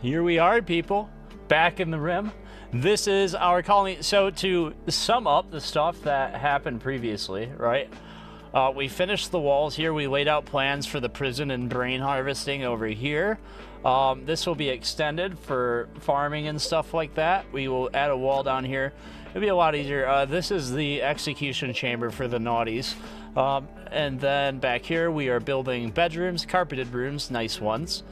Here we are, people, back in the Rim. This is our colony. So to sum up the stuff that happened previously, right? We finished the walls here. We laid out plans for the prison and brain harvesting over here. This will be extended for farming and stuff like that. We will add a wall down here. It'll be a lot easier. This is the execution chamber for the naughties. And then back here we are building bedrooms, carpeted rooms, nice ones.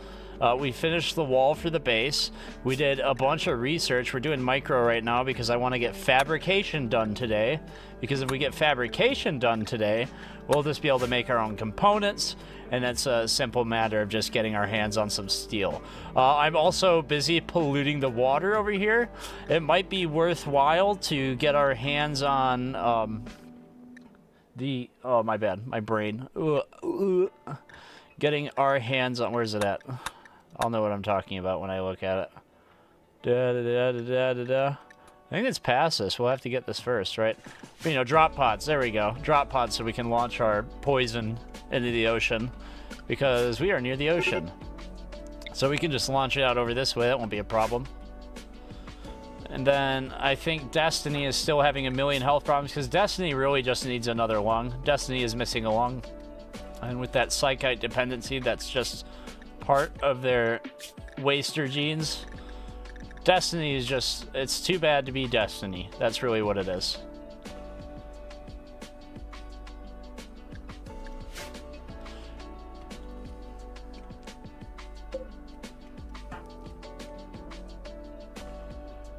We finished the wall for the base. We did a bunch of research. We're doing micro right now because I want to get fabrication done today. Because if we get fabrication done today, we'll just be able to make our own components. And it's a simple matter of just getting our hands on some steel. I'm also busy polluting the water over here. It might be worthwhile to get our hands on oh, my bad, my brain. Getting our hands on, where's it at? I'll know what I'm talking about when I look at it. I think it's past this. We'll have to get this first, right? But, you know, drop pods. There we go. Drop pods so we can launch our poison into the ocean. Because we are near the ocean. So we can just launch it out over this way. That won't be a problem. And then I think Destiny is still having a million health problems. Because Destiny really just needs another lung. Destiny is missing a lung. And with that psychite dependency, that's just part of their waster genes. Destiny is just, it's too bad to be Destiny. That's really what it is.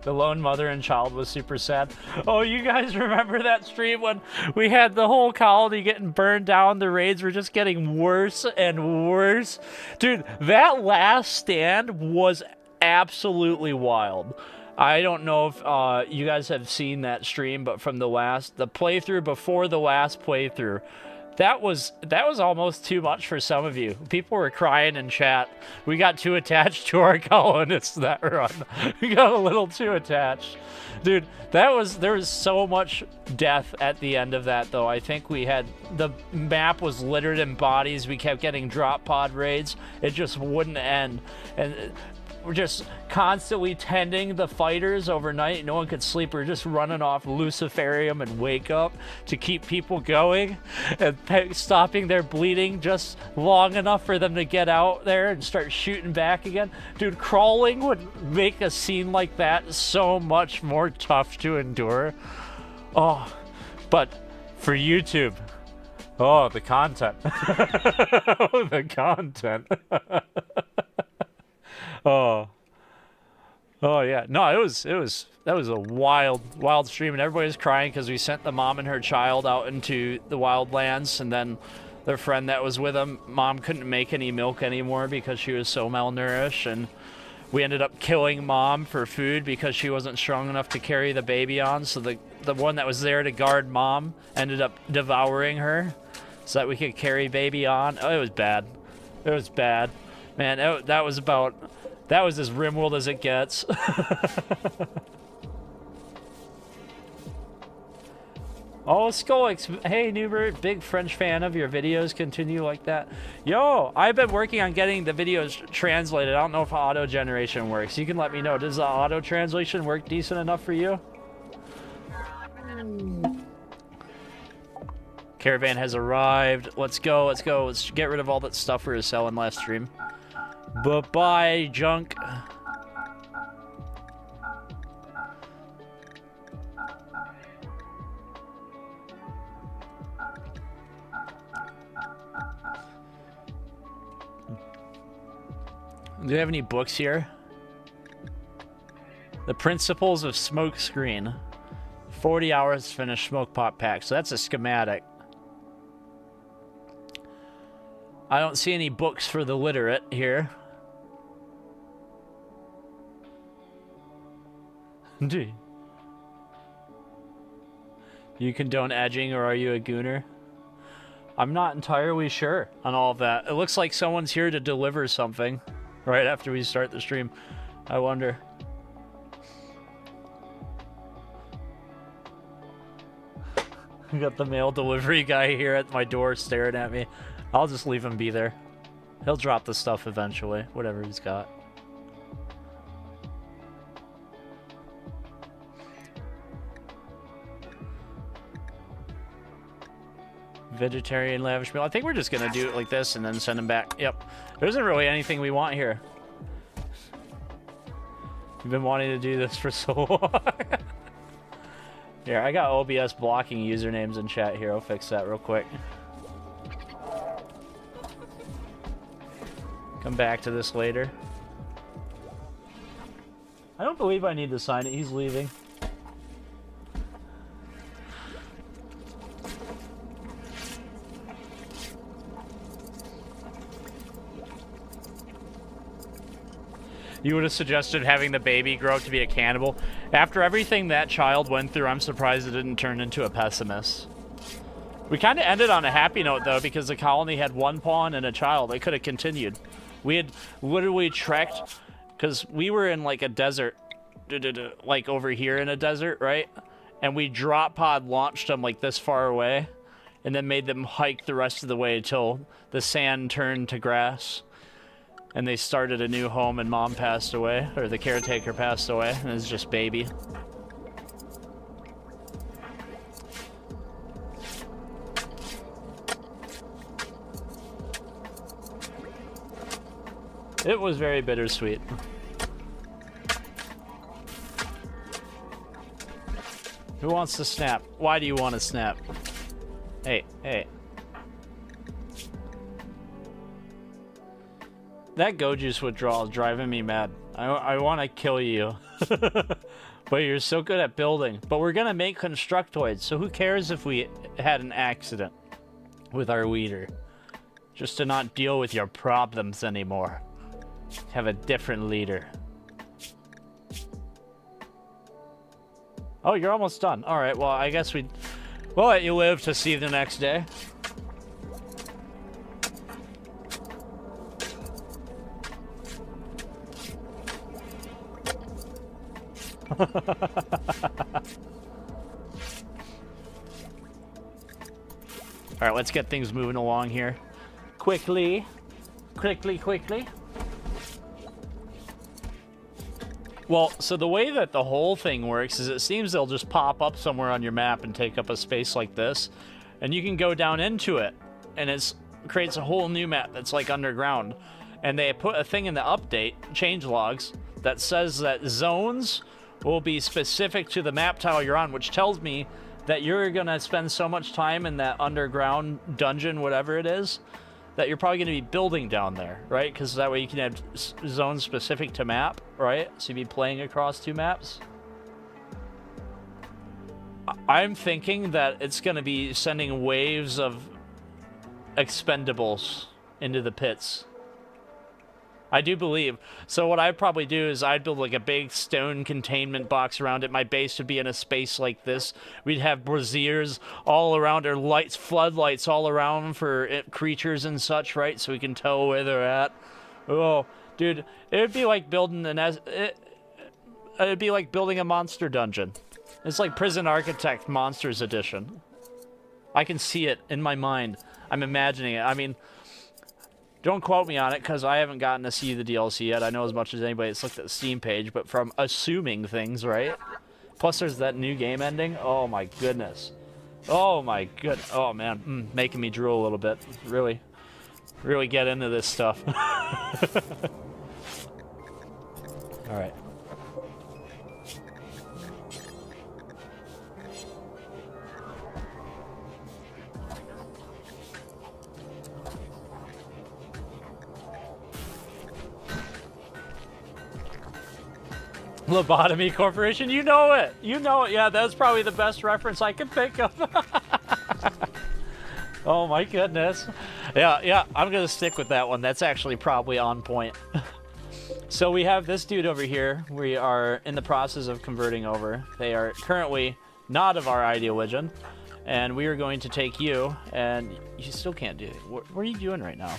The lone mother and child was super sad. Oh, you guys remember that stream when we had the whole colony getting burned down? The raids were just getting worse and worse. Dude, that last stand was absolutely wild. I don't know if you guys have seen that stream, but from the playthrough before the last playthrough, that was almost too much for some of you. People were crying in chat. We got too attached to our colonists that run. We got a little too attached. Dude, there was so much death at the end of that, though. I think the map was littered in bodies. We kept getting drop pod raids. It just wouldn't end. And we're just constantly tending the fighters overnight. No one could sleep. We're just running off Luciferium and Wake Up to keep people going and stopping their bleeding just long enough for them to get out there and start shooting back again. Dude, crawling would make a scene like that so much more tough to endure. Oh, but for YouTube, oh, the content. Oh, the content. Oh yeah, no, that was a wild stream, and everybody was crying because we sent the mom and her child out into the wildlands, and then their friend that was with them, mom couldn't make any milk anymore because she was so malnourished, and we ended up killing mom for food because she wasn't strong enough to carry the baby on, so the one that was there to guard mom ended up devouring her so that we could carry baby on. Oh, it was bad. It was bad. Man, that was as Rimworld as it gets. Oh, Skolix. Hey, Noobert. Big French fan of your videos. Continue like that. Yo, I've been working on getting the videos translated. I don't know if auto generation works. You can let me know. Does the auto translation work decent enough for you? Caravan has arrived. Let's go. Let's go. Let's get rid of all that stuff we were selling last stream. Bye-bye, junk. Do you have any books here? The Principles of Smoke Screen. 40 hours to finish Smoke Pop Pack. So that's a schematic. I don't see any books for the literate here. Do you condone edging, or are you a gooner? I'm not entirely sure on all of that. It looks like someone's here to deliver something right after we start the stream. I wonder. We got the mail delivery guy here at my door staring at me. I'll just leave him be there. He'll drop the stuff eventually, whatever he's got. Vegetarian lavish meal. I think we're just gonna do it like this and then send them back. Yep. There isn't really anything we want here. You've been wanting to do this for so long. Here, I got OBS blocking usernames in chat here. I'll fix that real quick. Come back to this later. I don't believe I need to sign it. He's leaving. You would have suggested having the baby grow up to be a cannibal. After everything that child went through, I'm surprised it didn't turn into a pessimist. We kind of ended on a happy note, though, because the colony had one pawn and a child. They could have continued. We had literally trekked, because we were in, like, a desert, like, over here in a desert, right? And we drop pod launched them, like, this far away, and then made them hike the rest of the way till the sand turned to grass. And they started a new home, and mom passed away, or the caretaker passed away, and it's just baby. It was very bittersweet. Who wants to snap? Why do you want to snap? Hey, hey. That Go Juice withdrawal is driving me mad. I want to kill you. But you're so good at building. But we're going to make constructoids, so who cares if we had an accident with our weeder? Just to not deal with your problems anymore. Have a different leader. Oh, you're almost done. Alright, well, I guess we'll let you live to see the next day. Alright, let's get things moving along here. Quickly. Quickly. Well, so the way that the whole thing works is it seems they'll just pop up somewhere on your map and take up a space like this. And you can go down into it. And it creates a whole new map that's like underground. And they put a thing in the update, change logs, that says that zones will be specific to the map tile you're on, which tells me that you're gonna spend so much time in that underground dungeon, whatever it is, that you're probably gonna be building down there, right? Because that way you can have zones specific to map, right? So you'd be playing across two maps. I'm thinking that it's gonna be sending waves of expendables into the pits. I do believe. So what I'd probably do is I'd build like a big stone containment box around it. My base would be in a space like this. We'd have braziers all around, or lights, floodlights all around for creatures and such, right? So we can tell where they're at. Oh, dude, it would be like building it'd be like building a monster dungeon. It's like Prison Architect Monsters Edition. I can see it in my mind. I'm imagining it. I mean, don't quote me on it, because I haven't gotten to see the DLC yet. I know as much as anybody that's looked at the Steam page, but from assuming things, right? Plus, there's that new game ending. Oh, my goodness. Oh, my good. Oh, man. Making me drool a little bit. Really get into this stuff. All right. Lobotomy Corporation, you know it. You know it. Yeah, that's probably the best reference I can think of. Oh my goodness. Yeah, I'm gonna stick with that one. That's actually probably on point. So we have this dude over here. We are in the process of converting over. They are currently not of our ideology, and we are going to take you, and you still can't do it. What are you doing right now?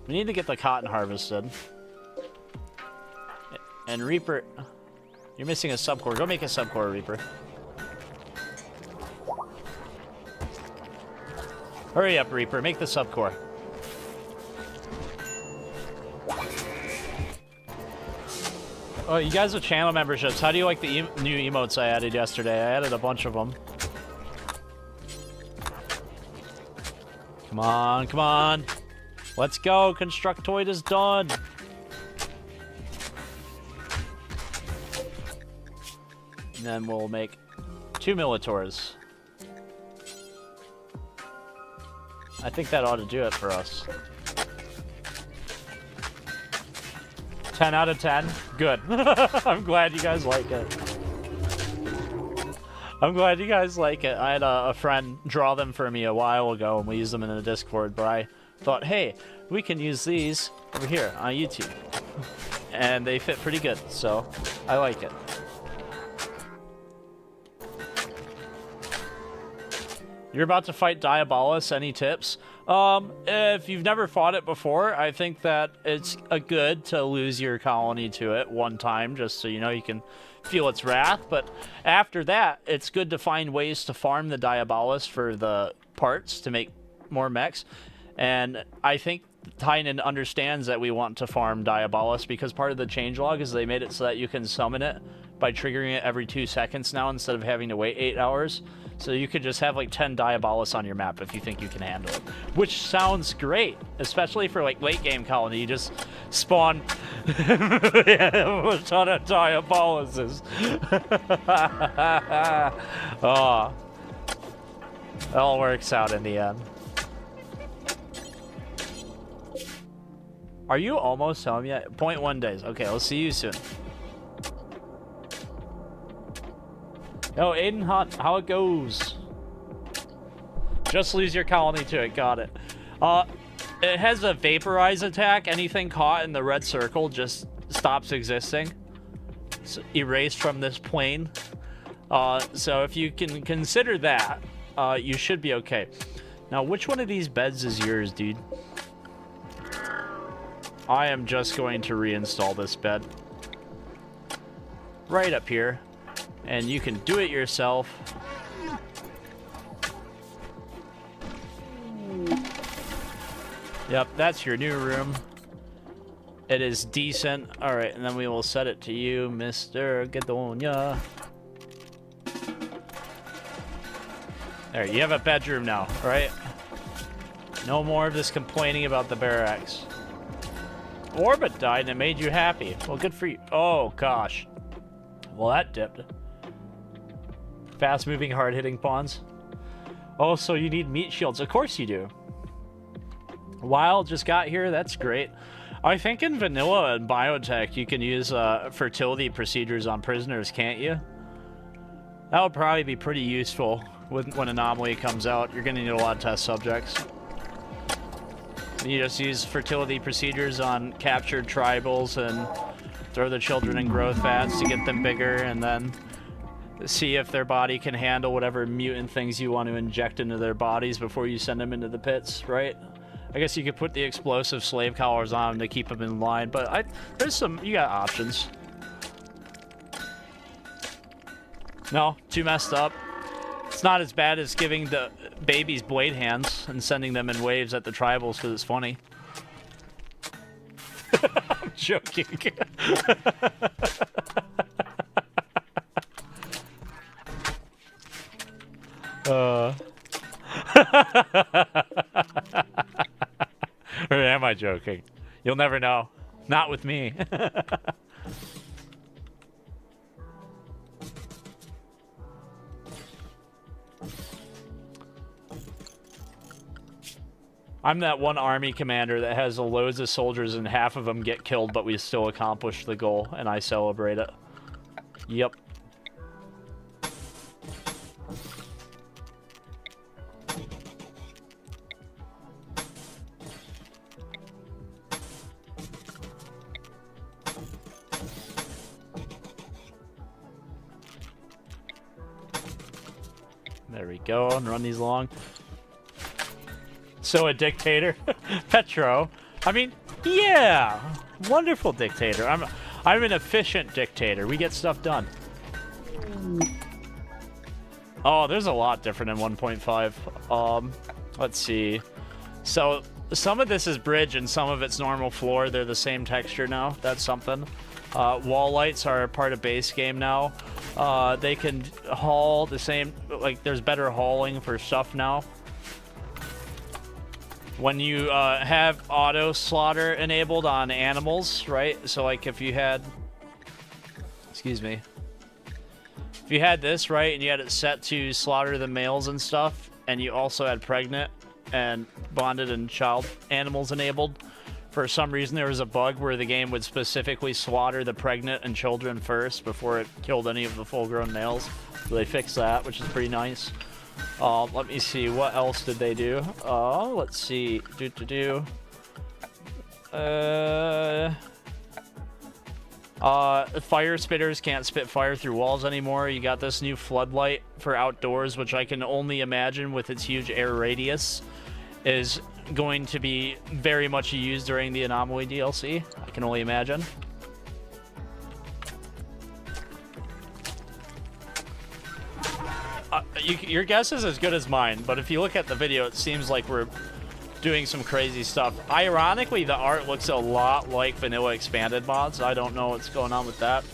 We need to get the cotton harvested. And Reaper, you're missing a subcore. Go make a subcore, Reaper. Hurry up, Reaper. Make the subcore. Oh, you guys with channel memberships, how do you like the new emotes I added yesterday? I added a bunch of them. Come on, come on. Let's go. Constructoid is done. And then we'll make 2 Militaurs. I think that ought to do it for us. 10 out of 10. Good. I'm glad you guys like it. I'm glad you guys like it. I had a friend draw them for me a while ago, and we used them in the Discord, but I thought, hey, we can use these over here on YouTube. And they fit pretty good, so I like it. You're about to fight Diabolus. Any tips? If you've never fought it before, I think that it's good to lose your colony to it one time, just so you know you can feel its wrath. But after that, it's good to find ways to farm the Diabolus for the parts to make more mechs. And I think Tynan understands that we want to farm Diabolus because part of the changelog is they made it so that you can summon it by triggering it every 2 seconds now instead of having to wait 8 hours. So you could just have like 10 Diabolus on your map if you think you can handle it. Which sounds great, especially for like late game colony. You just spawn a ton of Diaboluses. Oh, it all works out in the end. Are you almost home yet? 0.1 days. Okay, I'll see you soon. Yo, Aiden Hunt, how it goes? Just lose your colony to it. Got it. It has a vaporize attack. Anything caught in the red circle just stops existing. It's erased from this plane. So if you can consider that, you should be okay. Now, which one of these beds is yours, dude? I am just going to reinstall this bed. Right up here. And you can do it yourself. Yep, that's your new room. It is decent. All right, and then we will set it to you, Mr. Gadonia. There, you have a bedroom now, right? No more of this complaining about the barracks. Orbit died and it made you happy. Well, good for you. Oh, gosh. Well, that dipped. Fast-moving, hard-hitting pawns. Oh, so you need meat shields. Of course you do. Wild just got here. That's great. I think in vanilla and biotech, you can use fertility procedures on prisoners, can't you? That would probably be pretty useful when Anomaly comes out. You're going to need a lot of test subjects. You just use fertility procedures on captured tribals and throw the children in growth vats to get them bigger, and then see if their body can handle whatever mutant things you want to inject into their bodies before you send them into the pits, right? I guess you could put the explosive slave collars on them to keep them in line, but there's some, you got options. No, too messed up. It's not as bad as giving the babies blade hands and sending them in waves at the tribals because it's funny. I'm joking. Or am I joking? You'll never know. Not with me. I'm that one army commander that has loads of soldiers and half of them get killed, but we still accomplished the goal, and I celebrate it. Yep. There we go, and run these along. So a dictator. Petro. I mean, yeah. Wonderful dictator. I'm an efficient dictator. We get stuff done. Oh, there's a lot different in 1.5. Let's see. So some of this is bridge and some of it's normal floor. They're the same texture now. That's something. Wall lights are part of base game now. They can haul the same, like there's better hauling for stuff now. when you have auto slaughter enabled on animals, right? So like if you had, excuse me, if you had this, right, and you had it set to slaughter the males and stuff, and you also had pregnant and bonded and child animals enabled, for some reason there was a bug where the game would specifically slaughter the pregnant and children first before it killed any of the full-grown males. So they fixed that, which is pretty nice. Let me see, what else did they do? Let's see. Fire spitters can't spit fire through walls anymore. You got this new floodlight for outdoors, which I can only imagine with its huge air radius is going to be very much used during the Anomaly DLC. I can only imagine. Your guess is as good as mine, but if you look at the video, it seems like we're doing some crazy stuff. Ironically, the art looks a lot like vanilla expanded mods. I don't know what's going on with that.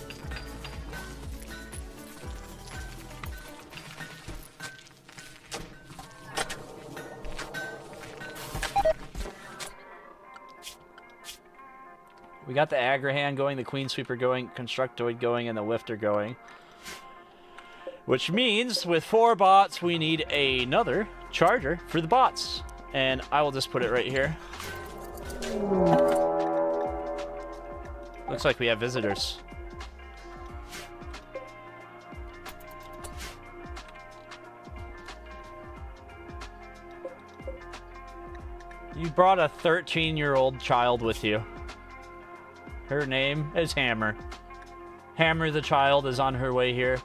We got the Agrahan going, the Queen Sweeper going, Constructoid going, and the Lifter going. Which means, with 4 bots, we need another charger for the bots. And I will just put it right here. Looks like we have visitors. You brought a 13-year-old child with you. Her name is Hammer. Hammer the child is on her way here.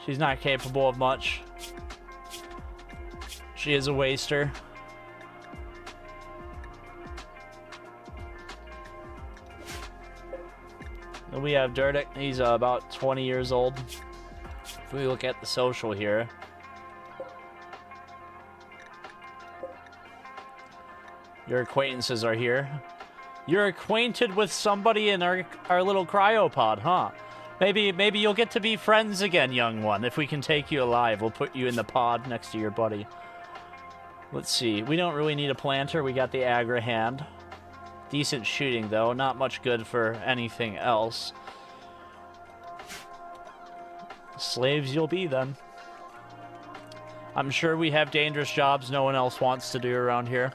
She's not capable of much. She is a waster. Then we have Dirtic. He's about 20 years old. If we look at the social here. Your acquaintances are here. You're acquainted with somebody in our little cryopod, huh? Maybe you'll get to be friends again, young one. If we can take you alive, we'll put you in the pod next to your buddy. Let's see. We don't really need a planter. We got the Agra hand. Decent shooting, though. Not much good for anything else. Slaves you'll be, then. I'm sure we have dangerous jobs no one else wants to do around here.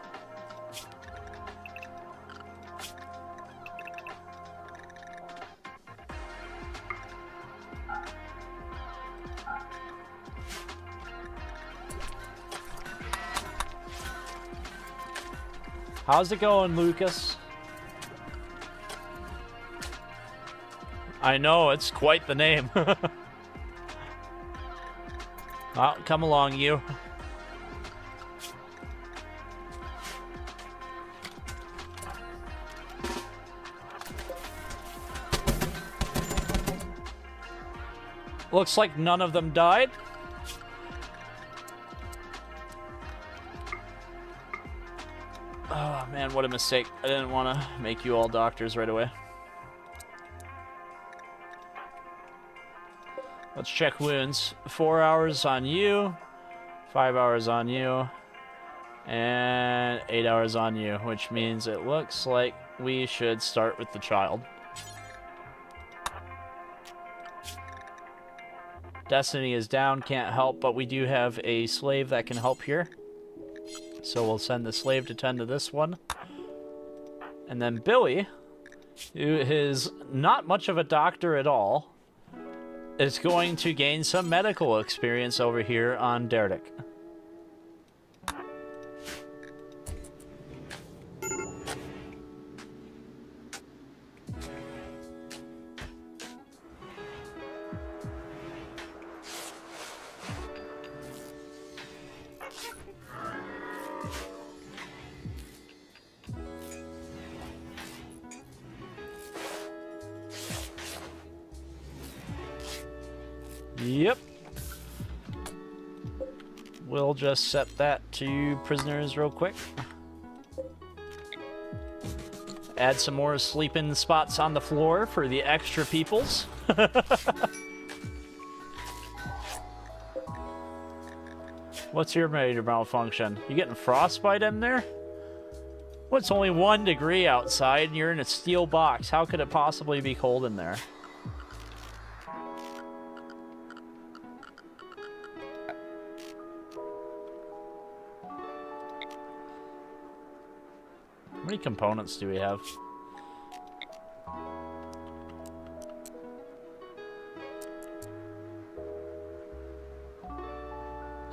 How's it going, Lucas? I know, it's quite the name. Well, come along, you. Looks like none of them died. Oh, man, what a mistake. I didn't want to make you all doctors right away. Let's check wounds. 4 hours on you, 5 hours on you, and 8 hours on you, which means it looks like we should start with the child. Destiny is down, can't help, but we do have a slave that can help here. So we'll send the slave to tend to this one. And then Billy, who is not much of a doctor at all, is going to gain some medical experience over here on Derdic. Yep. We'll just set that to prisoners real quick. Add some more sleeping spots on the floor for the extra peoples. What's your major malfunction? You getting frostbite in there? Well, it's only 1 degree outside and you're in a steel box. How could it possibly be cold in there? How many components do we have?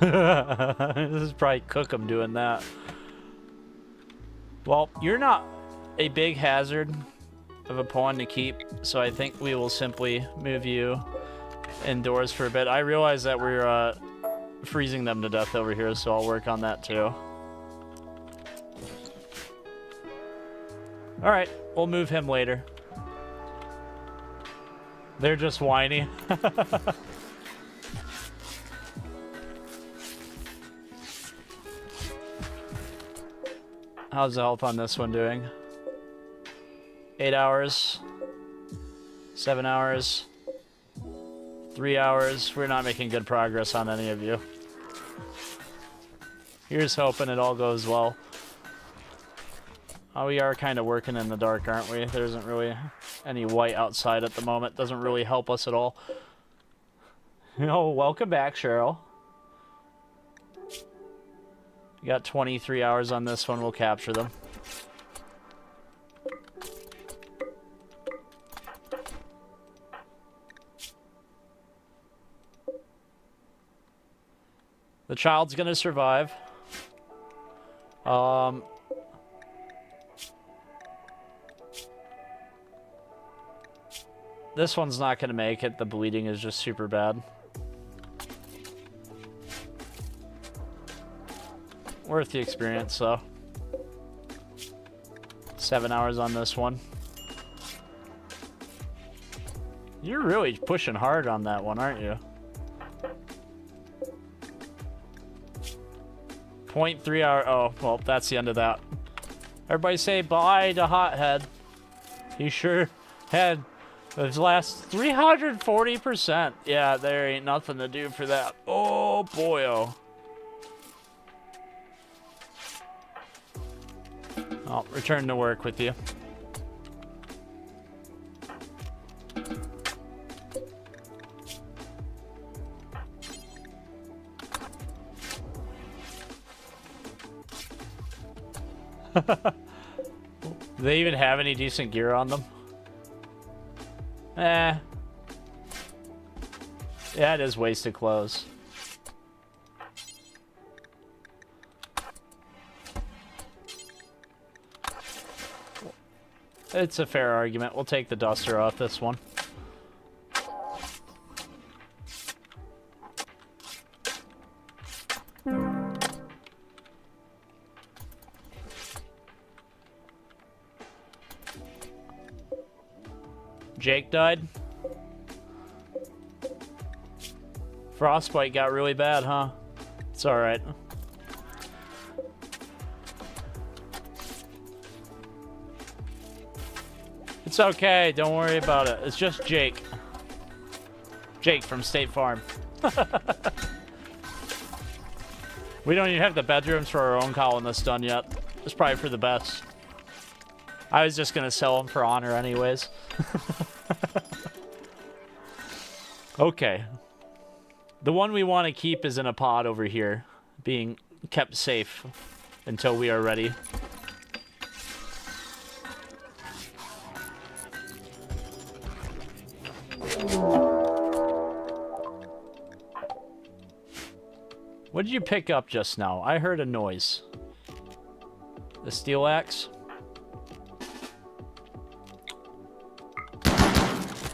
This is probably Cookem doing that. Well, you're not a big hazard of a pawn to keep, so I think we will simply move you indoors for a bit. I realize that we're freezing them to death over here, so I'll work on that too. Alright, we'll move him later. They're just whiny. How's the health on this one doing? 8 hours. 7 hours. 3 hours. We're not making good progress on any of you. Here's hoping it all goes well. Oh, we are kind of working in the dark, aren't we? There isn't really any white outside at the moment. Doesn't really help us at all. Oh, welcome back, Cheryl. You got 23 hours on this one. We'll capture them. The child's gonna survive. This one's not gonna make it. The bleeding is just super bad. Worth the experience, though. 7 hours on this one. You're really pushing hard on that one, aren't you? 0.3 hour. Oh, well, that's the end of that. Everybody say bye to Hothead. He sure had his last 340%. Yeah, there ain't nothing to do for that. Oh, boy, oh. I'll return to work with you. Do they even have any decent gear on them? Eh. Yeah, it is wasted clothes. It's a fair argument. We'll take the duster off this one. Jake died. Frostbite got really bad, huh? It's alright. It's okay, don't worry about it. It's just Jake. Jake from State Farm. We don't even have the bedrooms for our own colonists done yet. It's probably for the best. I was just gonna sell them for honor anyways. Okay. The one we want to keep is in a pod over here, being kept safe until we are ready. What did you pick up just now? I heard a noise. The steel axe?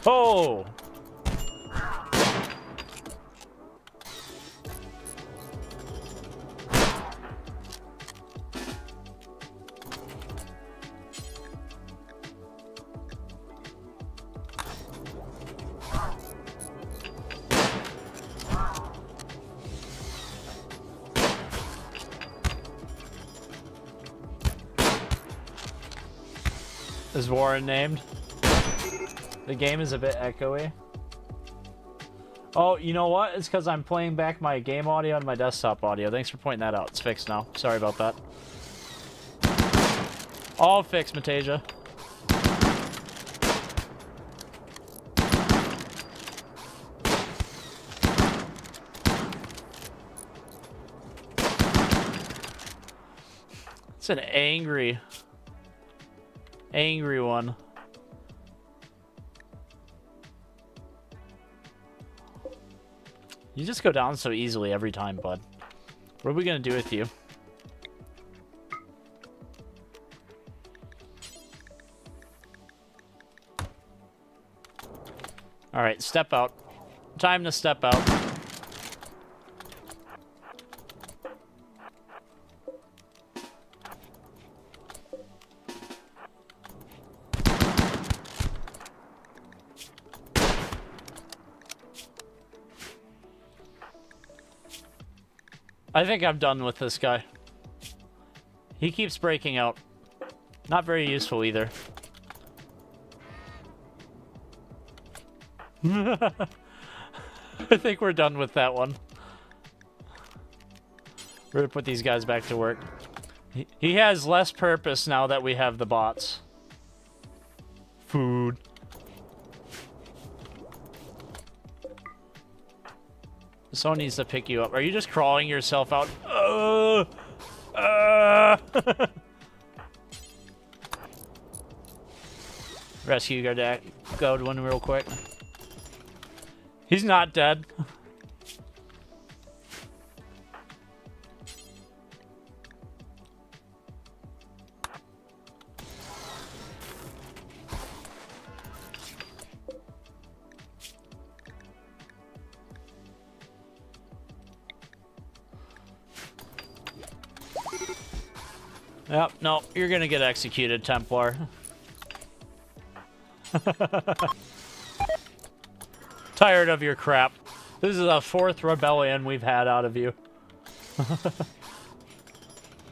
Oh! Is Warren named? The game is a bit echoey. Oh, you know what? It's because I'm playing back my game audio and my desktop audio. Thanks for pointing that out. It's fixed now. Sorry about that. All fixed, Matasia. It's an angry one. You just go down so easily every time, bud. What are we gonna do with you? Alright, step out. Time to step out. I think I'm done with this guy. He keeps breaking out. Not very useful either. I think we're done with that one. We're gonna put these guys back to work. He has less purpose now that we have the bots. Food. Someone needs to pick you up. Are you just crawling yourself out? Rescue guard, go to one real quick. He's not dead. Yep, no, you're gonna get executed, Templar. Tired of your crap. This is the 4th rebellion we've had out of you.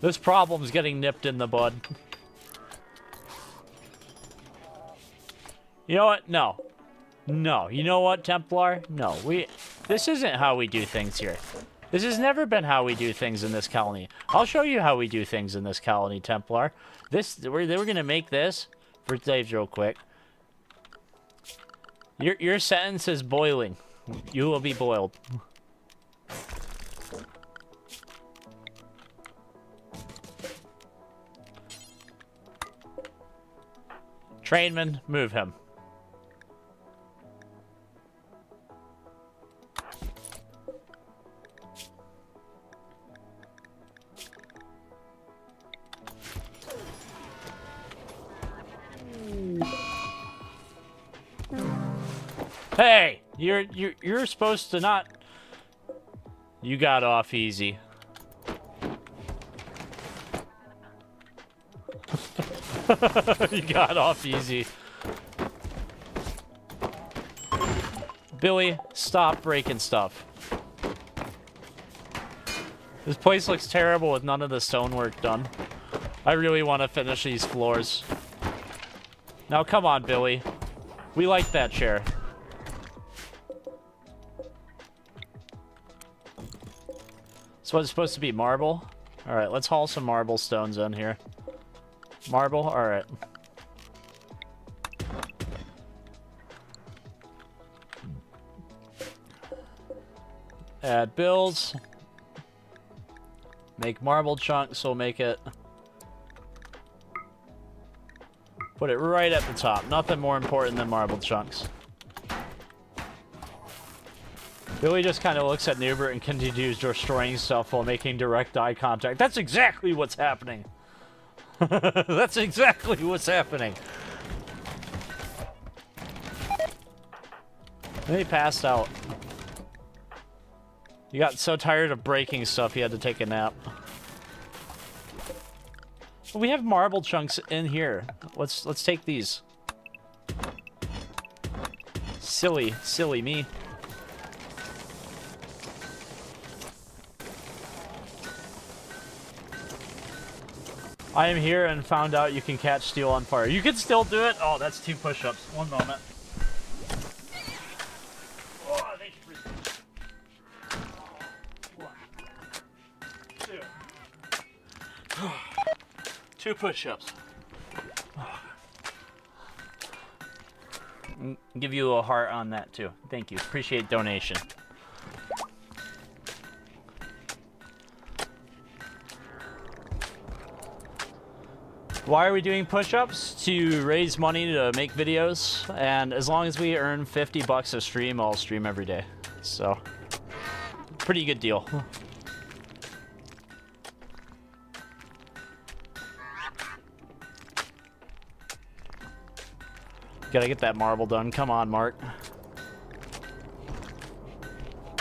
This problem's getting nipped in the bud. You know what? No. No. You know what, Templar? No. This isn't how we do things here. This has never been how we do things in this colony. I'll show you how we do things in this colony, Templar. We're gonna make this for Dave real quick. Your sentence is boiling. You will be boiled. Trainman, move him. Hey, you're supposed to not. You got off easy. You got off easy. Billy, stop breaking stuff. This place looks terrible with none of the stonework done. I really want to finish these floors. Now, come on, Billy. We like that chair. So it's supposed to be marble? Alright, let's haul some marble stones in here. Marble? Alright. Add builds. Make marble chunks, so we'll make it... Put it right at the top. Nothing more important than marble chunks. Billy just kind of looks at Noobert and continues destroying stuff while making direct eye contact. That's exactly what's happening. That's exactly what's happening. And he passed out. He got so tired of breaking stuff he had to take a nap. We have marble chunks in here. Let's take these. Silly me. I am here and found out you can catch steel on fire. You can still do it? Oh, that's 2 push-ups. One moment. Oh, thank you for... 1, 2. 2 push-ups. Give you a heart on that too. Thank you. Appreciate donation. Why are we doing push-ups? To raise money to make videos, and as long as we earn 50 bucks a stream, I'll stream every day. So, pretty good deal. Gotta get that marble done. Come on, Mark.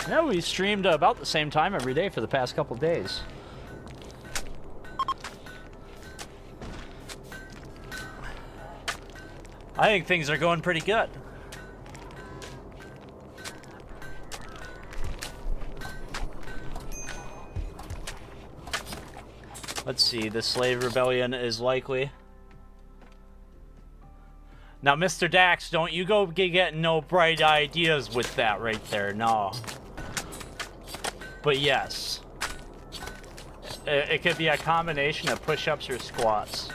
Yeah, we streamed about the same time every day for the past couple days. I think things are going pretty good. Let's see, the slave rebellion is likely. Now, Mr. Dax, don't you go getting no bright ideas with that right there, no. But yes. It could be a combination of push-ups or squats.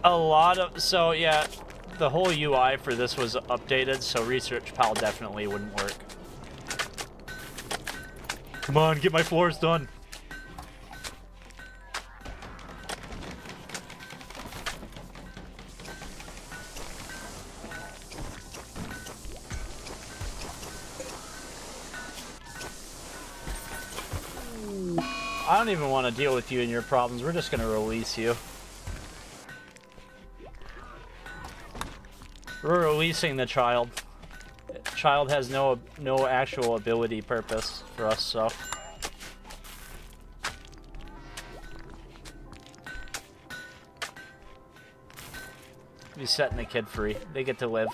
A lot of, so yeah, the whole UI for this was updated, so Research Pal definitely wouldn't work. Come on, get my floors done. I don't even want to deal with you and your problems. We're just going to release you. We're releasing the child. Child has no actual ability purpose for us, so. Be setting the kid free. They get to live.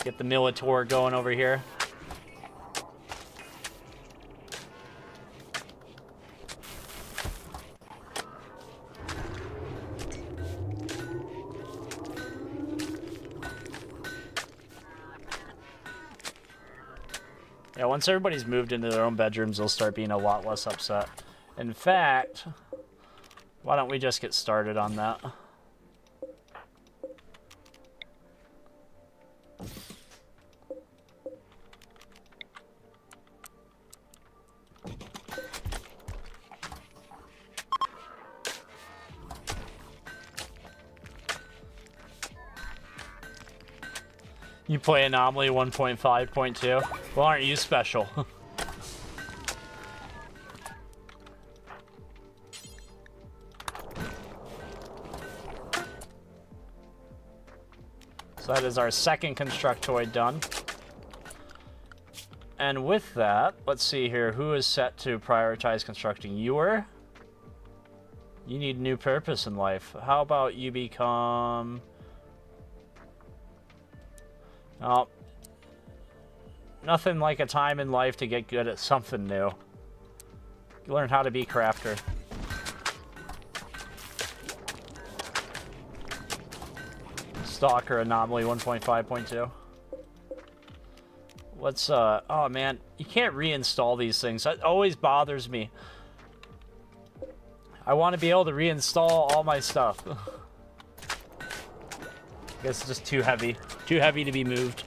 Get the Militor going over here. Yeah, once everybody's moved into their own bedrooms, they'll start being a lot less upset. In fact, why don't we just get started on that? You play Anomaly 1.5.2? Well, aren't you special? So that is our second constructoid done. And with that, let's see here. Who is set to prioritize constructing? You were? You need new purpose in life. How about you become... Oh, nothing like a time in life to get good at something new. You learn how to be crafter. Stalker Anomaly 1.5.2. Let's, oh man, you can't reinstall these things. That always bothers me. I want to be able to reinstall all my stuff. I guess it's just too heavy. Too heavy to be moved.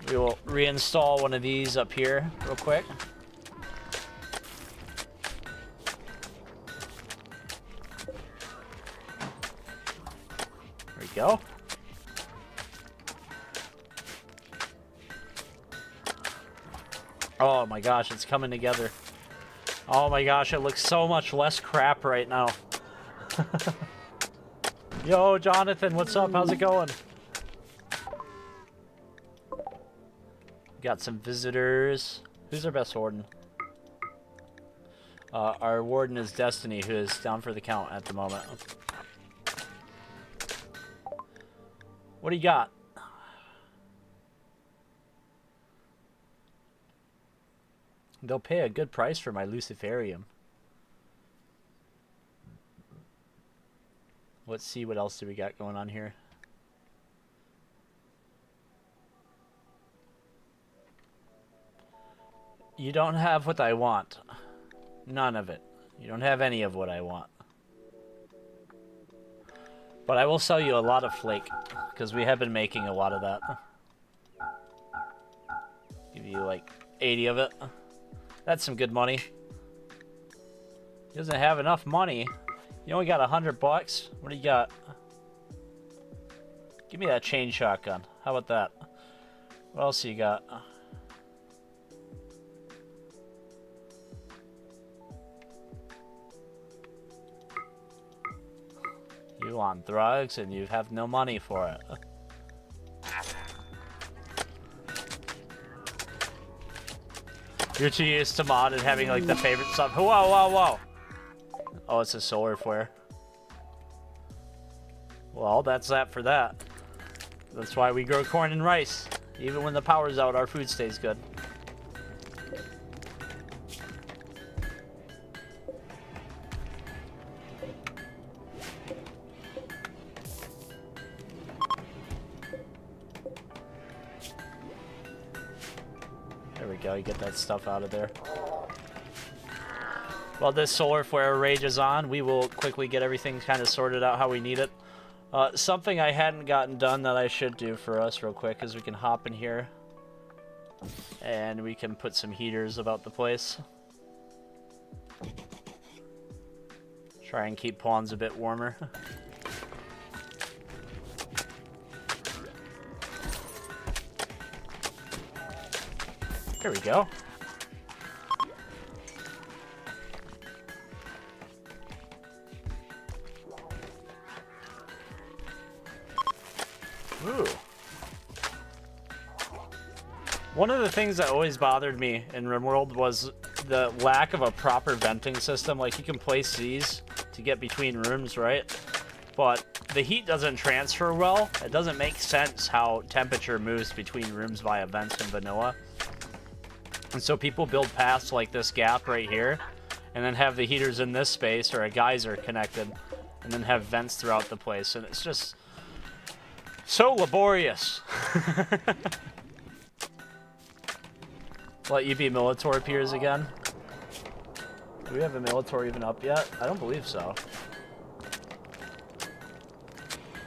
We will reinstall one of these up here real quick. There we go. Oh my gosh, it's coming together. Oh my gosh, it looks so much less crap right now. Yo, Jonathan, what's up? How's it going? Got some visitors. Who's our best warden? Our warden is Destiny, who is down for the count at the moment. What do you got? They'll pay a good price for my Luciferium. Let's see what else do we got going on here. You don't have what I want. None of it. You don't have any of what I want. But I will sell you a lot of flake, because we have been making a lot of that. Give you like 80 of it. That's some good money. He doesn't have enough money. You only got $100 bucks. What do you got? Give me that chain shotgun. How about that? What else you got? You want drugs and you have no money for it. You're too used to mod and having like the favorite stuff. Whoa, whoa, whoa. Oh, it's a solar flare. Well, that's that for that. That's why we grow corn and rice. Even when the power's out, our food stays good. There we go, you get that stuff out of there. While this solar flare rages on, we will quickly get everything kind of sorted out how we need it. Something I hadn't gotten done that I should do for us real quick is we can hop in here and we can put some heaters about the place. Try and keep pawns a bit warmer. There we go. Ooh. One of the things that always bothered me in Rimworld was the lack of a proper venting system. Like, you can place these to get between rooms, right? But the heat doesn't transfer well. It doesn't make sense how temperature moves between rooms via vents in vanilla. And so people build past like this gap right here, and then have the heaters in this space or a geyser connected, and then have vents throughout the place. And it's just so laborious. Let you be Militor appears again. Do we have a Militor even up yet? I don't believe so.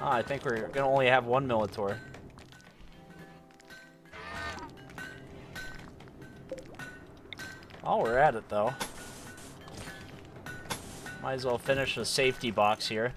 Oh, I think we're gonna only have one Militor. Oh, we're at it though. Might as well finish the safety box here.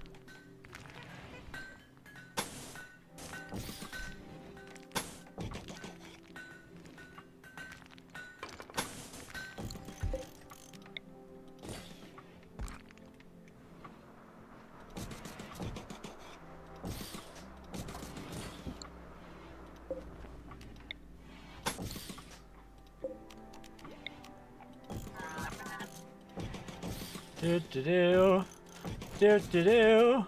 Do do do, do do do.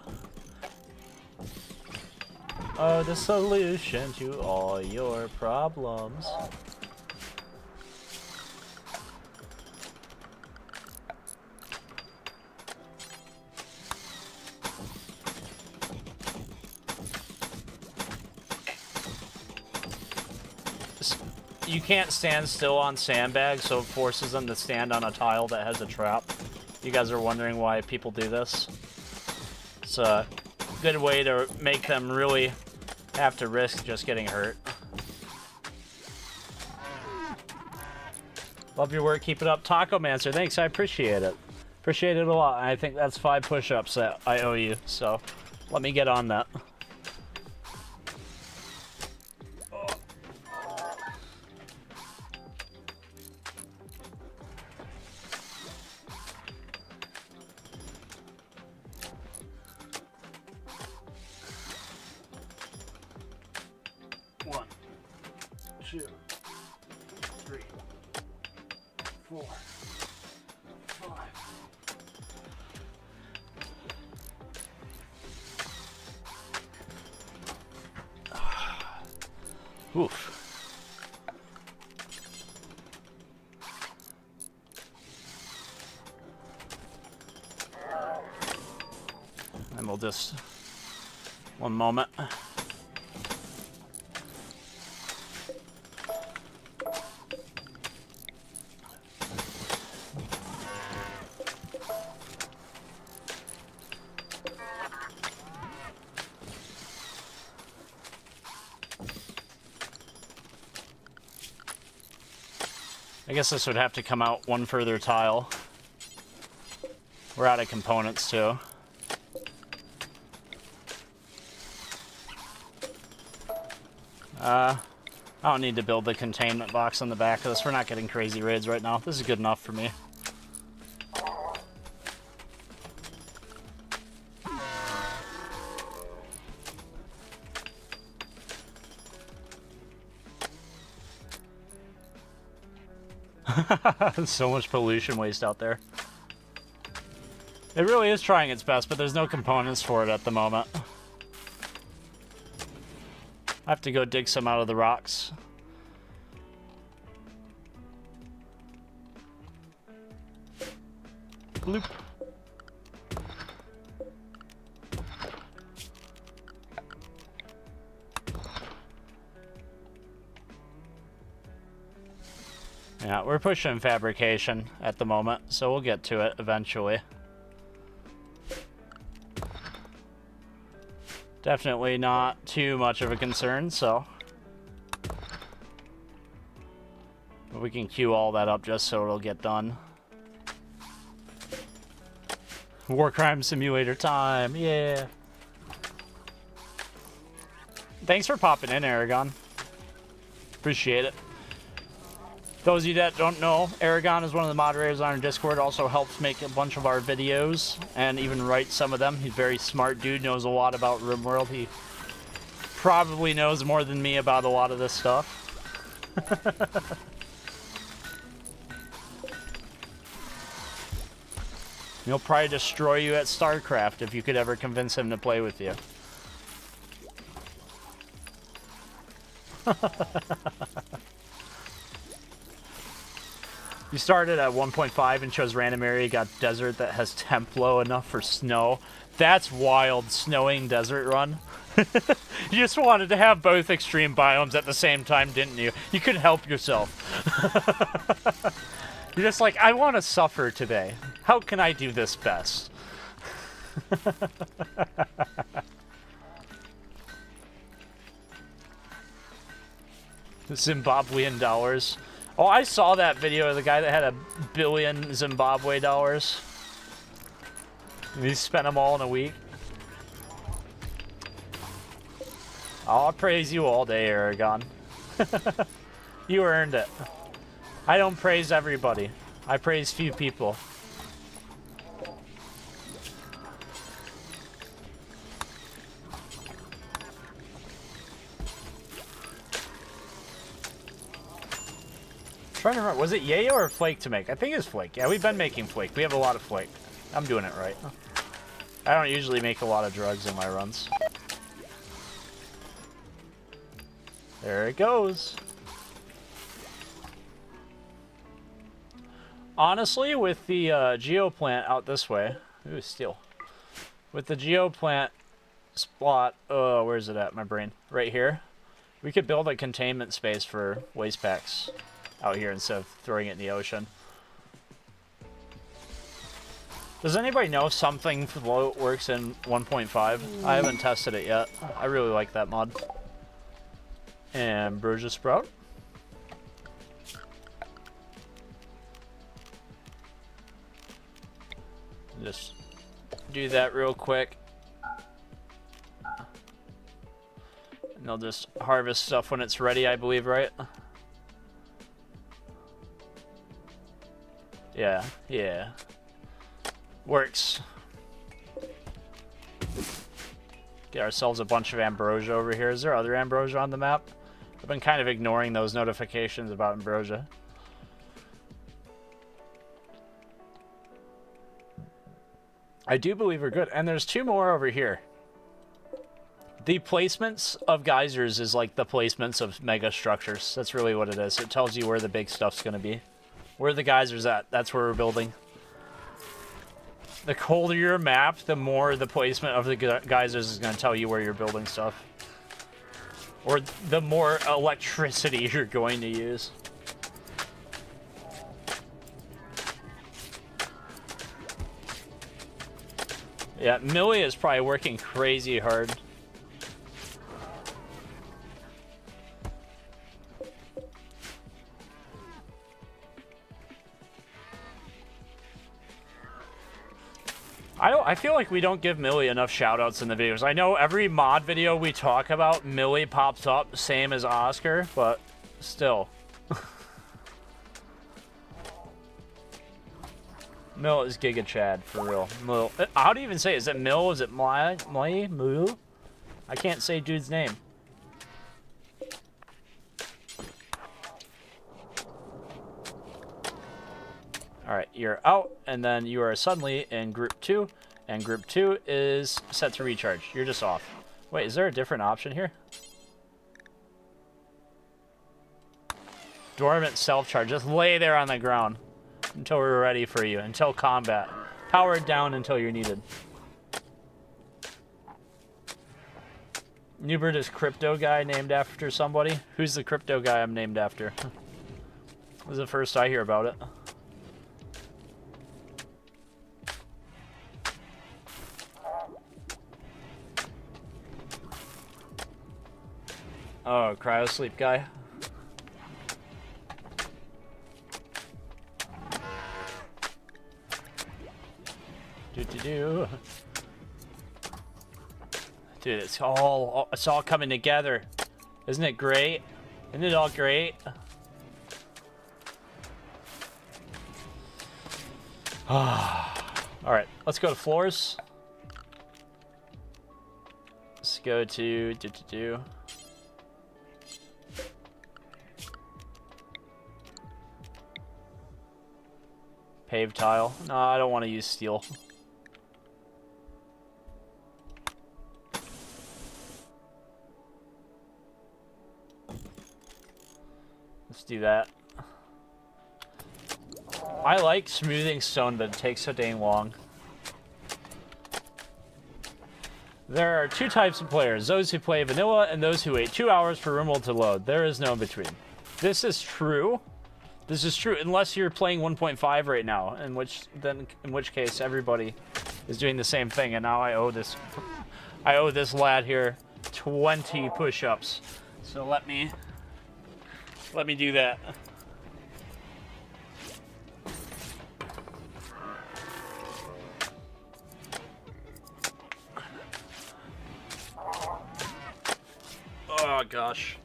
Oh, the solution to all your problems. You can't stand still on sandbags, so it forces them to stand on a tile that has a trap. You guys are wondering why people do this. It's a good way to make them really have to risk just getting hurt. Love your work, keep it up. Taco Mancer, thanks, I appreciate it. Appreciate it a lot. I think that's 5 push-ups that I owe you, so let me get on that. Oof. And we'll just... one moment. I guess this would have to come out one further tile. We're out of components too. I don't need to build the containment box on the back of this. We're not getting crazy raids right now. This is good enough for me. So much pollution waste out there. It really is trying its best, but there's no components for it at the moment. I have to go dig some out of the rocks. Bloop. Yeah, we're pushing fabrication at the moment, so we'll get to it eventually. Definitely not too much of a concern, so... but we can queue all that up just so it'll get done. War Crime Simulator time, yeah! Thanks for popping in, Aragon. Appreciate it. Those of you that don't know, Aragon is one of the moderators on our Discord, also helps make a bunch of our videos, and even write some of them. He's a very smart dude, knows a lot about Rimworld. He probably knows more than me about a lot of this stuff. He'll probably destroy you at StarCraft if you could ever convince him to play with you. You started at 1.5 and chose random area, got desert that has temp low enough for snow. That's wild, snowing desert run. You just wanted to have both extreme biomes at the same time, didn't you? You couldn't help yourself. You're just like, I want to suffer today. How can I do this best? Zimbabwean dollars. Oh, I saw that video of the guy that had $1 billion Zimbabwe dollars. And he spent them all in a week. I'll praise you all day, Aragon. You earned it. I don't praise everybody. I praise few people. Trying to remember, was it yayo or flake to make? I think it's flake. Yeah, we've been making flake. We have a lot of flake. I'm doing it right. I don't usually make a lot of drugs in my runs. There it goes. Honestly, with the geoplant out this way, ooh, steel. With the geoplant spot, where's it at? My brain, right here. We could build a containment space for waste packs out here instead of throwing it in the ocean. Does anybody know something float works in 1.5? I haven't tested it yet. I really like that mod. Ambrosia sprout. Just do that real quick. And they'll just harvest stuff when it's ready, I believe, right? Yeah, yeah. Works. Get ourselves a bunch of ambrosia over here. Is there other ambrosia on the map? I've been kind of ignoring those notifications about ambrosia. I do believe we're good. And there's 2 more over here. The placements of geysers is like the placements of mega structures. That's really what it is. It tells you where the big stuff's going to be. Where the geysers at, that's where we're building. The colder your map, the more the placement of the geysers is going to tell you where you're building stuff. Or the more electricity you're going to use. Yeah, Millie is probably working crazy hard. I feel like we don't give Millie enough shoutouts in the videos. I know every mod video we talk about, Millie pops up, same as Oscar, but still. Mill is Giga Chad, for real. Mill. How do you even say it? Is it Mill? Is it Moo? I can't say dude's name. Alright, you're out, and then you are suddenly in group 2, and group 2 is set to recharge. You're just off. Wait, is there a different option here? Dormant self-charge. Just lay there on the ground until we're ready for you, until combat. Powered down until you're needed. Noobert is crypto guy named after somebody. Who's the crypto guy I'm named after? This is the first I hear about it. Oh, cryo sleep guy. Do. Dude, it's all coming together. Isn't it great? Isn't it all great? Alright, let's go to floors. Let's go to paved tile. No, I don't want to use steel. Let's do that. I like smoothing stone, but it takes so dang long. There are two types of players, those who play vanilla and those who wait 2 hours for Rimworld to load. There is no in between. This is true. This is true unless you're playing 1.5 right now, in which case everybody is doing the same thing, and now I owe this lad here 20 push-ups. So let me do that. Oh gosh.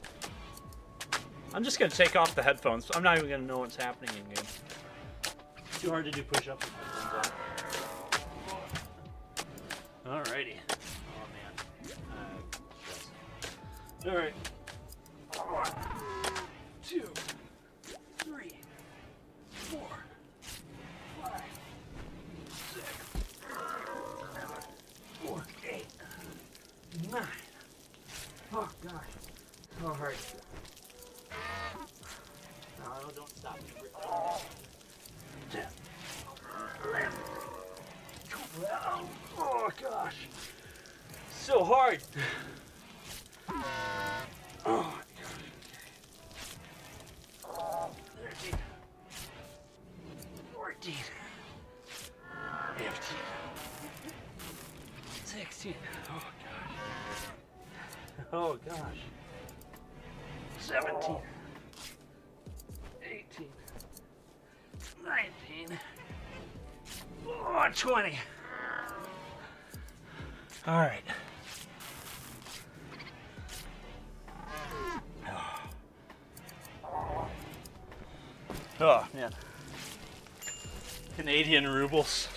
I'm just gonna take off the headphones. I'm not even gonna know what's happening in game. Too hard to do push-ups. Alrighty. Oh man. Alright. 1, 2, 3, 4, 5, 6, 7, 4, 8, 9. Oh gosh. Alright. No, don't stop. 10, 11, 12. Oh gosh. So hard. Oh. 13, 14, 15, 16. Oh gosh. 17, 18, 19, 20. All right. Oh, man. Canadian rubles.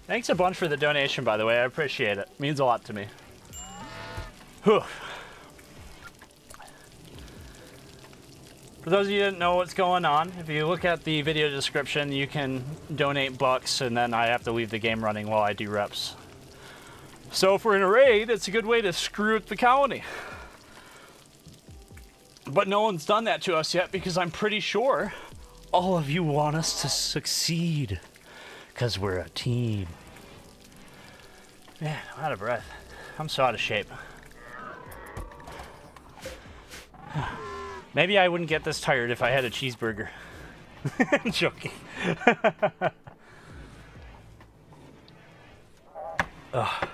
Thanks a bunch for the donation, by the way. I appreciate it. Means a lot to me. Whew. For those of you that don't know what's going on, if you look at the video description, you can donate bucks, and then I have to leave the game running while I do reps. So if we're in a raid, it's a good way to screw up the colony. But no one's done that to us yet because I'm pretty sure all of you want us to succeed. Because we're a team. Man, I'm out of breath. I'm so out of shape. Maybe I wouldn't get this tired if I had a cheeseburger. I'm joking. Ugh.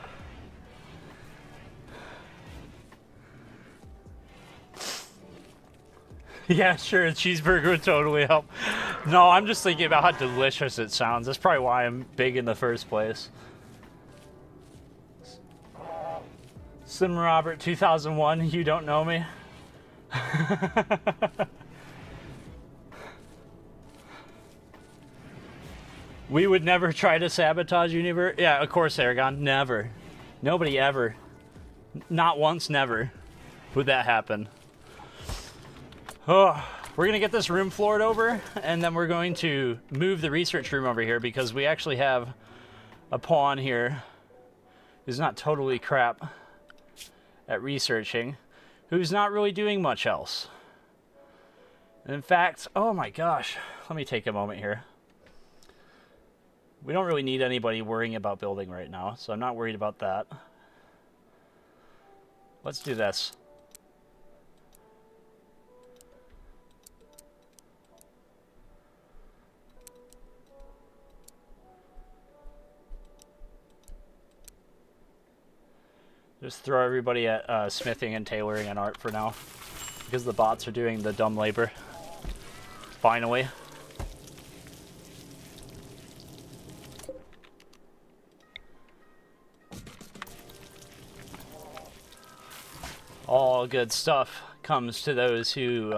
Yeah, sure, a cheeseburger would totally help. No, I'm just thinking about how delicious it sounds. That's probably why I'm big in the first place. Sim Robert 2001, you don't know me? We would never try to sabotage Noobert. Yeah, of course, Aragon. Never. Nobody ever. Not once, never would that happen. Oh, we're going to get this room floored over, and then we're going to move the research room over here because we actually have a pawn here who's not totally crap at researching, who's not really doing much else. And in fact, oh my gosh, let me take a moment here. We don't really need anybody worrying about building right now, so I'm not worried about that. Let's do this. Just throw everybody at smithing and tailoring and art for now, because the bots are doing the dumb labor. Finally. All good stuff comes to those who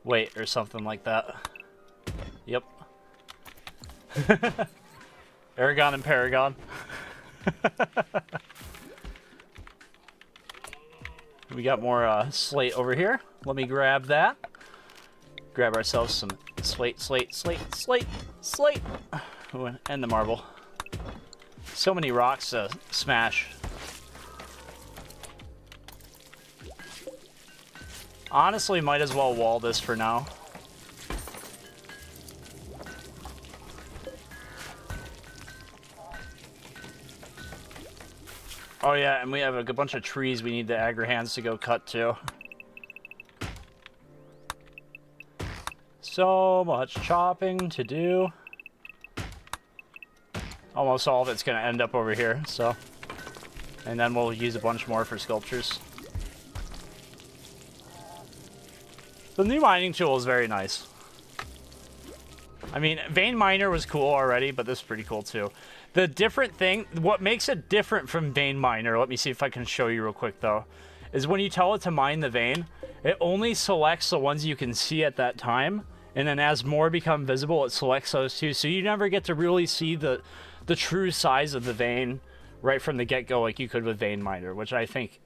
wait, or something like that. Yep. Aragon and Paragon. We got more slate over here. Let me grab that. Grab ourselves some slate. Ooh, and the marble. So many rocks to smash. Honestly, might as well wall this for now. Oh yeah, and we have a good bunch of trees we need the aggro hands to go cut too. So much chopping to do. Almost all of it's going to end up over here, so. And then we'll use a bunch more for sculptures. The new mining tool is very nice. I mean, Vein Miner was cool already, but this is pretty cool too. The different thing, what makes it different from Vein Miner, let me see if I can show you real quick though, is when you tell it to mine the vein, it only selects the ones you can see at that time, and then as more become visible, it selects those too, so you never get to really see the true size of the vein right from the get-go like you could with Vein Miner, which I think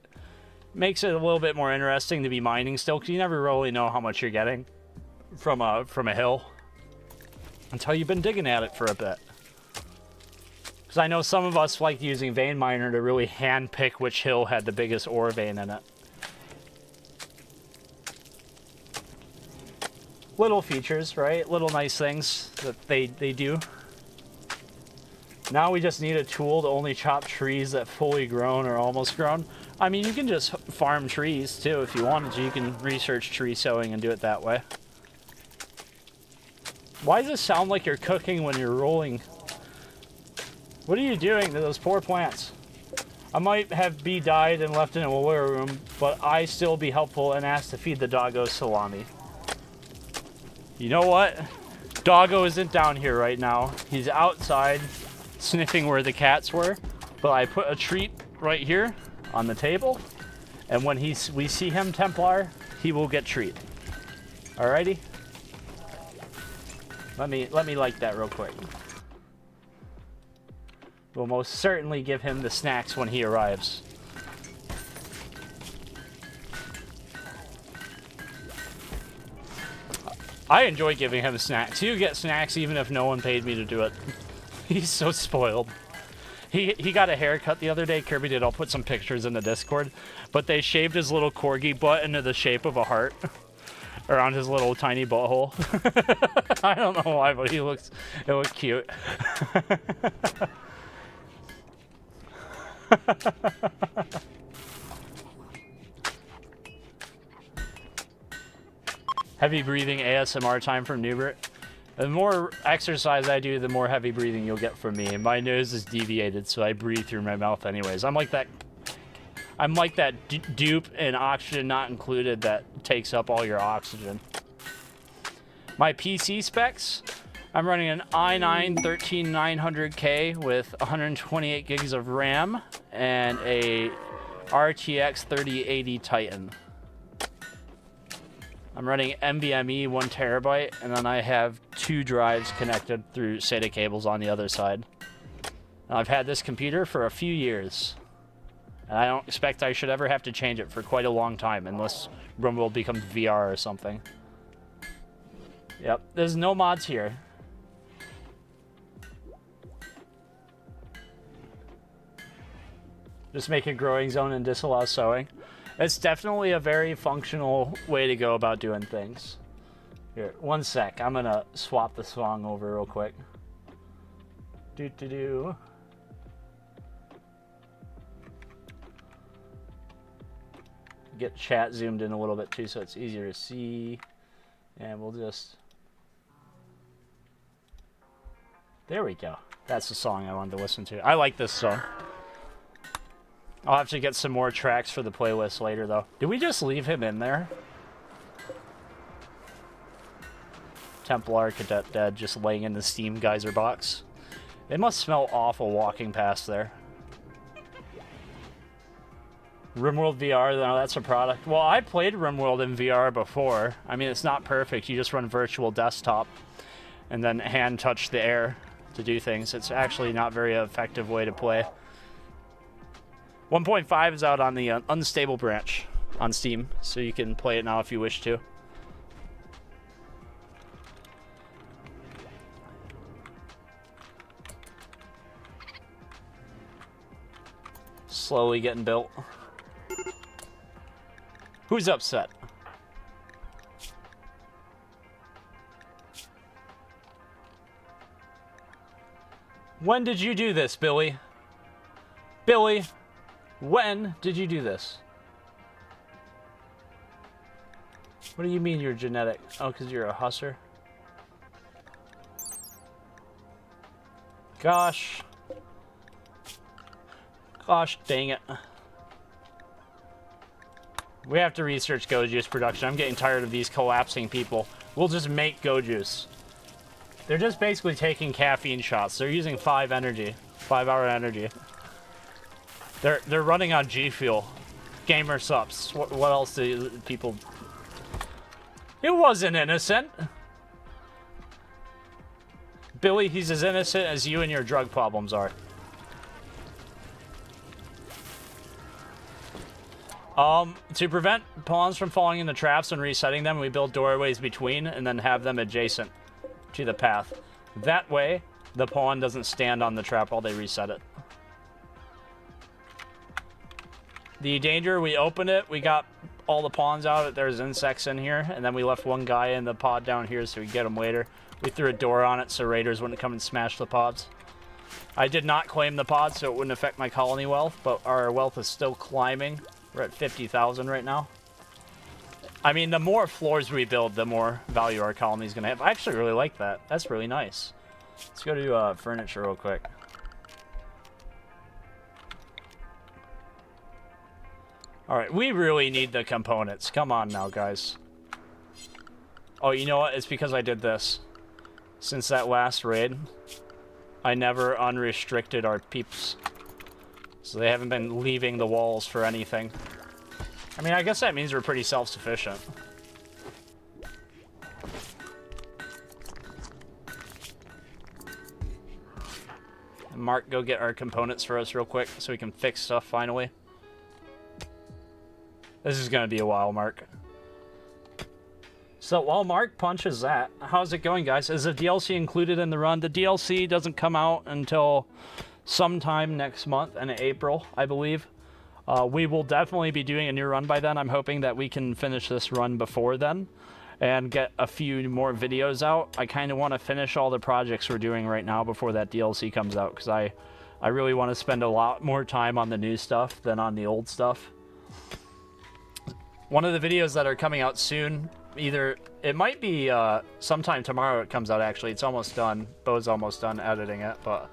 makes it a little bit more interesting to be mining still, because you never really know how much you're getting from a hill until you've been digging at it for a bit. Because I know some of us like using Vein Miner to really hand-pick which hill had the biggest ore vein in it. Little features, right? Little nice things that they do. Now we just need a tool to only chop trees that fully grown or almost grown. I mean, you can just farm trees too if you wanted to. You can research tree sowing and do it that way. Why does it sound like you're cooking when you're rolling? What are you doing to those poor plants? I might have be died and left in a war room, but I still be helpful and asked to feed the doggo salami. You know what? Doggo isn't down here right now. He's outside sniffing where the cats were, but I put a treat right here on the table, and when we see him, Templar, he will get treat. Alrighty? Let me like that real quick. We'll most certainly give him the snacks when he arrives. I enjoy giving him snacks. You get snacks even if no one paid me to do it. He's so spoiled. He got a haircut the other day. Kirby did. I'll put some pictures in the Discord. But they shaved his little corgi butt into the shape of a heart around his little tiny butthole. I don't know why, but it looked cute. Heavy breathing ASMR time from Noobert. The more exercise I do, the more heavy breathing you'll get from me. My nose is deviated, so I breathe through my mouth anyways. I'm like that dupe and oxygen not included that takes up all your oxygen. My PC specs, I'm running an i9-13900K with 128 gigs of RAM and a RTX 3080 Titan. I'm running NVMe 1 terabyte, and then I have 2 drives connected through SATA cables on the other side. Now, I've had this computer for a few years, and I don't expect I should ever have to change it for quite a long time, unless Rimworld becomes VR or something. Yep, there's no mods here. Just make a growing zone and disallow sowing. It's definitely a very functional way to go about doing things. Here, one sec. I'm gonna swap the song over real quick. Do. Get chat zoomed in a little bit too, so it's easier to see. And we'll just... There we go. That's the song I wanted to listen to. I like this song. I'll have to get some more tracks for the playlist later, though. Did we just leave him in there? Templar Cadet dead, just laying in the steam geyser box. They must smell awful walking past there. Rimworld VR, no, that's a product. Well, I played Rimworld in VR before. I mean, it's not perfect. You just run virtual desktop and then hand touch the air to do things. It's actually not a very effective way to play. 1.5 is out on the unstable branch on Steam, so you can play it now if you wish to. Slowly getting built. Who's upset? When did you do this, Billy? Billy? When did you do this? What do you mean you're genetic? Oh, because you're a husser? Gosh. Gosh dang it. We have to research Go Juice production. I'm getting tired of these collapsing people. We'll just make Go Juice. They're just basically taking caffeine shots. They're using 5 hour energy. They're running on G Fuel. Gamer subs. What else do people... It wasn't innocent. Billy, he's as innocent as you and your drug problems are. To prevent pawns from falling into traps and resetting them, we build doorways between and then have them adjacent to the path. That way, the pawn doesn't stand on the trap while they reset it. The danger, we opened it, we got all the pawns out, there's insects in here, and then we left one guy in the pod down here so we could get him later. We threw a door on it so raiders wouldn't come and smash the pods. I did not claim the pod so it wouldn't affect my colony wealth, but our wealth is still climbing. We're at 50,000 right now. I mean, the more floors we build, the more value our colony is going to have. I actually really like that. That's really nice. Let's go to furniture real quick. Alright, we really need the components. Come on now, guys. Oh, you know what? It's because I did this. Since that last raid, I never unrestricted our peeps. So they haven't been leaving the walls for anything. I mean, I guess that means we're pretty self-sufficient. Mark, go get our components for us real quick so we can fix stuff finally. This is going to be a while, Mark. So while Mark punches that, how's it going, guys? Is the DLC included in the run? The DLC doesn't come out until sometime next month in April, I believe. We will definitely be doing a new run by then. I'm hoping that we can finish this run before then and get a few more videos out. I kind of want to finish all the projects we're doing right now before that DLC comes out, because I really want to spend a lot more time on the new stuff than on the old stuff. One of the videos that are coming out soon, it might be sometime tomorrow it comes out actually. It's almost done. Bo's almost done editing it, but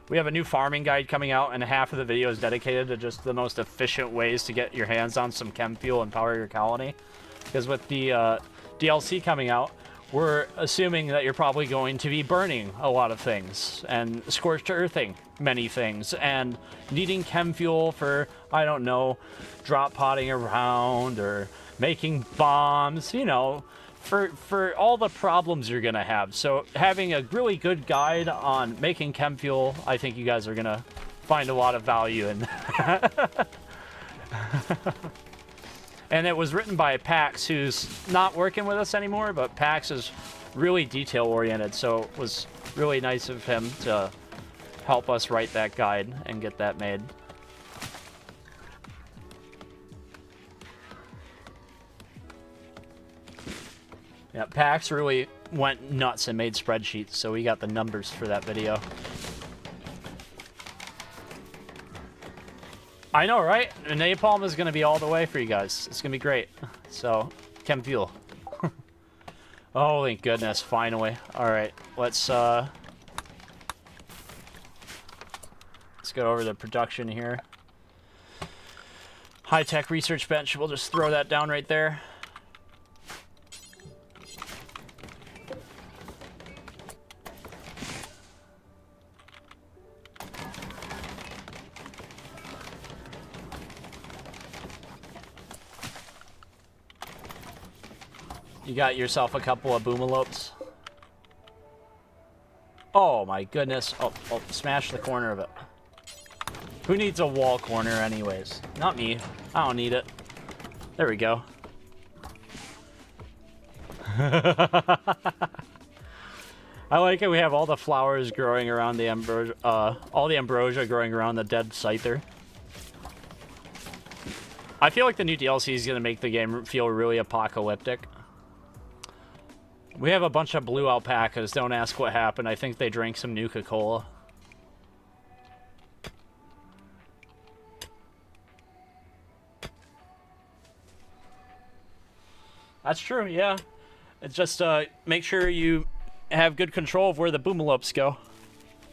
we have a new farming guide coming out, and half of the video is dedicated to just the most efficient ways to get your hands on some chem fuel and power your colony. Because with the DLC coming out, we're assuming that you're probably going to be burning a lot of things and scorched earthing many things and needing chem fuel for, I don't know, drop potting around or making bombs, you know, for all the problems you're gonna have. So having a really good guide on making chem fuel, I think you guys are gonna find a lot of value in. And it was written by Pax, who's not working with us anymore, but Pax is really detail-oriented, so it was really nice of him to help us write that guide and get that made. Yeah, Pax really went nuts and made spreadsheets, so we got the numbers for that video. I know, right? Napalm is going to be all the way for you guys. It's going to be great. So, chem fuel. Oh, thank goodness, finally. Alright, let's go over the production here. High-tech research bench, we'll just throw that down right there. You got yourself a couple of boomalopes. Oh my goodness. Oh, smash the corner of it. Who needs a wall corner anyways? Not me. I don't need it. There we go. I like it. We have all the flowers growing around the ambrosia, all the ambrosia growing around the dead scyther. I feel like the new DLC is going to make the game feel really apocalyptic. We have a bunch of blue alpacas. Don't ask what happened. I think they drank some Nuka-Cola. That's true, yeah. It's just make sure you have good control of where the boomalopes go.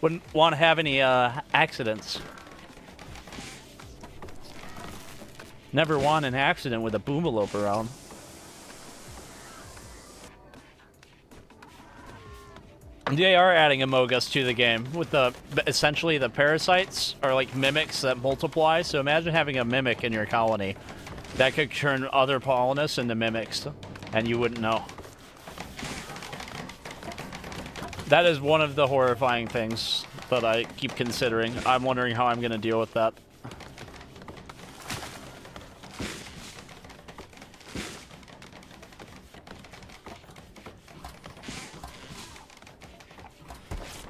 Wouldn't want to have any accidents. Never want an accident with a boomalope around. They are adding Amogus to the game with essentially the parasites are like mimics that multiply. So imagine having a mimic in your colony that could turn other pollinists into mimics and you wouldn't know. That is one of the horrifying things that I keep considering. I'm wondering how I'm going to deal with that.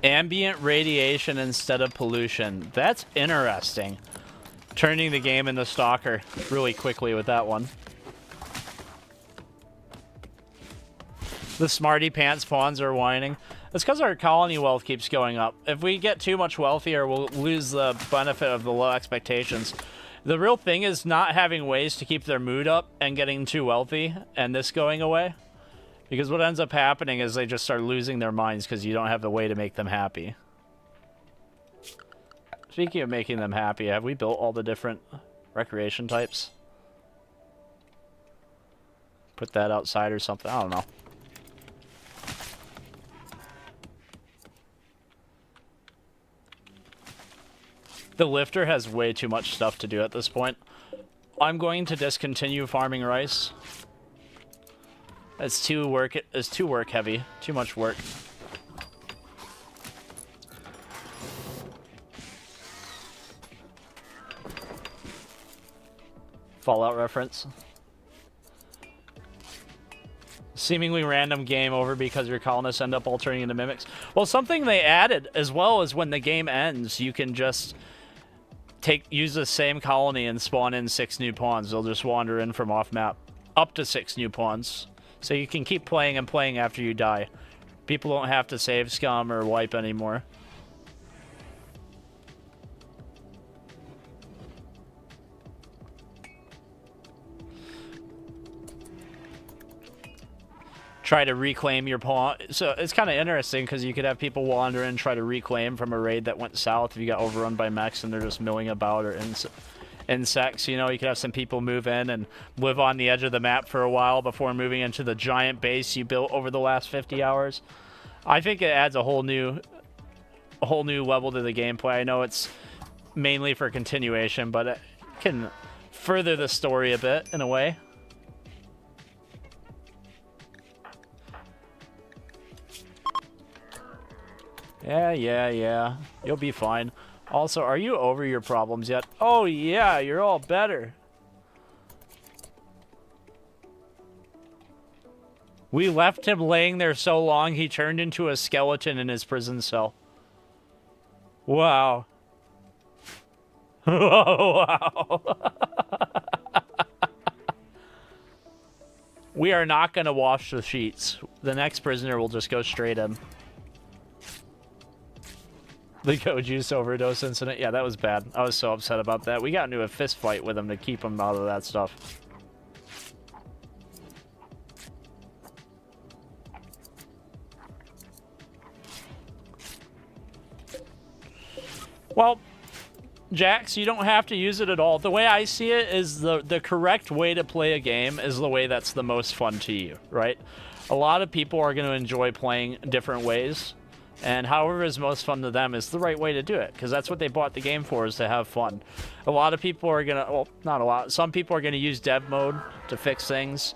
Ambient radiation instead of pollution. That's interesting. Turning the game into Stalker really quickly with that one. The smarty pants pawns are whining. It's because our colony wealth keeps going up. If we get too much wealthier, we'll lose the benefit of the low expectations. The real thing is not having ways to keep their mood up and getting too wealthy and this going away. Because what ends up happening is they just start losing their minds because you don't have the way to make them happy. Speaking of making them happy, have we built all the different recreation types? Put that outside or something? I don't know. The lifter has way too much stuff to do at this point. I'm going to discontinue farming rice. It's too work heavy. Too much work. Fallout reference. Seemingly random game over because your colonists end up all turning into mimics. Well, something they added as well is when the game ends, you can just use the same colony and spawn in 6 new pawns. They'll just wander in from off map. Up to 6 new pawns. So you can keep playing and playing after you die. People don't have to save scum or wipe anymore. Try to reclaim your pawn. So it's kind of interesting because you could have people wander in and try to reclaim from a raid that went south if you got overrun by mechs and they're just milling about, or insects. You know, you could have some people move in and live on the edge of the map for a while before moving into the giant base you built over the last 50 hours. I think it adds a whole new level to the gameplay. I know it's mainly for continuation, but it can further the story a bit in a way. Yeah. You'll be fine. Also, are you over your problems yet? Oh, yeah, you're all better. We left him laying there so long, he turned into a skeleton in his prison cell. Wow. Wow. We are not going to wash the sheets. The next prisoner will just go straight in. The Go Juice overdose incident. Yeah, that was bad. I was so upset about that. We got into a fist fight with him to keep him out of that stuff. Well, Jax, you don't have to use it at all. The way I see it is the correct way to play a game is the way that's the most fun to you, right? A lot of people are going to enjoy playing different ways. And however is most fun to them is the right way to do it, because that's what they bought the game for, is to have fun. A lot of people are going to, well, not a lot, some people are going to use dev mode to fix things.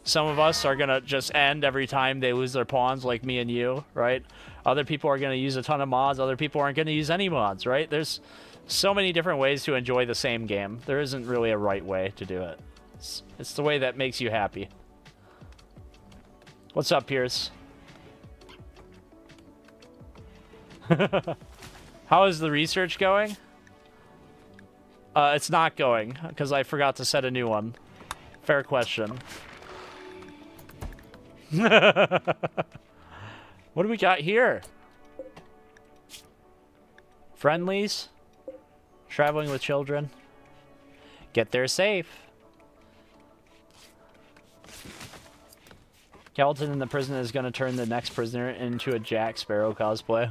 Some of us are going to just end every time they lose their pawns, like me and you, right? Other people are going to use a ton of mods. Other people aren't going to use any mods, right? There's so many different ways to enjoy the same game. There isn't really a right way to do it. It's the way that makes you happy. What's up, Pierce? How is the research going? It's not going, because I forgot to set a new one. Fair question. What do we got here? Friendlies? Traveling with children? Get there safe. Skeleton in the prison is going to turn the next prisoner into a Jack Sparrow cosplay.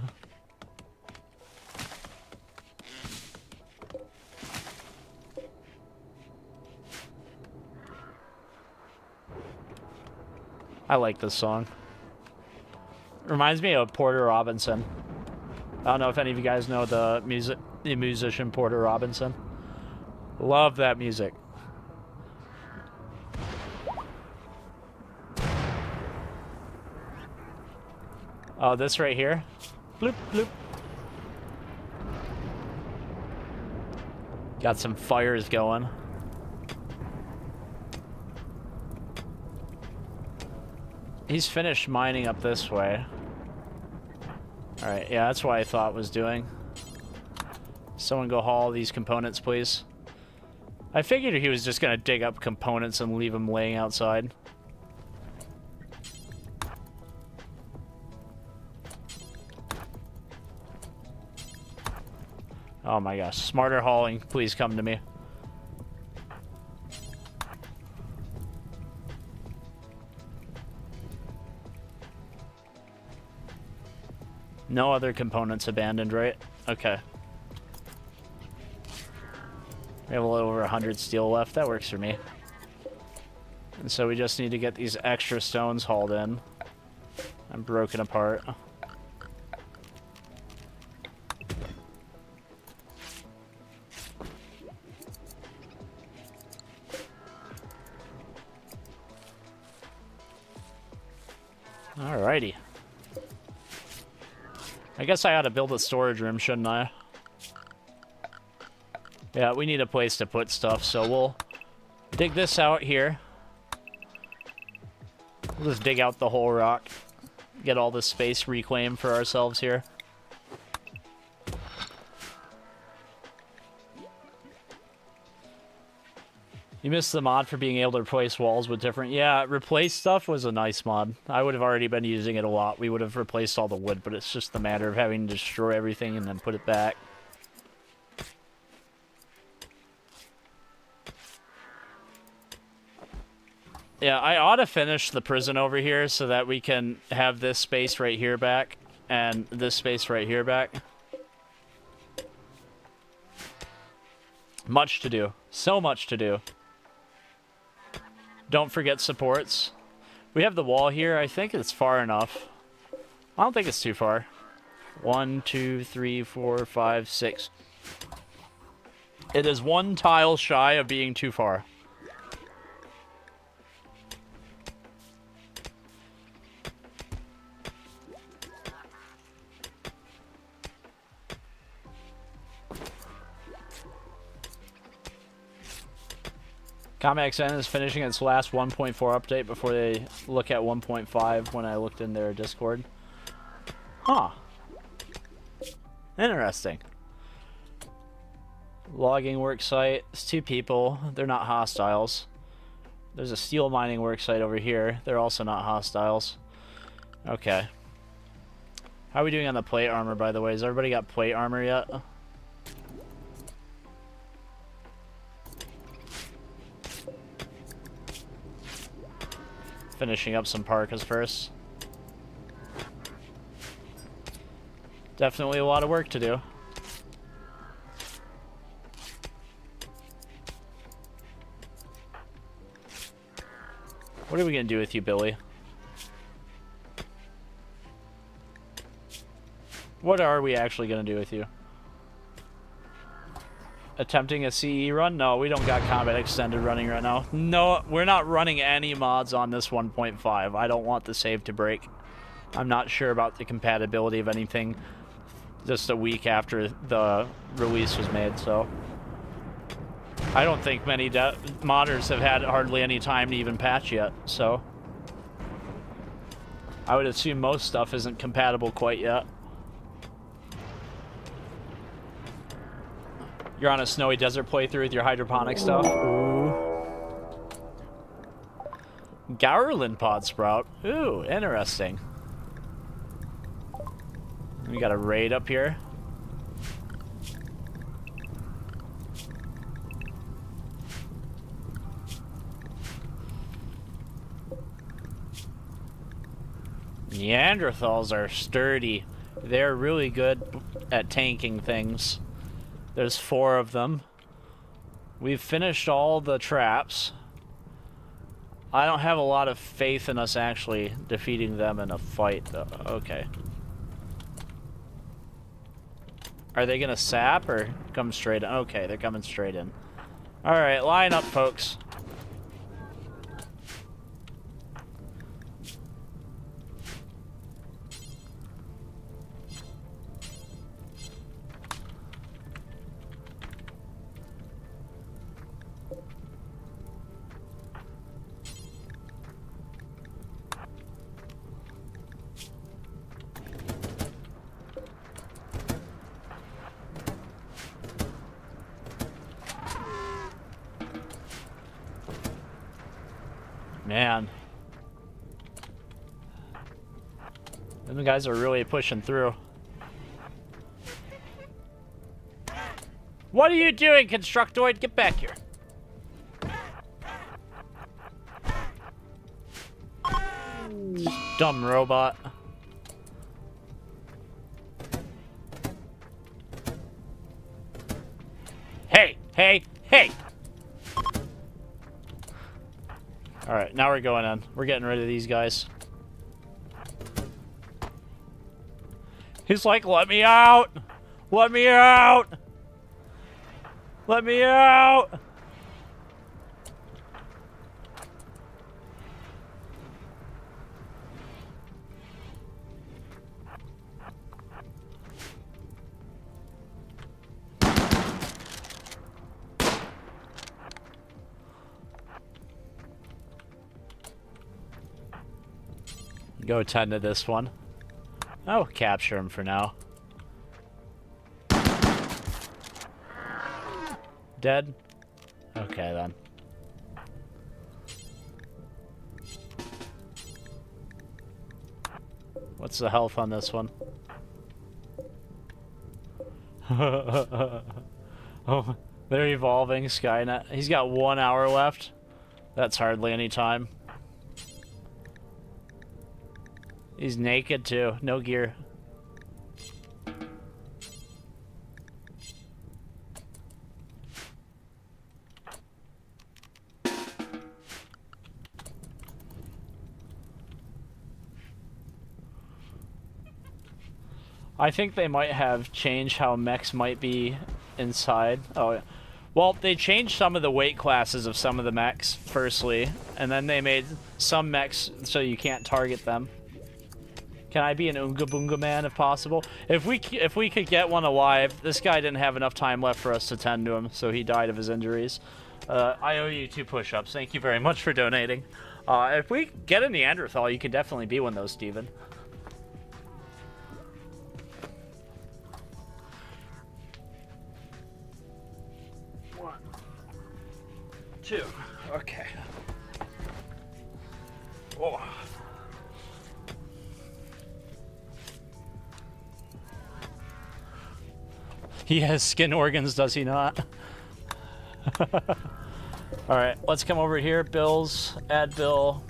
I like this song. Reminds me of Porter Robinson. I don't know if any of you guys know the musician Porter Robinson. Love that music. Oh, this right here. Bloop, bloop. Got some fires going. He's finished mining up this way. Alright, yeah, that's what I thought was doing. Someone go haul these components, please. I figured he was just gonna dig up components and leave them laying outside. Oh my gosh, smarter hauling, please come to me. No other components abandoned, right? Okay. We have a little over 100 steel left. That works for me. And so we just need to get these extra stones hauled in and broken apart. Alrighty. I guess I ought to build a storage room, shouldn't I? Yeah, we need a place to put stuff, so we'll dig this out here. We'll just dig out the whole rock. Get all this space reclaimed for ourselves here. You missed the mod for being able to replace walls with different... Yeah, replace stuff was a nice mod. I would have already been using it a lot. We would have replaced all the wood, but it's just a matter of having to destroy everything and then put it back. Yeah, I ought to finish the prison over here so that we can have this space right here back and this space right here back. Much to do. So much to do. Don't forget supports. We have the wall here. I think it's far enough. I don't think it's too far. 1, 2, 3, 4, 5, 6. It is one tile shy of being too far. Comic XN is finishing its last 1.4 update before they look at 1.5 when I looked in their Discord. Huh. Interesting. Logging work site. It's 2 people. They're not hostiles. There's a steel mining work site over here. They're also not hostiles. Okay. How are we doing on the plate armor, by the way? Has everybody got plate armor yet? Finishing up some parkas first. Definitely a lot of work to do. What are we gonna do with you, Billy? What are we actually gonna do with you? Attempting a CE run? No, we don't got combat extended running right now. No, we're not running any mods on this 1.5. I don't want the save to break. I'm not sure about the compatibility of anything just a week after the release was made, so... I don't think many modders have had hardly any time to even patch yet, so... I would assume most stuff isn't compatible quite yet. You're on a snowy desert playthrough with your hydroponic stuff. Ooh. Garland pod sprout. Ooh, interesting. We got a raid up here. Neanderthals are sturdy. They're really good at tanking things. There's 4 of them. We've finished all the traps. I don't have a lot of faith in us actually defeating them in a fight, though. Okay. Are they gonna sap or come straight in? Okay, they're coming straight in. Alright, line up, folks. Man. Them guys are really pushing through. What are you doing, Constructoid? Get back here. Dumb robot. Hey, hey, hey! Alright, now we're going in. We're getting rid of these guys. He's like, let me out! Let me out! Let me out! Go tend to this one. Oh, capture him for now. Dead? Okay, then. What's the health on this one? Oh, they're evolving Skynet. He's got 1 hour left. That's hardly any time. He's naked too, no gear. I think they might have changed how mechs might be inside. Oh, yeah. Well, they changed some of the weight classes of some of the mechs, firstly, and then they made some mechs so you can't target them. Can I be an Oonga Boonga Man if possible? If we could get one alive, this guy didn't have enough time left for us to tend to him, so he died of his injuries. I owe you 2 push-ups. Thank you very much for donating. If we get a Neanderthal, you could definitely be one of those, Steven. 1, 2. Okay. Oh. He has skin organs, does he not? Alright, let's come over here. Bills, add bill,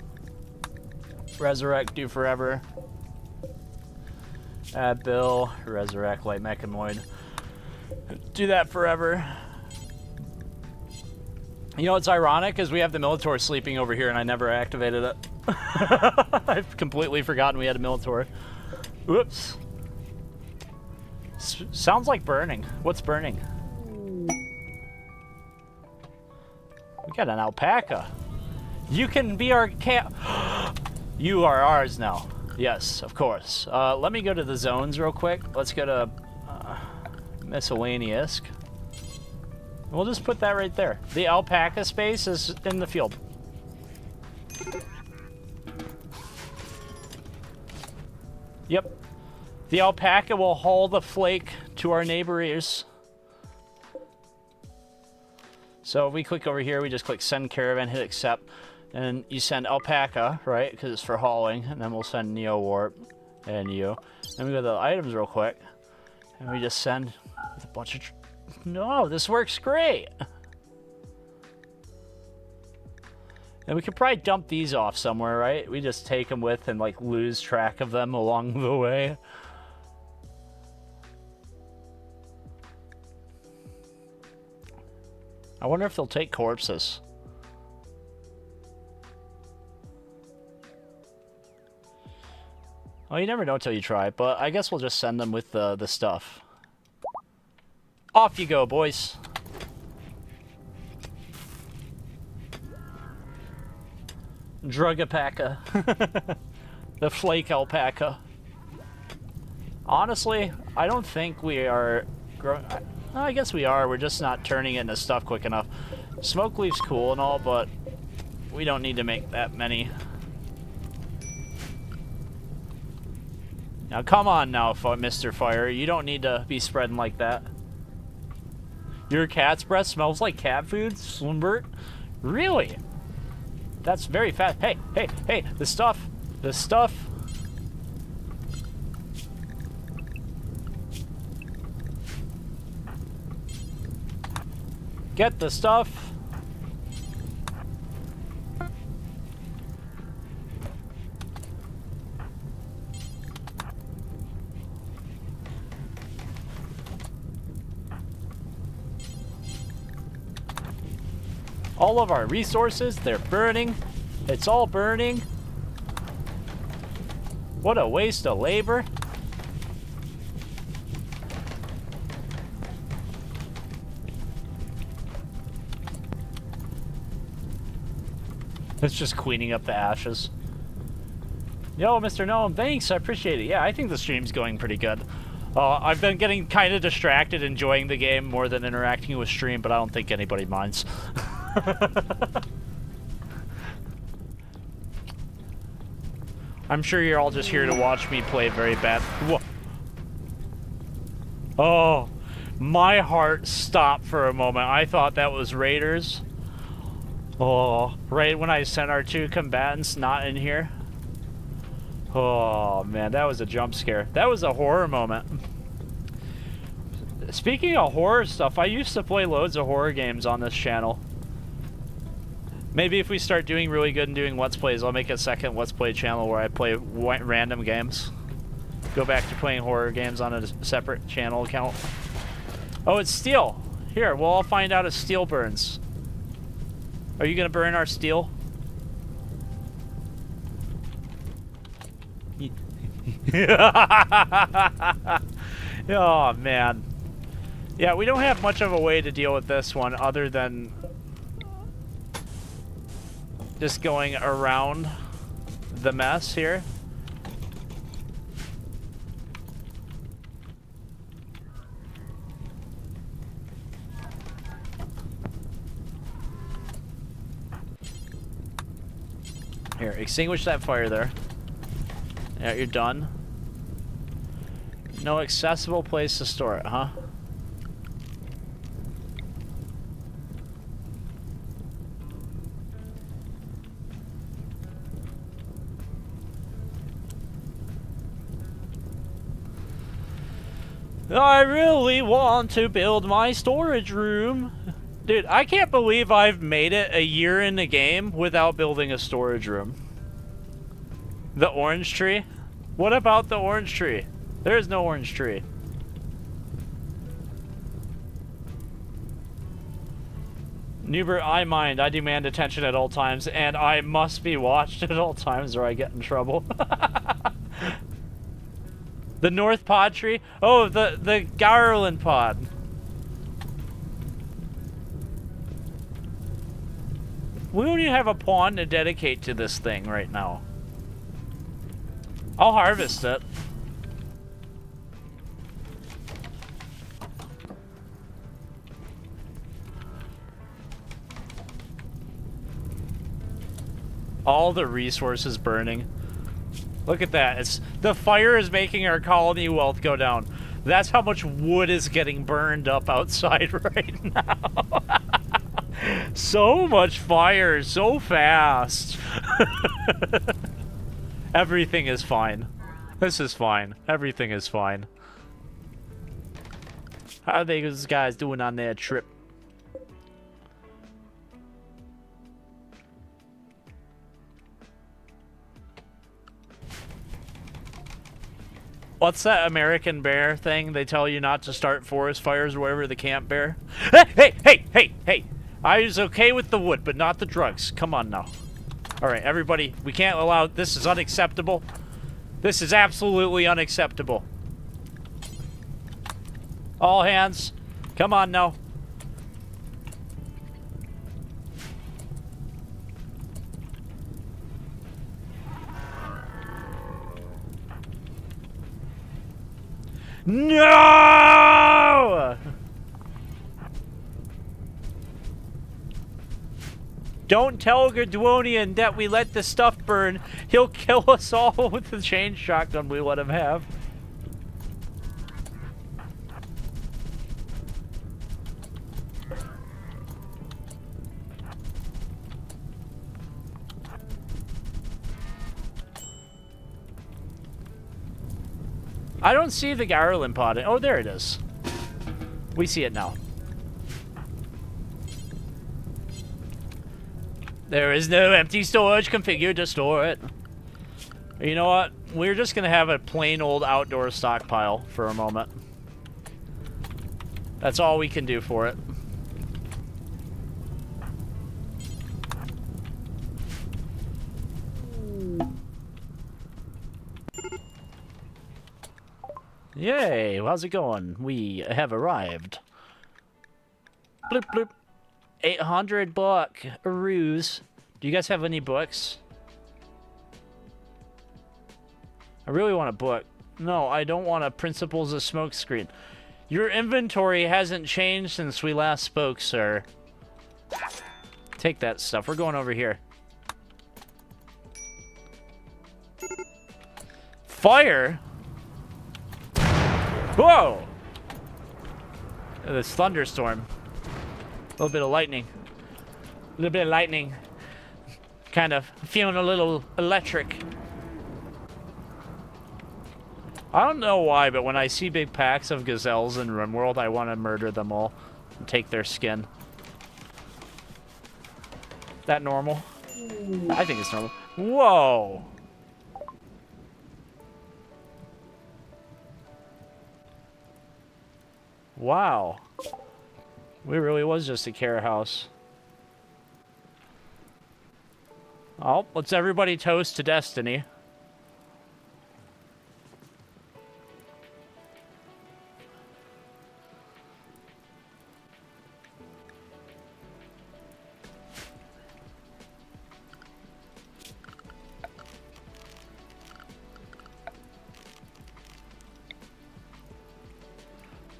resurrect, do forever. Add bill, resurrect, light mechanoid. Do that forever. You know what's ironic is we have the Militor sleeping over here and I never activated it. I've completely forgotten we had a Militor. Whoops. Sounds like burning. What's burning? We got an alpaca. You can be our cat. You are ours now. Yes, of course. Let me go to the zones real quick. Let's go to miscellaneous. We'll just put that right there. The alpaca space is in the field. Yep. The alpaca will haul the flake to our neighbors. So if we click over here, we just click send caravan, hit accept, and you send alpaca, right? Because it's for hauling, and then we'll send Neo Warp and you. Then we go to the items real quick, and we just send a bunch of. No, this works great. And we could probably dump these off somewhere, right? We just take them with and like lose track of them along the way. I wonder if they'll take corpses. Well, you never know until you try, but I guess we'll just send them with the stuff. Off you go, boys. Drug alpaca. The flake alpaca. Honestly, I don't think we are growing. I guess we are. We're just not turning it into stuff quick enough. Smoke leaf's cool and all, but we don't need to make that many. Now, come on now, Mr. Fire. You don't need to be spreading like that. Your cat's breath smells like cat food, Slimbert? Really? That's very fast. Hey, hey, hey, the stuff. The stuff. Get the stuff. All of our resources, they're burning. It's all burning. What a waste of labor. It's just cleaning up the ashes. Yo, Mr. Gnome, thanks. I appreciate it. Yeah, I think the stream's going pretty good. I've been getting kind of distracted enjoying the game more than interacting with stream, but I don't think anybody minds. I'm sure you're all just here to watch me play very bad. Whoa. Oh, my heart stopped for a moment. I thought that was raiders. Oh, right when I sent our 2 combatants not in here. Oh, man, that was a jump scare. That was a horror moment. Speaking of horror stuff, I used to play loads of horror games on this channel. Maybe if we start doing really good and doing Let's Plays, I'll make a second Let's Play channel where I play random games. Go back to playing horror games on a separate channel account. Oh, it's steel. Here, we'll all find out if steel burns. Are you gonna burn our steel? Oh, man. Yeah, we don't have much of a way to deal with this one other than just going around the mess here. Here, extinguish that fire there. Yeah, you're done. No accessible place to store it, huh? I really want to build my storage room. Dude, I can't believe I've made it a year in the game without building a storage room. The orange tree? What about the orange tree? There is no orange tree. Noobert, I mind. I demand attention at all times, and I must be watched at all times or I get in trouble. The North Pod tree? Oh, the Garland pod. We don't even have a pond to dedicate to this thing right now. I'll harvest it. All the resources burning. Look at that. It's the fire is making our colony wealth go down. That's how much wood is getting burned up outside right now. So much fire, so fast. Everything is fine. This is fine. Everything is fine. How are these guys doing on their trip? What's that American Bear thing? They tell you not to start forest fires wherever the camp bear. Hey! I was okay with the wood, but not the drugs. Come on now. Alright, everybody, we can't allow... This is unacceptable. This is absolutely unacceptable. All hands. Come on now. No! Don't tell Gerdwonian that we let the stuff burn. He'll kill us all with the chain shotgun we let him have. I don't see the Garland pod. Oh, there it is. We see it now. There is no empty storage configured to store it. You know what? We're just going to have a plain old outdoor stockpile for a moment. That's all we can do for it. Yay, how's it going? We have arrived. Bloop, bloop. 800 buckaroos. Do you guys have any books? I really want a book. No, I don't want a Principles of Smokescreen. Your inventory hasn't changed since we last spoke, sir. Take that stuff. We're going over here. Fire? Whoa! This thunderstorm. A little bit of lightning. A little bit of lightning. Kind of feeling a little electric. I don't know why, but when I see big packs of gazelles in Rimworld, I want to murder them all and take their skin. That normal? I think it's normal. Whoa! Wow. It really was just a care house. Oh, let's everybody toast to destiny.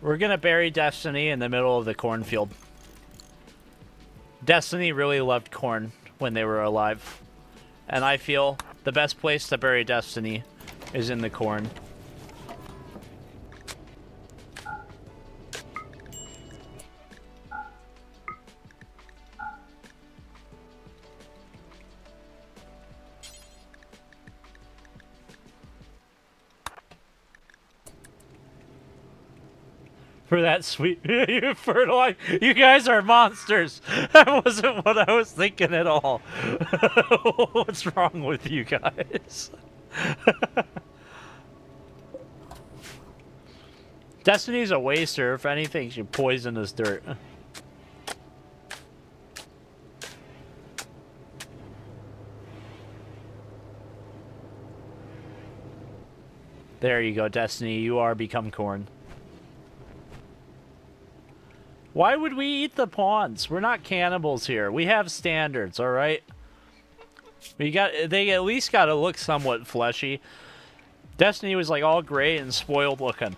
We're gonna bury Destiny in the middle of the cornfield. Destiny really loved corn when they were alive. And I feel the best place to bury Destiny is in the corn. For that sweet fertilizer. You guys are monsters. That wasn't what I was thinking at all. What's wrong with you guys? Destiny's a waster. If anything, she poisonous dirt. There you go, Destiny. You are become corn. Why would we eat the pawns? We're not cannibals here. We have standards, all right? They at least got to look somewhat fleshy. Destiny was like all gray and spoiled looking.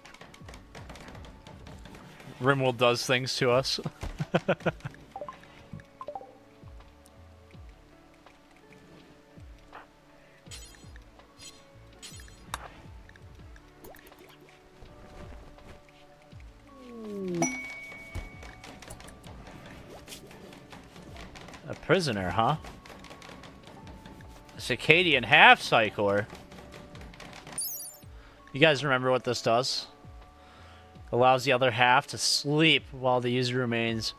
Rimworld does things to us. A prisoner, huh? A circadian half-cycler. You guys remember what this does? Allows the other half to sleep while the user remains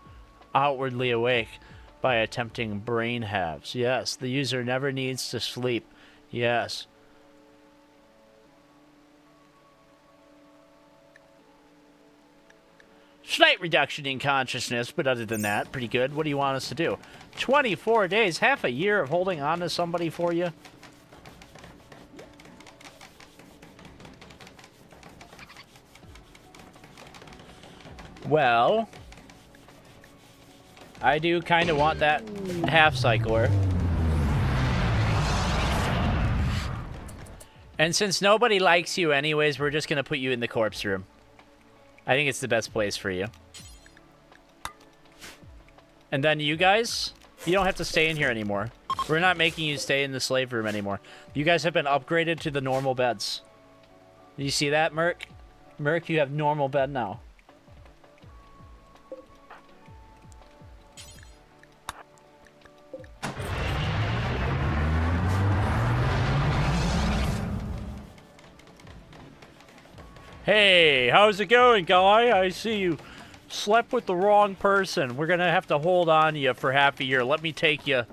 outwardly awake by attempting brain halves. Yes, the user never needs to sleep. Yes. Slight reduction in consciousness, but other than that, pretty good. What do you want us to do? 24 days, half a year of holding on to somebody for you? Well, I do kind of want that half-cycler. And since nobody likes you anyways, we're just going to put you in the corpse room. I think it's the best place for you. And then you guys, you don't have to stay in here anymore. We're not making you stay in the slave room anymore. You guys have been upgraded to the normal beds. Do you see that, Merc? Merc, you have normal bed now. Hey, how's it going, guy? I see you slept with the wrong person. We're gonna have to hold on to you for half a year. Let me take you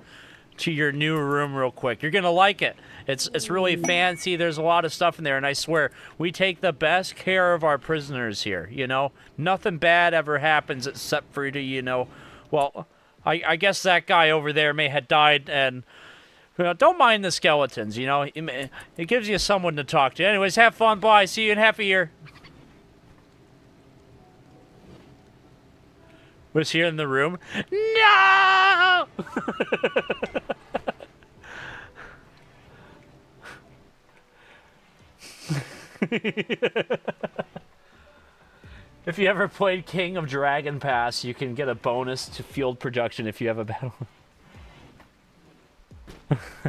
to your new room real quick. You're gonna like it. It's really fancy. There's a lot of stuff in there, and I swear, we take the best care of our prisoners here, you know? Nothing bad ever happens except for, you know, well, I guess that guy over there may have died, and don't mind the skeletons, you know? It gives you someone to talk to. Anyways, have fun. Bye. See you in half a year. Was here in the room? No! If you ever played King of Dragon Pass, you can get a bonus to field production if you have a battle.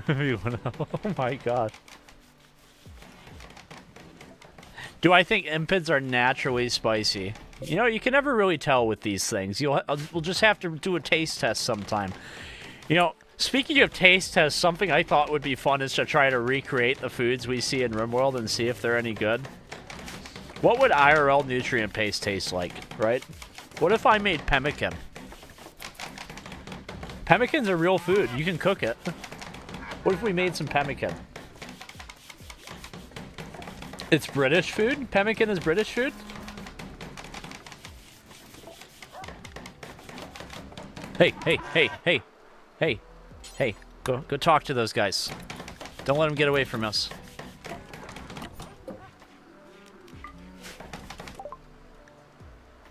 Oh my god. Do I think impids are naturally spicy? You know, you can never really tell with these things. We'll just have to do a taste test sometime. You know, speaking of taste tests, something I thought would be fun is to try to recreate the foods we see in Rimworld and see if they're any good. What would IRL nutrient paste taste like, right? What if I made pemmican? Pemmican's a real food. You can cook it. What if we made some pemmican? It's British food? Pemmican is British food? Hey, hey, hey, hey, hey, hey. Go talk to those guys. Don't let them get away from us.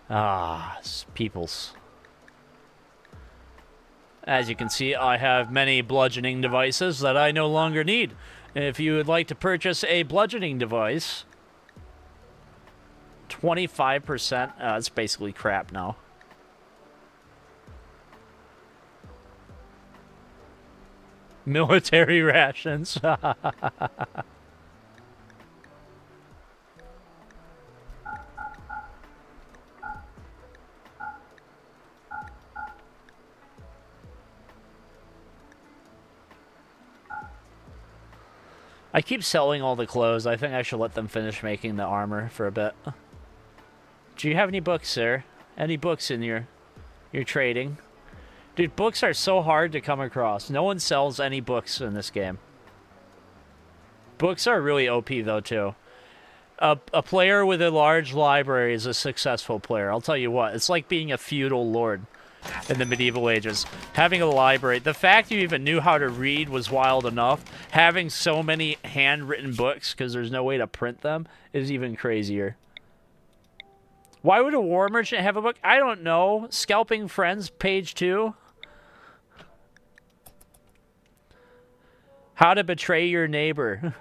Ah, peoples. As you can see, I have many bludgeoning devices that I no longer need. If you would like to purchase a bludgeoning device, 25%, it's basically crap now. Military rations. I keep selling all the clothes. I think I should let them finish making the armor for a bit. Do you have any books, sir? Any books in your trading? Dude, books are so hard to come across. No one sells any books in this game. Books are really OP, though, too. A player with a large library is a successful player. I'll tell you what. It's like being a feudal lord in the medieval ages. Having a library. The fact you even knew how to read was wild enough. Having so many handwritten books, because there's no way to print them, is even crazier. Why would a war merchant have a book? I don't know. Scalping Friends, page 2. How to betray your neighbor.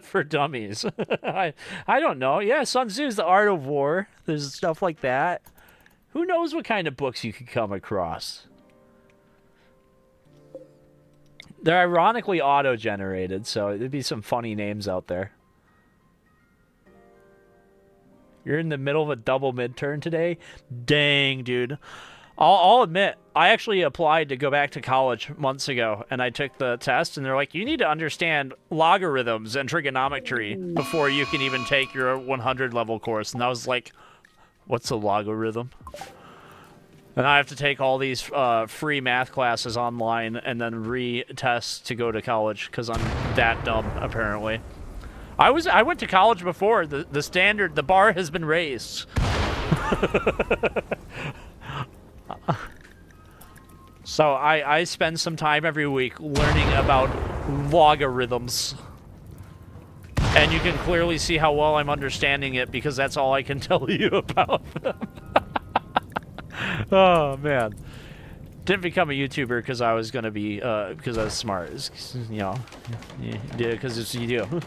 For dummies. I don't know. Yeah, Sun Tzu's The Art of War. There's stuff like that. Who knows what kind of books you could come across? They're ironically auto-generated, so there'd be some funny names out there. You're in the middle of a double midterm today? Dang, dude. I'll admit, I actually applied to go back to college months ago, and I took the test, and they're like, you need to understand logarithms and trigonometry before you can even take your 100 level course. And I was like, what's a logarithm? And I have to take all these free math classes online and then retest to go to college because I'm that dumb, apparently. I went to college before. The standard, the bar has been raised. So I spend some time every week learning about logarithms. And you can clearly see how well I'm understanding it because that's all I can tell you about them. Oh, man. Didn't become a YouTuber because I was going to be, because I was smart. You know, you do it because you do.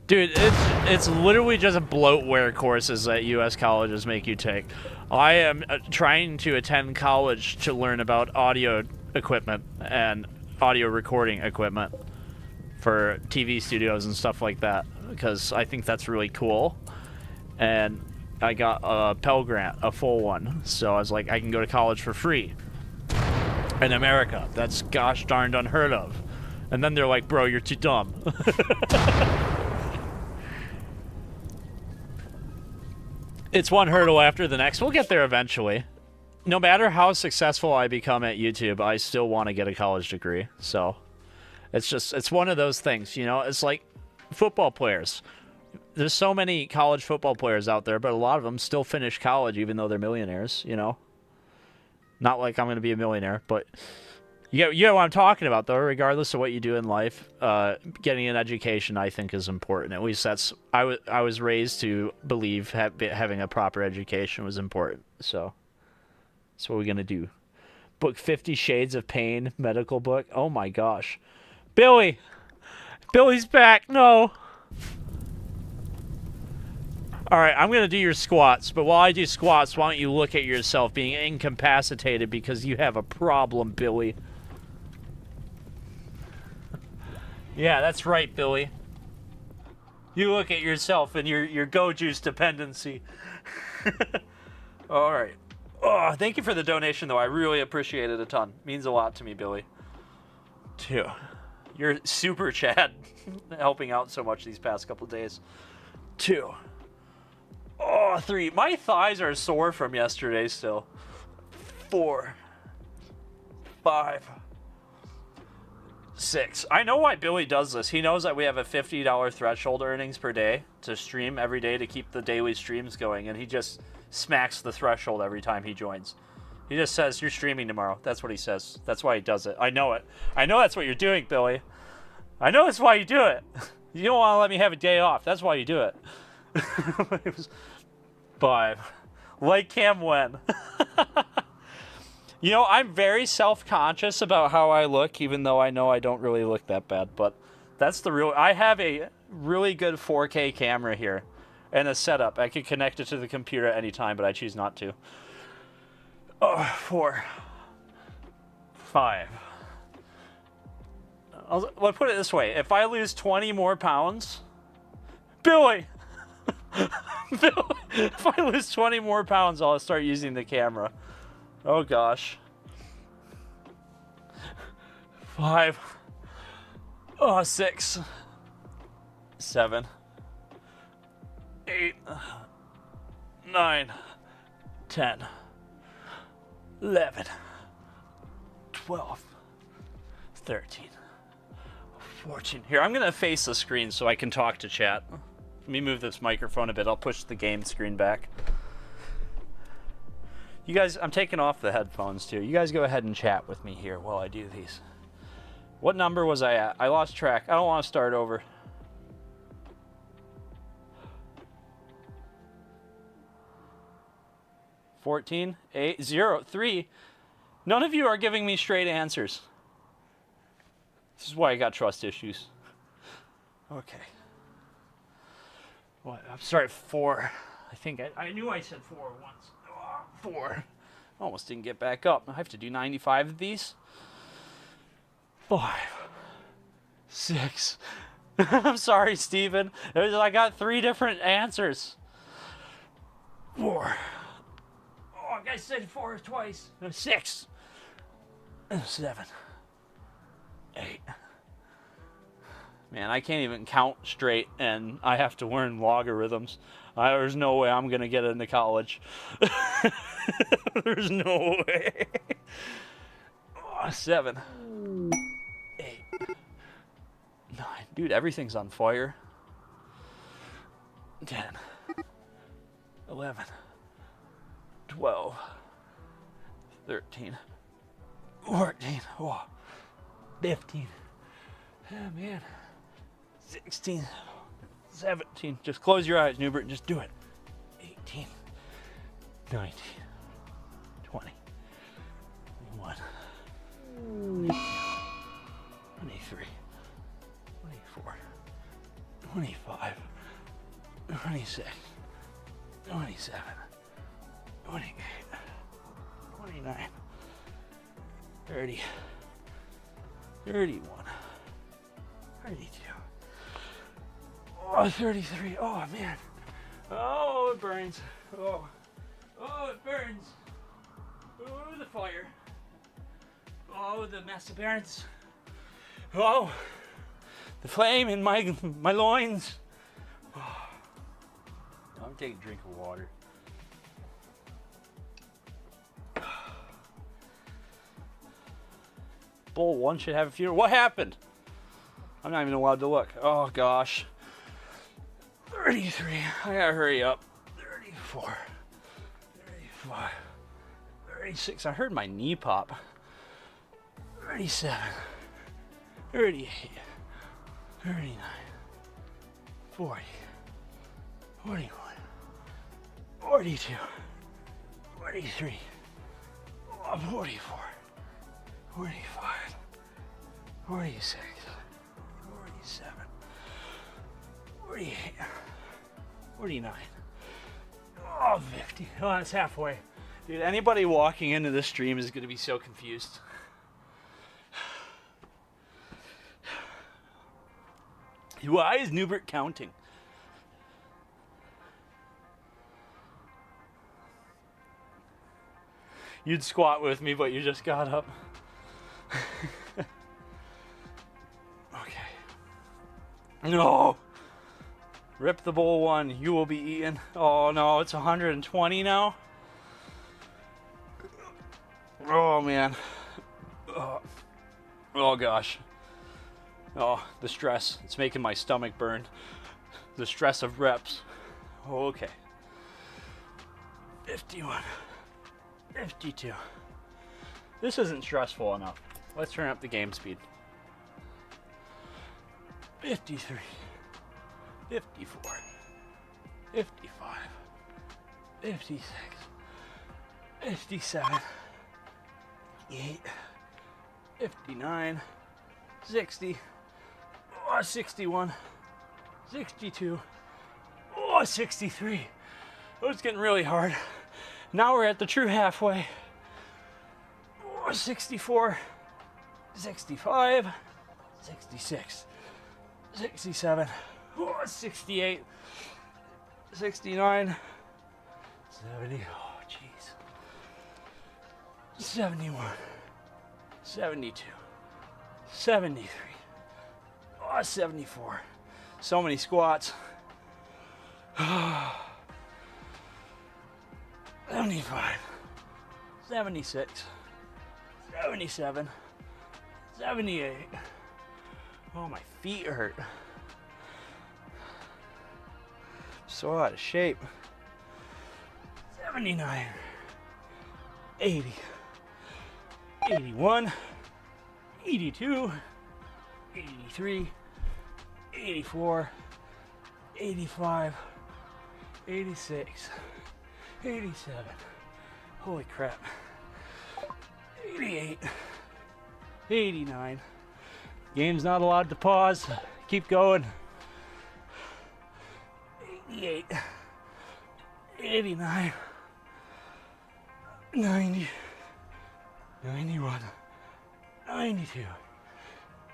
Dude, it's literally just bloatware courses that U.S. colleges make you take. I am trying to attend college to learn about audio equipment and audio recording equipment for TV studios and stuff like that because I think that's really cool. And I got a Pell Grant, a full one, so I was like, I can go to college for free in America. That's gosh darned unheard of. And then they're like, bro, you're too dumb. It's one hurdle after the next. We'll get there eventually. No matter how successful I become at YouTube, I still want to get a college degree. So it's one of those things, you know? It's like football players. There's so many college football players out there, but a lot of them still finish college even though they're millionaires, you know? Not like I'm going to be a millionaire, but you get what I'm talking about, though. Regardless of what you do in life, getting an education, I think, is important. At least that's... I was raised to believe having a proper education was important, so that's what we're going to do. Book 50 Shades of Pain medical book. Oh, my gosh. Billy! Billy's back! No! Alright, I'm going to do your squats, but while I do squats, why don't you look at yourself being incapacitated because you have a problem, Billy. Yeah, that's right, Billy. You look at yourself and your Go Juice dependency. All right. Oh, thank you for the donation, though. I really appreciate it a ton. Means a lot to me, Billy. 2. You're super Chad, helping out so much these past couple days. 2. Oh, 3. My thighs are sore from yesterday still. 4. 5. 6. I know why Billy does this. He knows that we have a $50 threshold earnings per day to stream every day to keep the daily streams going, and he just smacks the threshold every time he joins. He just says, "You're streaming tomorrow." That's what he says. That's why he does it. I know it. I know that's what you're doing, Billy. I know that's why you do it. You don't want to let me have a day off. That's why you do it. It was 5. Like Cam when. You know, I'm very self-conscious about how I look, even though I know I don't really look that bad. But that's the real... I have a really good 4K camera here and a setup. I can connect it to the computer at any time, but I choose not to. 4. 5. Let's put it this way. If I lose 20 more pounds... Billy! Billy! If I lose 20 more pounds, I'll start using the camera. Oh, gosh. 5. 6. 7. 8. 9. 10. 11. 12. 13. 14. Here, I'm going to face the screen so I can talk to chat. Let me move this microphone a bit. I'll push the game screen back. You guys, I'm taking off the headphones too. You guys go ahead and chat with me here while I do these. What number was I at? I lost track. I don't want to start over. 14, 8, 0, 3. None of you are giving me straight answers. This is why I got trust issues. Okay. What? I'm sorry, 4. I think I knew I said 4 once. 4. Almost didn't get back up. I have to do 95 of these. 5. 6. I'm sorry, Steven. I got 3 different answers. 4. Oh, I said 4 twice. 6. 7. 8. Man, I can't even count straight, and I have to learn logarithms. There's no way I'm going to get into college. There's no way. 7. 8. 9. Dude, everything's on fire. 10. 11. 12. 13. 14. 15. Oh, man. 16. 17. Just close your eyes, Noobert, and just do it. 18. 19. 20. 21. 22. 23. 24. 25. 26. 27. 28. 29. 30. 31. 32. 33. Oh, man. Oh, it burns. Oh, it burns. Oh, the fire. Oh, the mess of burns. Oh, the flame in my loins. Oh. I'm taking a drink of water. Bull 1 should have a funeral. What happened? I'm not even allowed to look. Oh, gosh. 33. I gotta hurry up. 34. 35. 36. I heard my knee pop. 37. 38. 39. 40. 41. 42. 43. 44. 45. 46. 47. 48. 49. 50. Oh, that's halfway. Dude, anybody walking into this stream is going to be so confused. Why is Noobert counting? you'd squat with me, but you just got up. Okay. No! Rip the bowl one. You will be eaten. Oh no, it's 120 now. Oh man. Oh gosh. Oh, the stress. It's making my stomach burn. The stress of reps. Okay. 51. 52. This isn't stressful enough. Let's turn up the game speed. 53. 54. 55. 56. 57. 58. 59. 60. Oh, 61. 62. Oh, 63. Oh, it's getting really hard. Now we're at the true halfway. Oh, 64. 65. 66. 67. Oh, 68. 69. 70. Oh, jeez. 71. 72. 73. Oh, 74. So many squats. 75. 76. 77. 78. Oh, my feet hurt. So out of shape. 79. 80. 81. 82. 83. 84. 85. 86. 87. Holy crap. 88. 89. Game's not allowed to pause. Keep going. 88. 89. 90. 91. 92.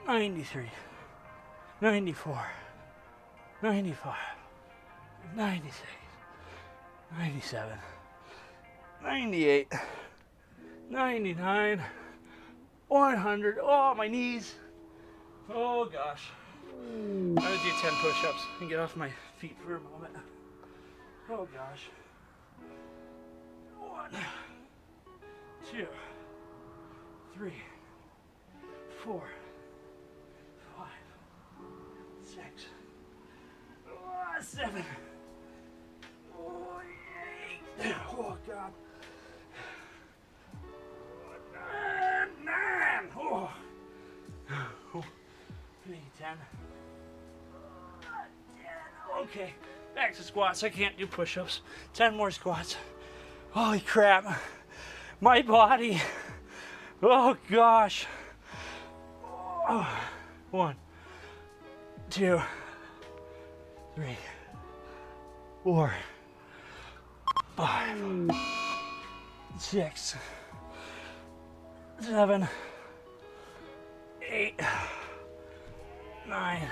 93. 94. 95. 96. 97. 98. 99. 100. Oh, my knees. Oh, gosh. I'm gonna do 10 push-ups and get off my feet for a moment. Oh, gosh. 1, 2, 3, 4, 5, 6, 7, 8. Oh, God. 9. Oh. 10. 10. Okay, back to squats. I can't do push-ups. 10 more squats. Holy crap. My body. Oh, gosh. Oh. 1, 2, 3, 4, 5, 6, 7, 8, 9,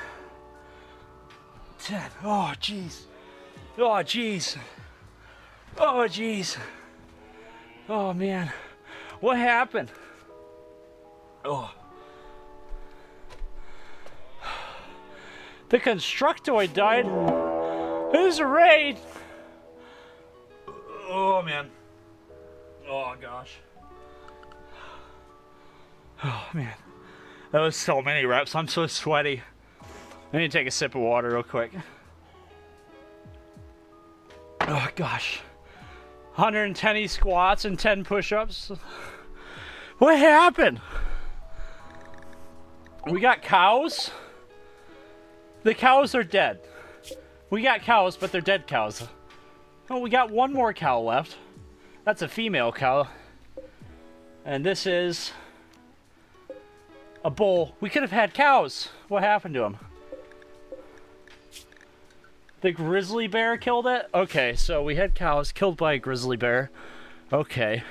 10. Oh, jeez. Oh, jeez. Oh, jeez. Oh, man. What happened? Oh. The constructoid died. Who's a raid? Oh, man. Oh, gosh. Oh, man. That was so many reps. I'm so sweaty. I need to take a sip of water real quick. Oh, gosh. 110 squats and 10 push-ups. What happened? We got cows. The cows are dead. We got cows, but they're dead cows. Oh, we got one more cow left. That's a female cow. And this is a bull. We could have had cows. What happened to them? The grizzly bear killed it? Okay, so we had cows killed by a grizzly bear. Okay.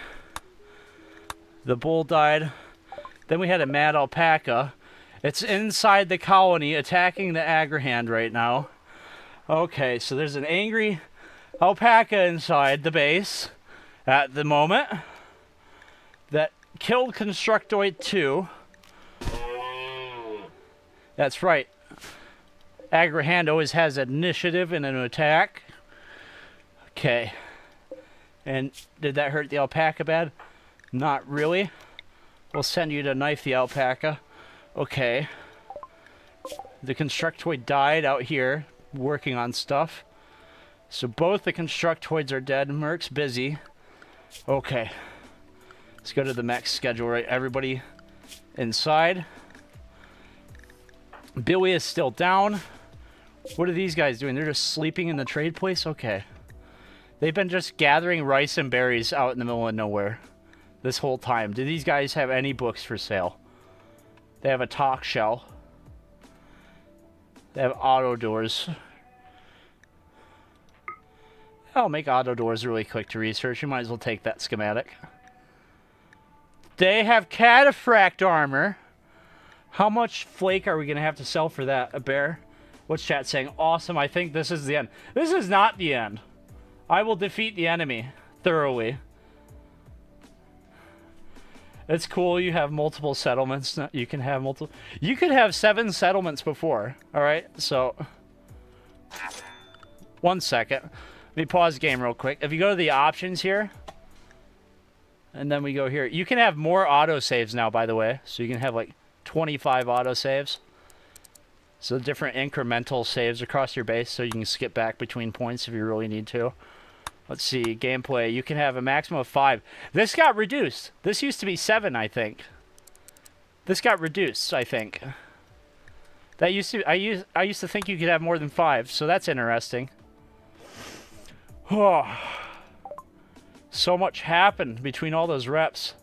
The bull died. Then we had a mad alpaca. It's inside the colony attacking the agrihand right now. Okay, so there's an angry alpaca inside the base at the moment. that killed Constructoid 2. That's right. Agrahand always has initiative in an attack. Okay. And did that hurt the alpaca bad? Not really. We'll send you to knife the alpaca. Okay. The Constructoid died out here working on stuff. So both the Constructoids are dead. Merc's busy. Okay. Let's go to the mech schedule, right? Everybody inside. Billy is still down. What are these guys doing? They're just sleeping in the trade place? Okay. They've been just gathering rice and berries out in the middle of nowhere this whole time. Do these guys have any books for sale? They have a talk shell. They have auto doors. I'll make auto doors really quick to research. You might as well take that schematic. They have cataphract armor. How much flake are we going to have to sell for that? A bear? What's chat saying? Awesome. I think this is the end. This is not the end. I will defeat the enemy thoroughly. It's cool. You have multiple settlements. You can have multiple. You could have 7 settlements before. All right. So, 1 second. Let me pause the game real quick. If you go to the options here, and then we go here, you can have more autosaves now, by the way. So you can have like 25 autosaves. So different incremental saves across your base, so you can skip back between points if you really need to. Let's see, gameplay. You can have a maximum of 5. This got reduced. This used to be 7, I think. This got reduced, I think. That used to I used to think you could have more than 5, so that's interesting. Oh, so much happened between all those reps.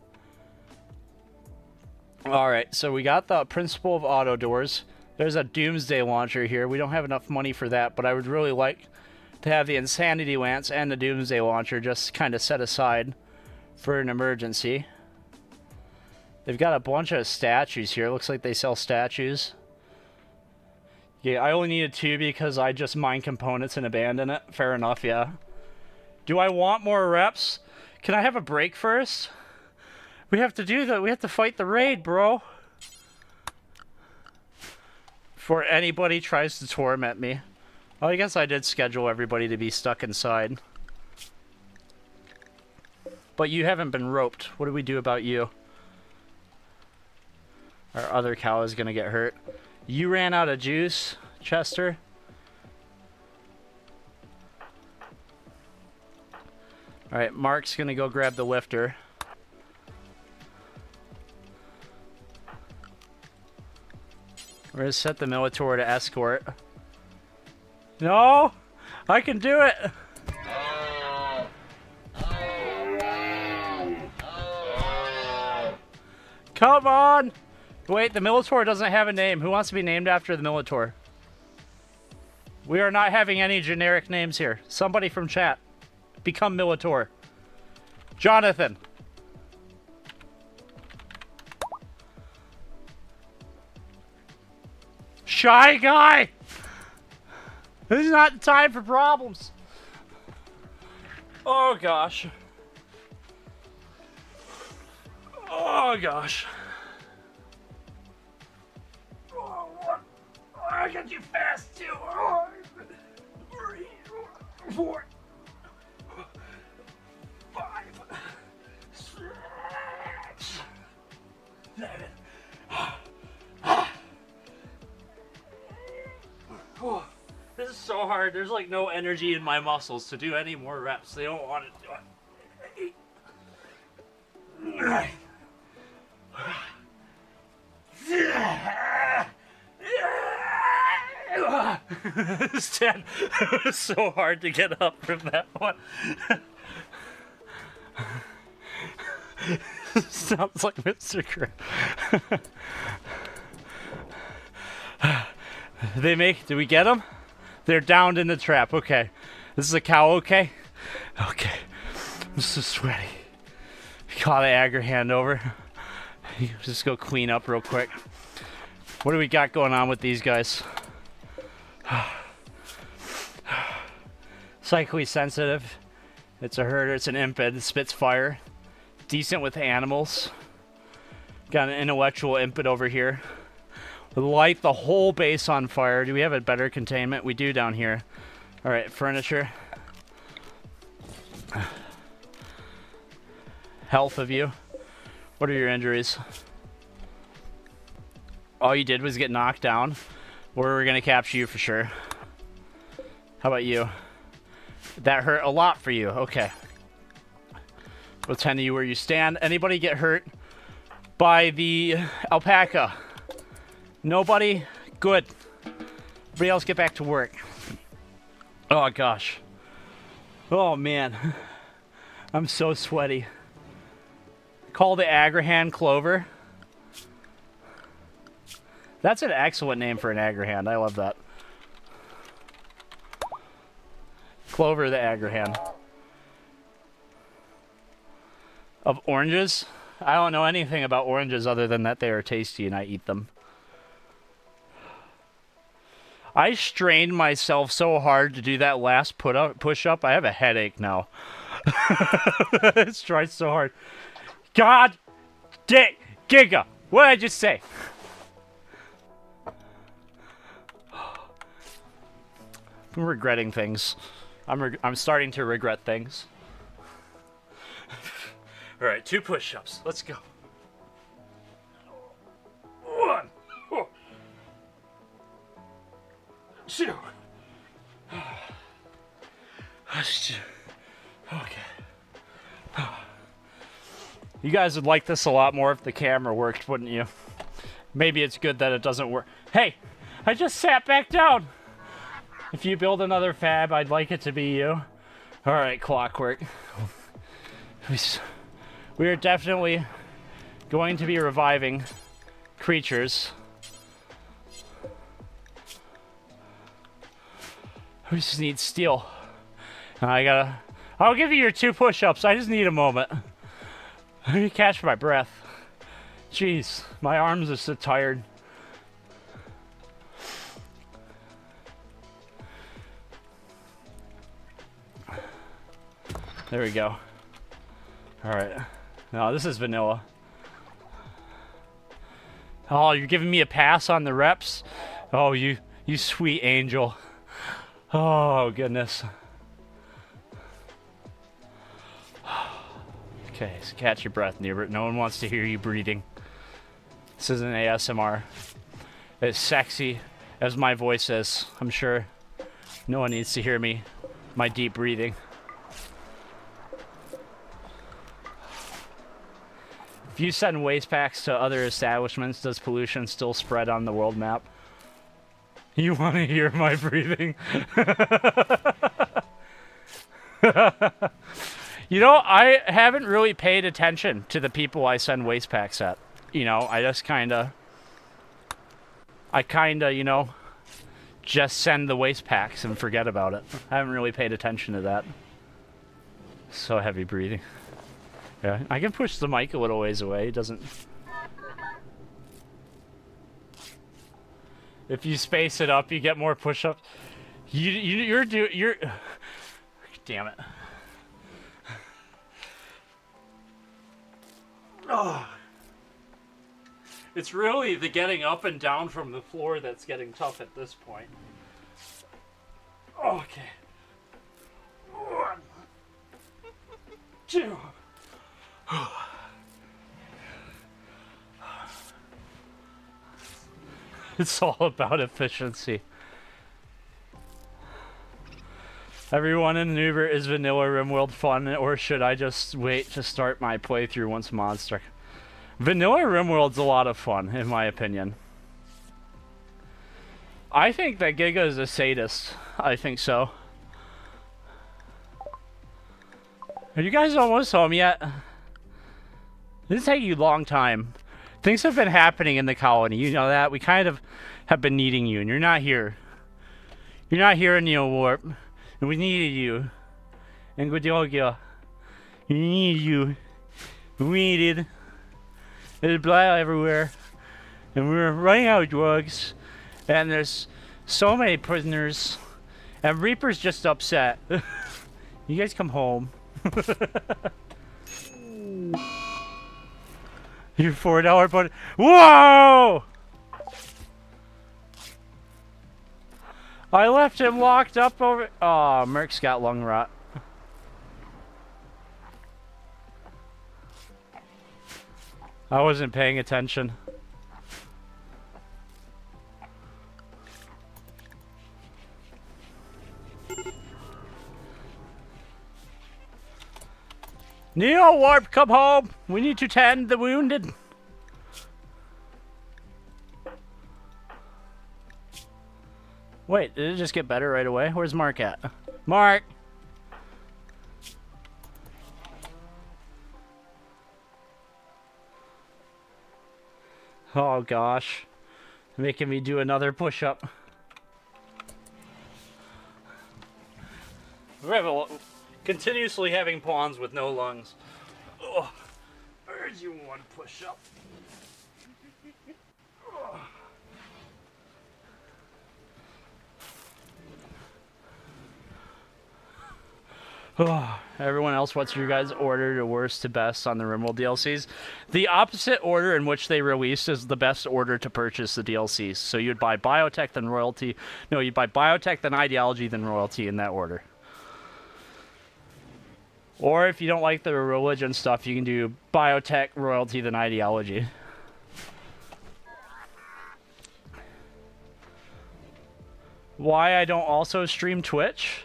Alright, so we got the principle of auto doors. There's a doomsday launcher here. We don't have enough money for that, but I would really like to have the insanity lance and the doomsday launcher just kind of set aside for an emergency. They've got a bunch of statues here. Looks like they sell statues. Yeah, I only needed 2 because I just mine components and abandon it. Fair enough, yeah. Do I want more reps? Can I have a break first? We have to do that. We have to fight the raid, bro. Before anybody tries to torment me. Well, I guess I did schedule everybody to be stuck inside. But you haven't been roped. What do we do about you? Our other cow is going to get hurt. You ran out of juice, Chester. Alright, Mark's going to go grab the lifter. We're going to set the Militor to escort. No! I can do it! Come on! Wait, the Militor doesn't have a name. Who wants to be named after the Militor? We are not having any generic names here. Somebody from chat. Become Militor. Jonathan. Shy guy! This is not the time for problems. Oh gosh. Oh gosh. Oh, what? I got you fast too. 3, 4, 5, 6, 7. Oh, this is so hard. There's like no energy in my muscles to do any more reps. They don't want to do it. It's 10. It was so hard to get up from that one. Sounds like Mr. Crab. Did we get them? They're downed in the trap. Okay. This is a cow, okay? Okay. I'm so sweaty. Call the Agrahand over. Just go clean up real quick. What do we got going on with these guys? Psychically sensitive. It's a herder. It's an imped. It spits fire. decent with animals. Got an intellectual input over here. Light the whole base on fire. Do we have a better containment? We do down here. All right, furniture. Health of you. What are your injuries? All you did was get knocked down. We're gonna capture you for sure. How about you? That hurt a lot for you. Okay. We'll tend to you where you stand. Anybody get hurt by the alpaca? Nobody? Good. Everybody else get back to work. Oh gosh. Oh man. I'm so sweaty. Call the Agrahan Clover. That's an excellent name for an Agrahan. I love that. Clover the Agrahan. Of oranges? I don't know anything about oranges other than that they are tasty and I eat them. I strained myself so hard to do that last push-up. I have a headache now. It's tried so hard. God Giga! What did I just say? I'm regretting things. I'm starting to regret things. All right, 2 push-ups. Let's go. 1, 2. Okay. You guys would like this a lot more if the camera worked, wouldn't you? Maybe it's good that it doesn't work. Hey, I just sat back down. If you build another fab, I'd like it to be you. All right, clockwork. We are definitely going to be reviving creatures. We just need steel. I'll give you your 2 push-ups. I just need a moment. Let me catch my breath. Jeez, my arms are so tired. There we go. All right. No, this is vanilla. Oh, you're giving me a pass on the reps? Oh, you sweet angel. Oh, goodness. Okay, so catch your breath, Noobert. No one wants to hear you breathing. This isn't ASMR. As sexy as my voice is, I'm sure no one needs to hear my deep breathing. If you send waste packs to other establishments, does pollution still spread on the world map? You want to hear my breathing? You know, I haven't really paid attention to the people I send waste packs at. You know, I kinda, you know, just send the waste packs and forget about it. I haven't really paid attention to that. So heavy breathing. Yeah, I can push the mic a little ways away. It doesn't. If you space it up, you get more push-ups. You're. Damn it. Oh. It's really the getting up and down from the floor that's getting tough at this point. Okay. 1, 2. It's all about efficiency. Everyone in Noobert is vanilla Rimworld fun, or should I just wait to start my playthrough once mods start? Vanilla Rimworld's a lot of fun, in my opinion. I think that Giga is a sadist. I think so. Are you guys almost home yet? This is taking a long time. Things have been happening in the colony. You know that? We kind of have been needing you, and you're not here. You're not here in Neo Warp. And we needed you. And Godogia. We needed you. We needed. There's blood everywhere. And we're running out of drugs. And there's so many prisoners. And Reaper's just upset. You guys come home. Your $4 buddy. Whoa! I left him locked up over. Oh, Merc's got lung rot. I wasn't paying attention. Neo Warp, come home! We need to tend the wounded. Wait, did it just get better right away? Where's Mark at? Mark! Oh gosh. Making me do another push-up. Continuously having pawns with no lungs. Oh, where's you one push-up? Oh, everyone else, what's your guys' order to worst to best on the Rimworld DLCs? The opposite order in which they released is the best order to purchase the DLCs. So you'd buy Biotech, then Royalty. No, you'd buy Biotech, then Ideology, then Royalty in that order. Or if you don't like the religion stuff, you can do Biotech, Royalty, then Ideology. Why I don't also stream Twitch?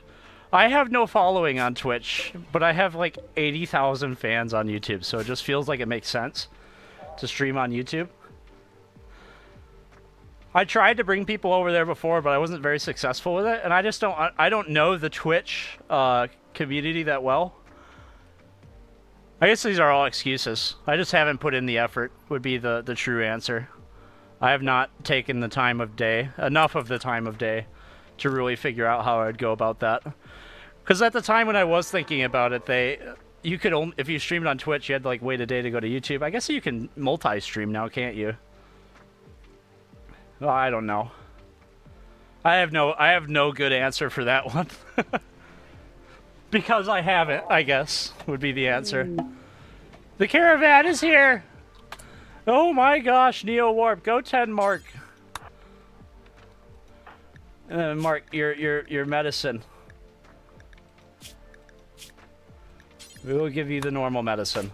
I have no following on Twitch, but I have like 80,000 fans on YouTube, so it just feels like it makes sense to stream on YouTube. I tried to bring people over there before, but I wasn't very successful with it, and I don't know the Twitch community that well. I guess these are all excuses. I just haven't put in the effort, would be the true answer. I have not taken the time of day, enough of the time of day, to really figure out how I'd go about that. Because at the time when I was thinking about it, you could only, if you streamed on Twitch, you had to like wait a day to go to YouTube. I guess you can multi-stream now, can't you? Well, I don't know. I have no good answer for that one. Because I haven't, I guess, would be the answer. The caravan is here! Oh my gosh, Neo Warp, go 10, Mark. Mark, your medicine. We will give you the normal medicine.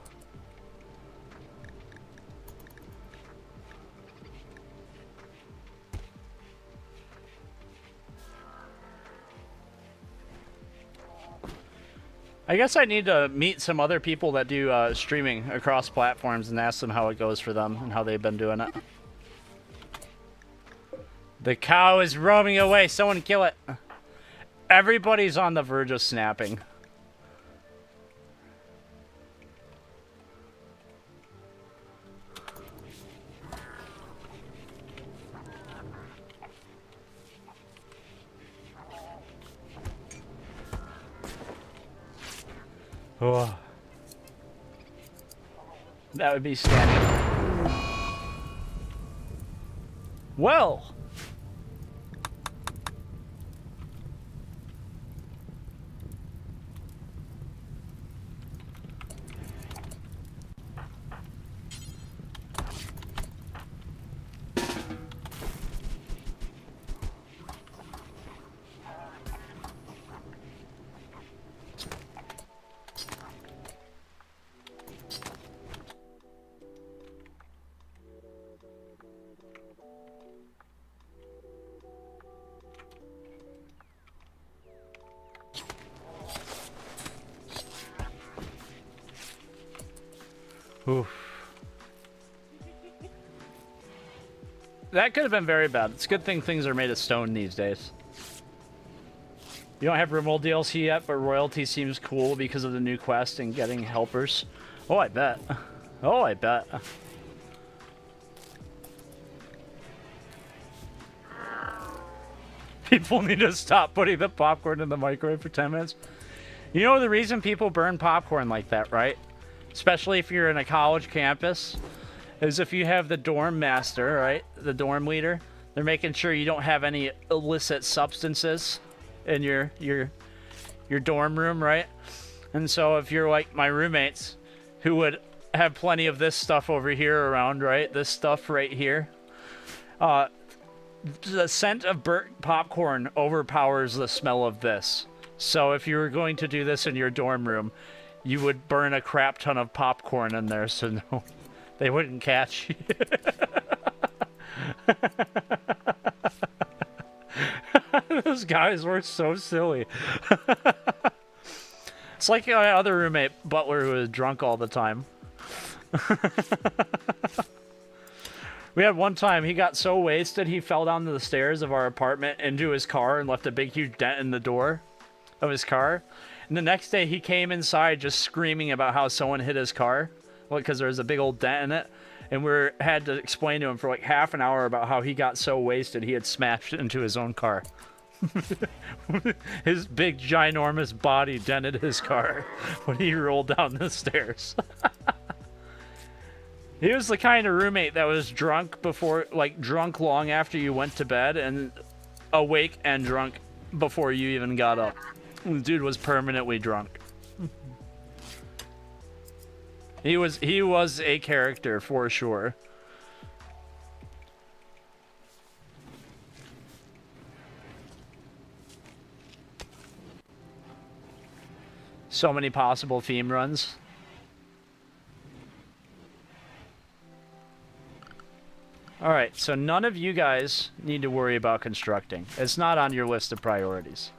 I guess I need to meet some other people that do streaming across platforms and ask them how it goes for them and how they've been doing it. The cow is roaming away. Someone kill it. Everybody's on the verge of snapping. Oh. That would be standing. Well. Oof. That could have been very bad. It's a good thing things are made of stone these days. You don't have Rimworld DLC yet, but Royalty seems cool because of the new quest and getting helpers. Oh, I bet. Oh, I bet. People need to stop putting the popcorn in the microwave for 10 minutes. You know the reason people burn popcorn like that, right? Especially if you're in a college campus, is if you have the dorm master, right? The dorm leader. They're making sure you don't have any illicit substances in your dorm room, right? And so if you're like my roommates, who would have plenty of this stuff over here around, right? This stuff right here. The scent of burnt popcorn overpowers the smell of this. So if you were going to do this in your dorm room, you would burn a crap ton of popcorn in there so no, they wouldn't catch you. Those guys were so silly. It's like my other roommate, Butler, who was drunk all the time. We had one time, he got so wasted, he fell down the stairs of our apartment into his car and left a big, huge dent in the door of his car. And the next day, he came inside just screaming about how someone hit his car. Well, because there was a big old dent in it. And we had to explain to him for like half an hour about how he got so wasted, he had smashed into his own car. His big, ginormous body dented his car when he rolled down the stairs. He was the kind of roommate that was drunk before, like, drunk long after you went to bed and awake and drunk before you even got up. The dude was permanently drunk. He was a character for sure. So many possible theme runs. Alright, so none of you guys need to worry about constructing. It's not on your list of priorities.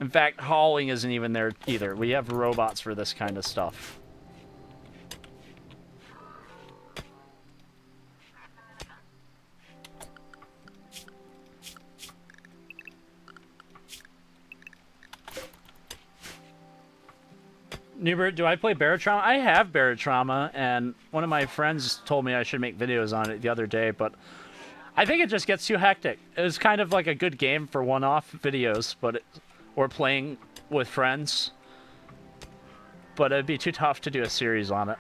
In fact, hauling isn't even there either. We have robots for this kind of stuff. Noobert, do I play Barotrauma? I have Barotrauma, and one of my friends told me I should make videos on it the other day, but I think it just gets too hectic. It was kind of like a good game for one-off videos, but or playing with friends, but it'd be too tough to do a series on it.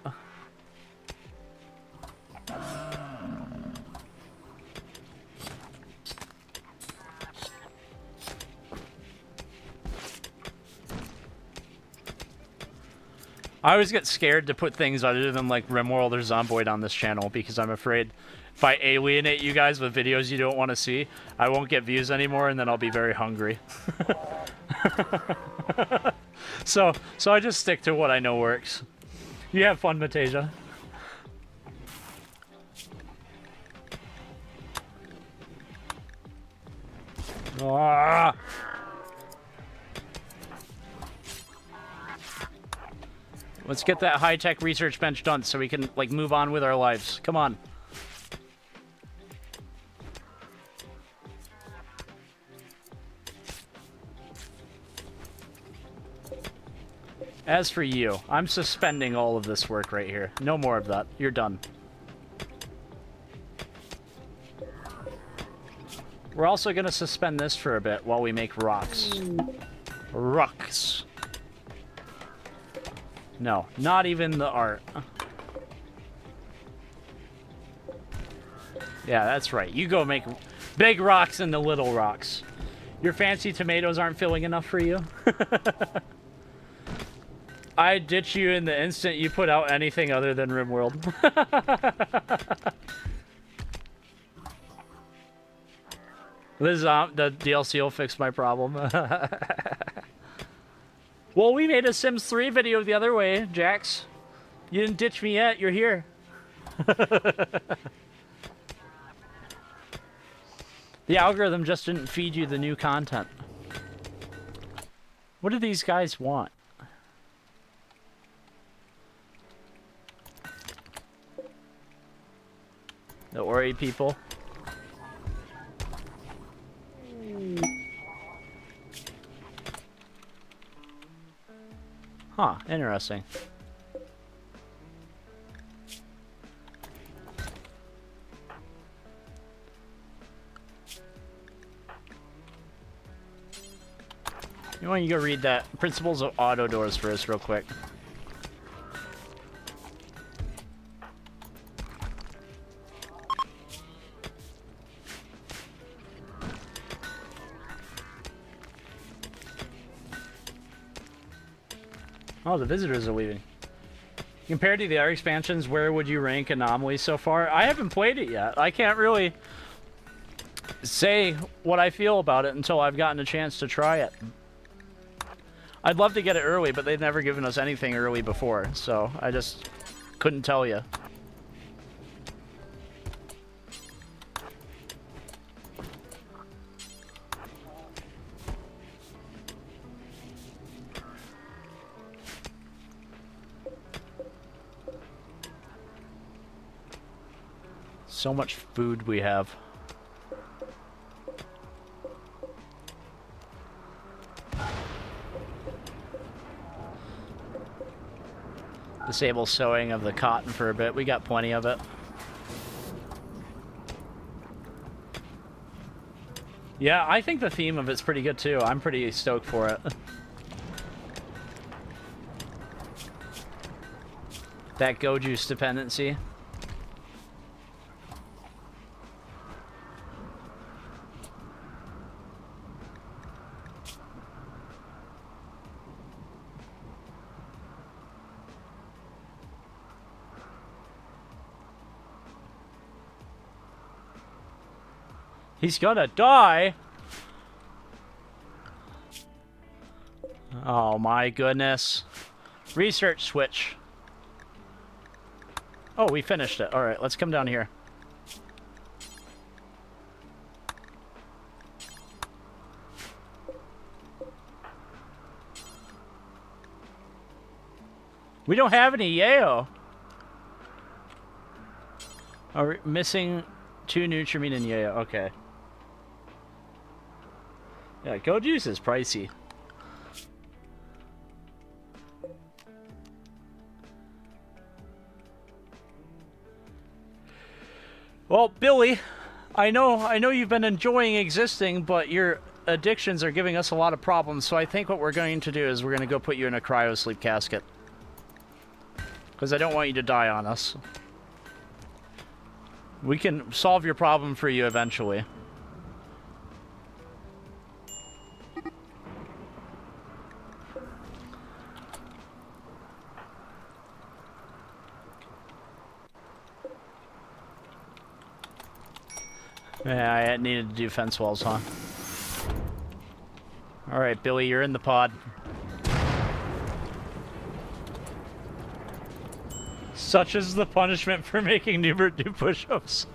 I always get scared to put things other than like Rimworld or Zomboid on this channel because I'm afraid if I alienate you guys with videos you don't want to see, I won't get views anymore and then I'll be very hungry. So I just stick to what I know works. You have fun, Matasia. Ah! Let's get that high-tech research bench done so we can, like, move on with our lives. Come on. As for you, I'm suspending all of this work right here. No more of that. You're done. We're also going to suspend this for a bit while we make rocks. Rocks. No, not even the art. Yeah, that's right. You go make big rocks into little rocks. Your fancy tomatoes aren't filling enough for you? I'd ditch you in the instant you put out anything other than Rimworld. The DLC will fix my problem. Well, we made a Sims 3 video the other way, Jax. You didn't ditch me yet. You're here. The algorithm just didn't feed you the new content. What do these guys want? The Ori people. Huh, interesting. You want to go read that Principles of Auto Doors first real quick. Oh, the visitors are leaving. Compared to the other expansions, where would you rank Anomaly so far? I haven't played it yet. I can't really say what I feel about it until I've gotten a chance to try it. I'd love to get it early, but they've never given us anything early before, so I just couldn't tell you. So much food we have. Disable sowing of the cotton for a bit. We got plenty of it. Yeah, I think the theme of it's pretty good too. I'm pretty stoked for it. That Go Juice dependency. He's gonna die! Oh my goodness. Research switch. Oh, we finished it. Alright, let's come down here. We don't have any yayo. Are we missing 2 Nutrimine and yayo? Okay. Yeah, Go Juice is pricey. Well, Billy, I know you've been enjoying existing, but your addictions are giving us a lot of problems, so I think what we're going to do is we're going to go put you in a cryo sleep casket. Because I don't want you to die on us. We can solve your problem for you eventually. Yeah, I needed to do fence walls, huh? Alright, Billy, you're in the pod. Such is the punishment for making Noobert do push-ups.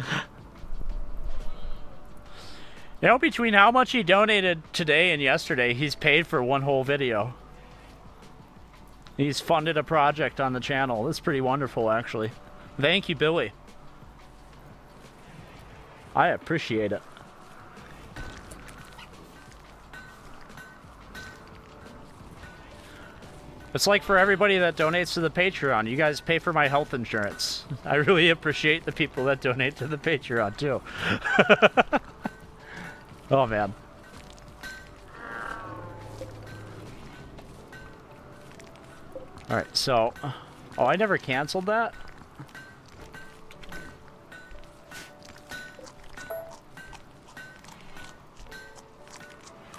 You know, between how much he donated today and yesterday, he's paid for one whole video. He's funded a project on the channel. That's pretty wonderful, actually. Thank you, Billy. I appreciate it. It's like for everybody that donates to the Patreon, you guys pay for my health insurance. I really appreciate the people that donate to the Patreon, too. Oh, man. Alright, so... Oh, I never canceled that?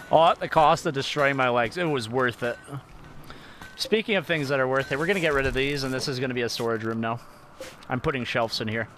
Oh, at the cost of destroying my legs, it was worth it. Speaking of things that are worth it, we're going to get rid of these, and this is going to be a storage room now. I'm putting shelves in here.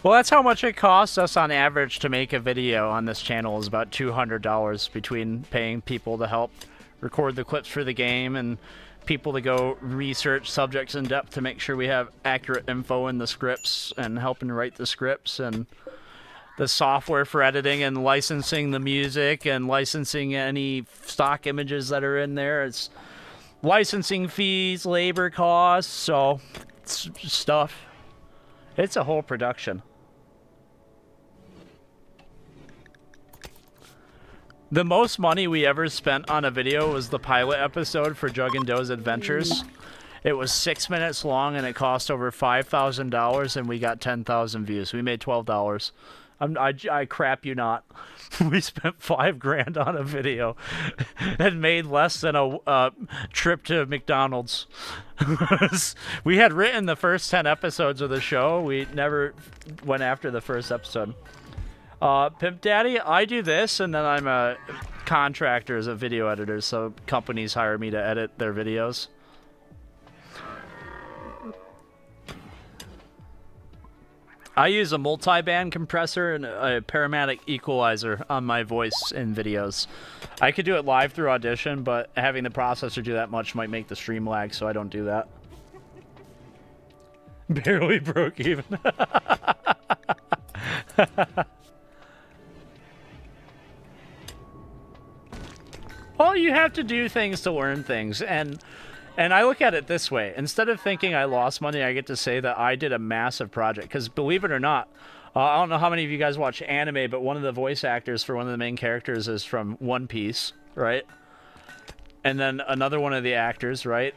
Well, that's how much it costs us on average to make a video on this channel, is about $200 between paying people to help record the clips for the game and people to go research subjects in depth to make sure we have accurate info in the scripts and helping write the scripts and the software for editing and licensing the music and licensing any stock images that are in there. It's licensing fees, labor costs, so it's stuff. It's a whole production. The most money we ever spent on a video was the pilot episode for Jug and Doe's Adventures. It was 6 minutes long and it cost over $5,000 and we got 10,000 views. We made $12. I crap you not. We spent $5,000 on a video and made less than a trip to McDonald's. We had written the first 10 episodes of the show. We never went after the first episode. Pimp Daddy, I do this, and then I'm a contractor as a video editor, so companies hire me to edit their videos. I use a multi-band compressor and a paramedic equalizer on my voice in videos. I could do it live through Audition, but having the processor do that much might make the stream lag, so I don't do that. Barely broke even. Well, you have to do things to learn things, and I look at it this way. Instead of thinking I lost money, I get to say that I did a massive project. Because believe it or not, I don't know how many of you guys watch anime, but one of the voice actors for one of the main characters is from One Piece, right? And then another one of the actors, right,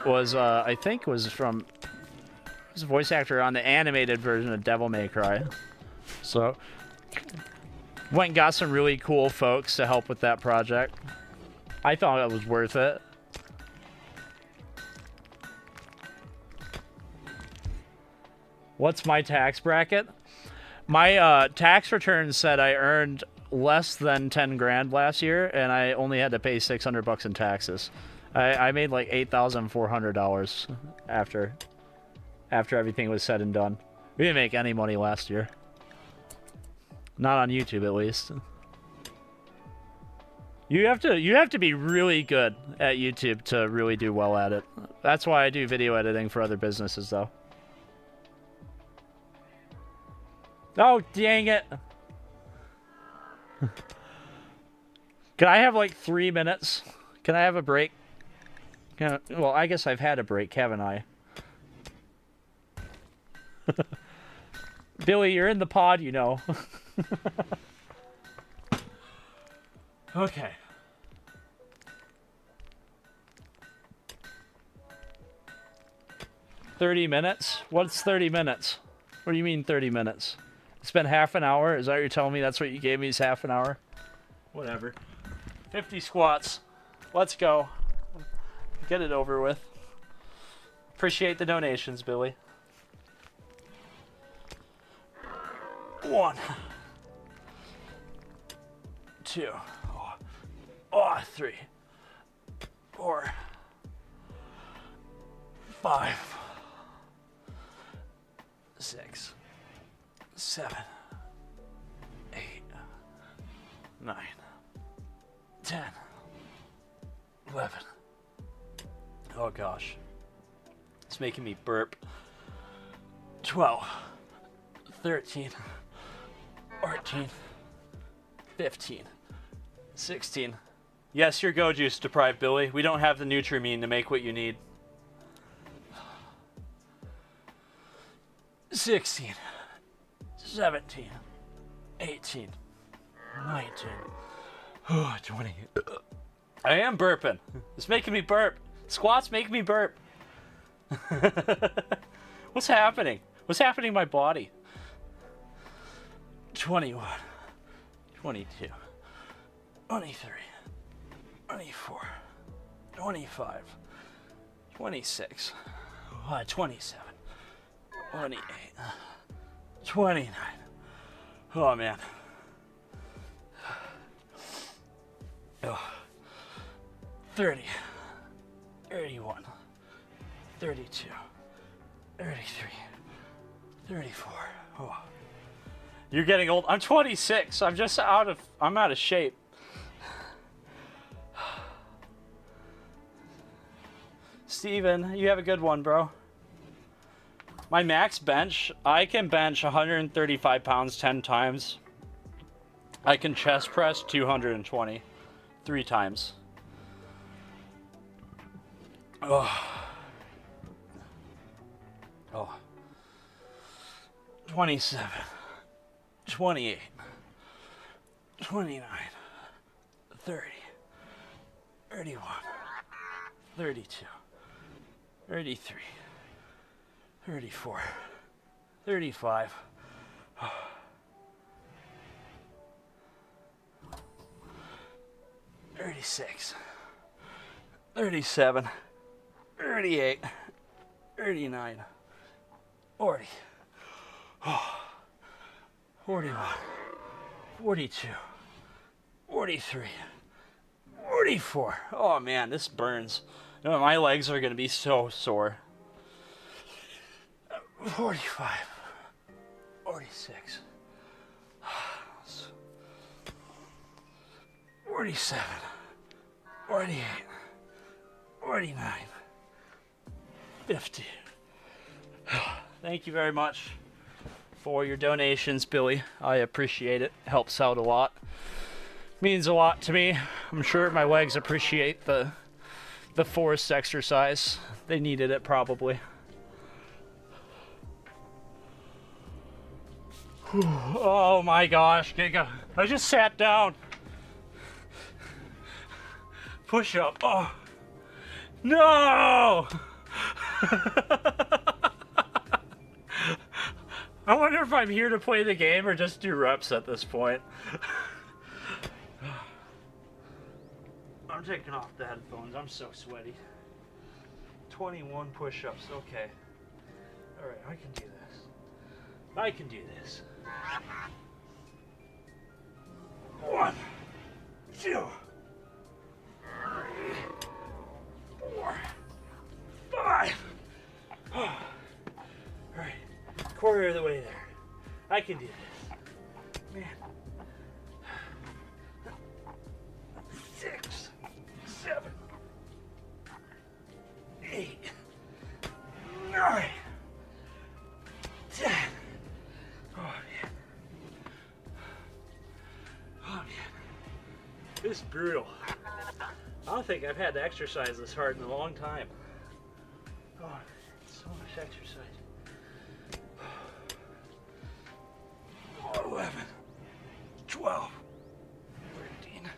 was, I think was from, was a voice actor on the animated version of Devil May Cry. So, went and got some really cool folks to help with that project. I thought it was worth it. What's my tax bracket? My tax return said I earned less than 10 grand last year, and I only had to pay $600 in taxes. I made like $8,400 after everything was said and done. We didn't make any money last year. Not on YouTube, at least. You have to be really good at YouTube to really do well at it. That's why I do video editing for other businesses, though. Oh, dang it. Can I have like 3 minutes? Can I have a break? Well, I guess I've had a break, haven't I? Billy, you're in the pod, you know. Okay. $30 minutes? What's 30 minutes? What do you mean 30 minutes? It's been half an hour? Is that what you're telling me? That's what you gave me is half an hour? Whatever. 50 squats. Let's go. Get it over with. Appreciate the donations, Billy. 1, 2, 3, 4, 5, 6, 7, 8, 9, 10, 11. Oh gosh. It's making me burp. 12, 13, 14, 15, 16. Yes, you're go juice deprived, Billy. We don't have the Nutrimine to make what you need. 16, 17, 18, 19, 20. I am burping. It's making me burp. Squats make me burp. What's happening? What's happening in my body? 21, 22, 23, 24, 25, 26, 27, 28, 29. Oh, man. Oh. 30, 31, 32, 33, 34. Oh. You're getting old. I'm 26. I'm out of shape. Steven, you have a good one, bro. My max bench, I can bench 135 pounds 10 times. I can chest press 220 3 times. Oh. 27, 28, 29, 30, 31, 32, 33, 34, 35, 36, 37, 38, 39, 40, 41, 42, 43, 44. Oh man, this burns. No, my legs are gonna be so sore. 45, 46, 47, 48, 49, 50. Thank you very much for your donations, Billy. I appreciate it. Helps out a lot. Means a lot to me. I'm sure my legs appreciate the forced exercise. They needed it probably. Oh my gosh, Giga. I just sat down. Push up. Oh. No! I wonder if I'm here to play the game or just do reps at this point. I'm taking off the headphones. I'm so sweaty. 21 push-ups. Okay. Alright, I can do this. I can do this. 1, 2, 3, 4, 5. Alright. Quarter of the way there. I can do this. Man. 6, 7, 8, 9, 10. Oh man. Oh man. This is brutal. I don't think I've had to exercise this hard in a long time. Oh, so much exercise. 11, 12, 13,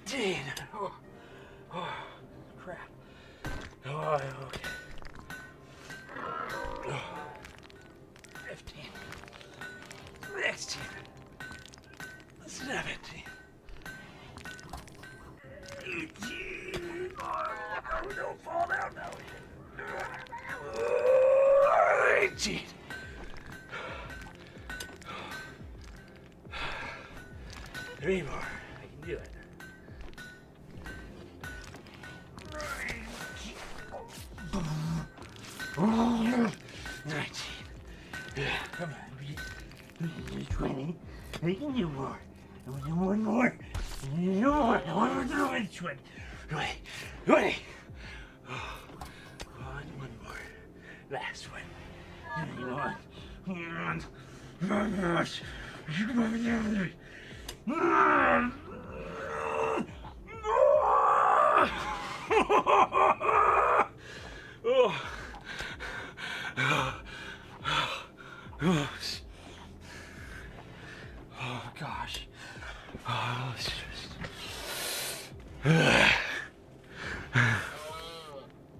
14. Oh, crap. Oh, okay. 15, 16, 17, 18. Oh, don't fall down now. 18. 3 more. I can do it. 19. Come on. 20. I can do more. I want to do one more. I want to do more. I want to do 20. 20. One more. Last one. 21. Oh gosh. Oh, it's just...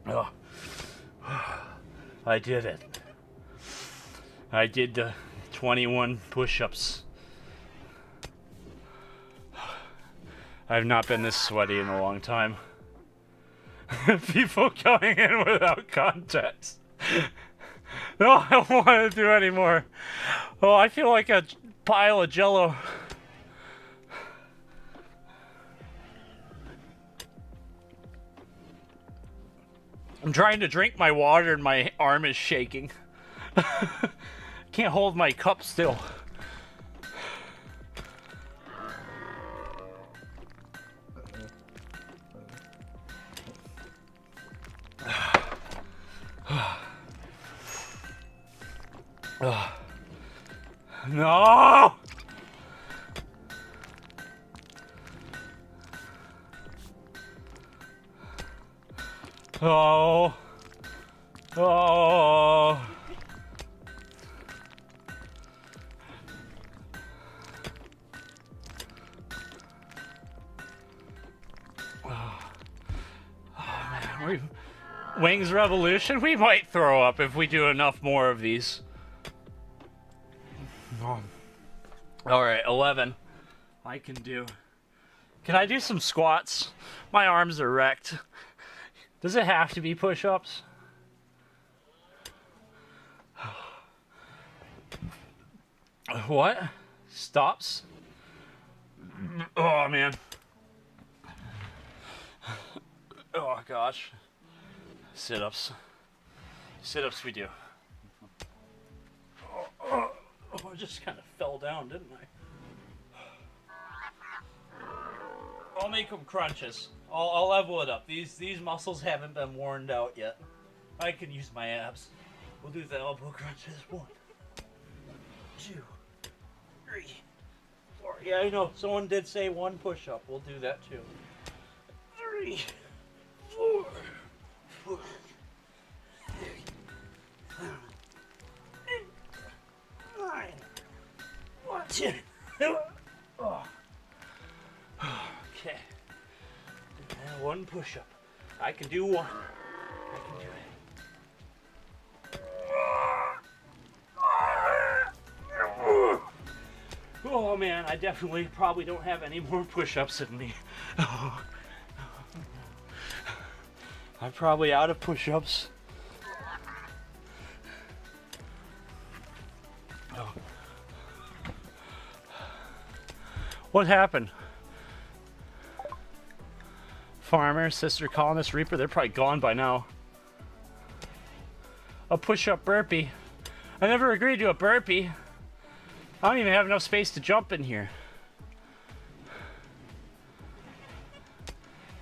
Oh. I did it. I did the 21 push-ups. I've not been this sweaty in a long time. People coming in without context. No, I don't want to do anymore. Oh, I feel like a pile of jello. I'm trying to drink my water and my arm is shaking. Can't hold my cup still. No! Oh. Oh. Wings Revolution? We might throw up if we do enough more of these. Alright, 11. I can do. Can I do some squats? My arms are wrecked. Does it have to be push-ups? What? Stops? Oh, man. Oh, gosh. Sit-ups. Sit-ups we do. Oh, I just kind of fell down, didn't I? I'll make them crunches. I'll level it up. These muscles haven't been worn out yet. I can use my abs. We'll do the elbow crunches. 1, 2, 3, 4. Yeah, I know. Someone did say 1 push-up. We'll do that too. 3, 4, 5, 6, 7, 8, 9. 1, 2. Oh. Okay. And 1 push-up. I can do 1. I can do it. Oh man, I definitely probably don't have any more push-ups in me. Oh. I'm probably out of push-ups. Oh. What happened? Farmer, sister, colonist, reaper, they're probably gone by now. A push-up burpee. I never agreed to a burpee. I don't even have enough space to jump in here.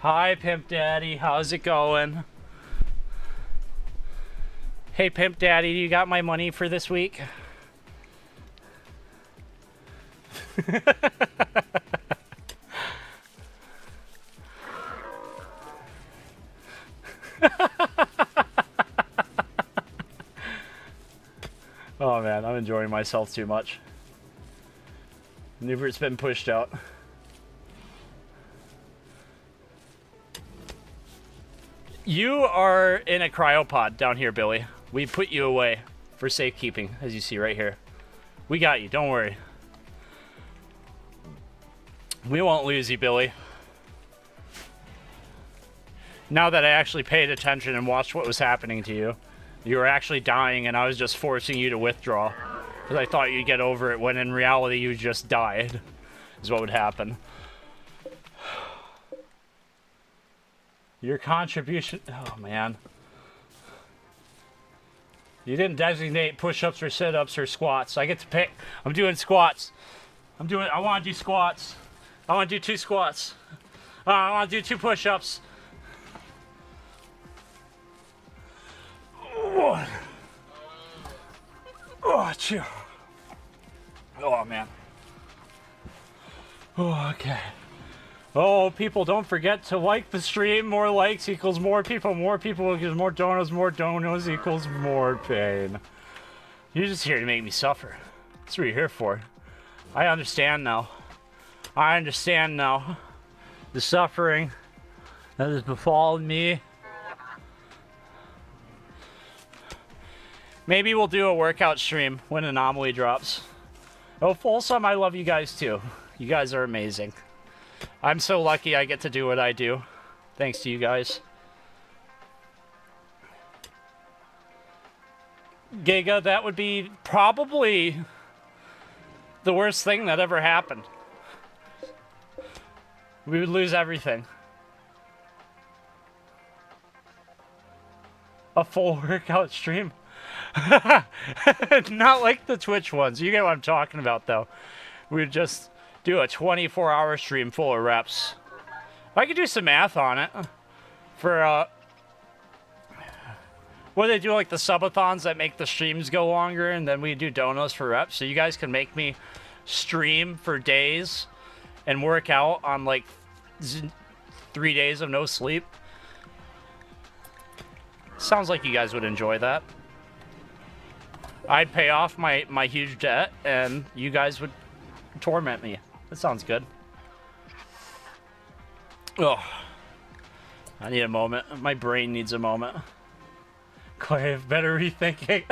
Hi, Pimp Daddy. How's it going? Hey, Pimp Daddy, you got my money for this week? Oh man, I'm enjoying myself too much. Noobert's been pushed out. You are in a cryopod down here, Billy. We put you away for safekeeping, as you see right here. We got you, don't worry. We won't lose you, Billy. Now that I actually paid attention and watched what was happening to you, you were actually dying and I was just forcing you to withdraw. Because I thought you'd get over it when in reality you just died, is what would happen. Your contribution, oh man. You didn't designate push-ups or sit-ups or squats. I get to pick. I'm doing squats. I want to do squats. I want to do 2 squats. I want to do 2 push-ups. 1. Oh, chill. Oh, man. Oh, okay. Oh, people, don't forget to like the stream. More likes equals more people equals more donos equals more pain. You're just here to make me suffer. That's what you're here for. I understand now. I understand now. The suffering that has befallen me. Maybe we'll do a workout stream when Anomaly drops. Oh, Folsom, I love you guys too. You guys are amazing. I'm so lucky I get to do what I do. Thanks to you guys. Giga, that would be probably the worst thing that ever happened. We would lose everything. A full workout stream. Not like the Twitch ones. You get what I'm talking about, though. We would just do a 24-hour stream full of reps. I could do some math on it. For, what do they do, like the subathons that make the streams go longer, and then we do donos for reps? So you guys can make me stream for days and work out on, like, 3 days of no sleep. Sounds like you guys would enjoy that. I'd pay off my huge debt, and you guys would torment me. That sounds good. Oh, I need a moment. My brain needs a moment. Clave, better rethinking.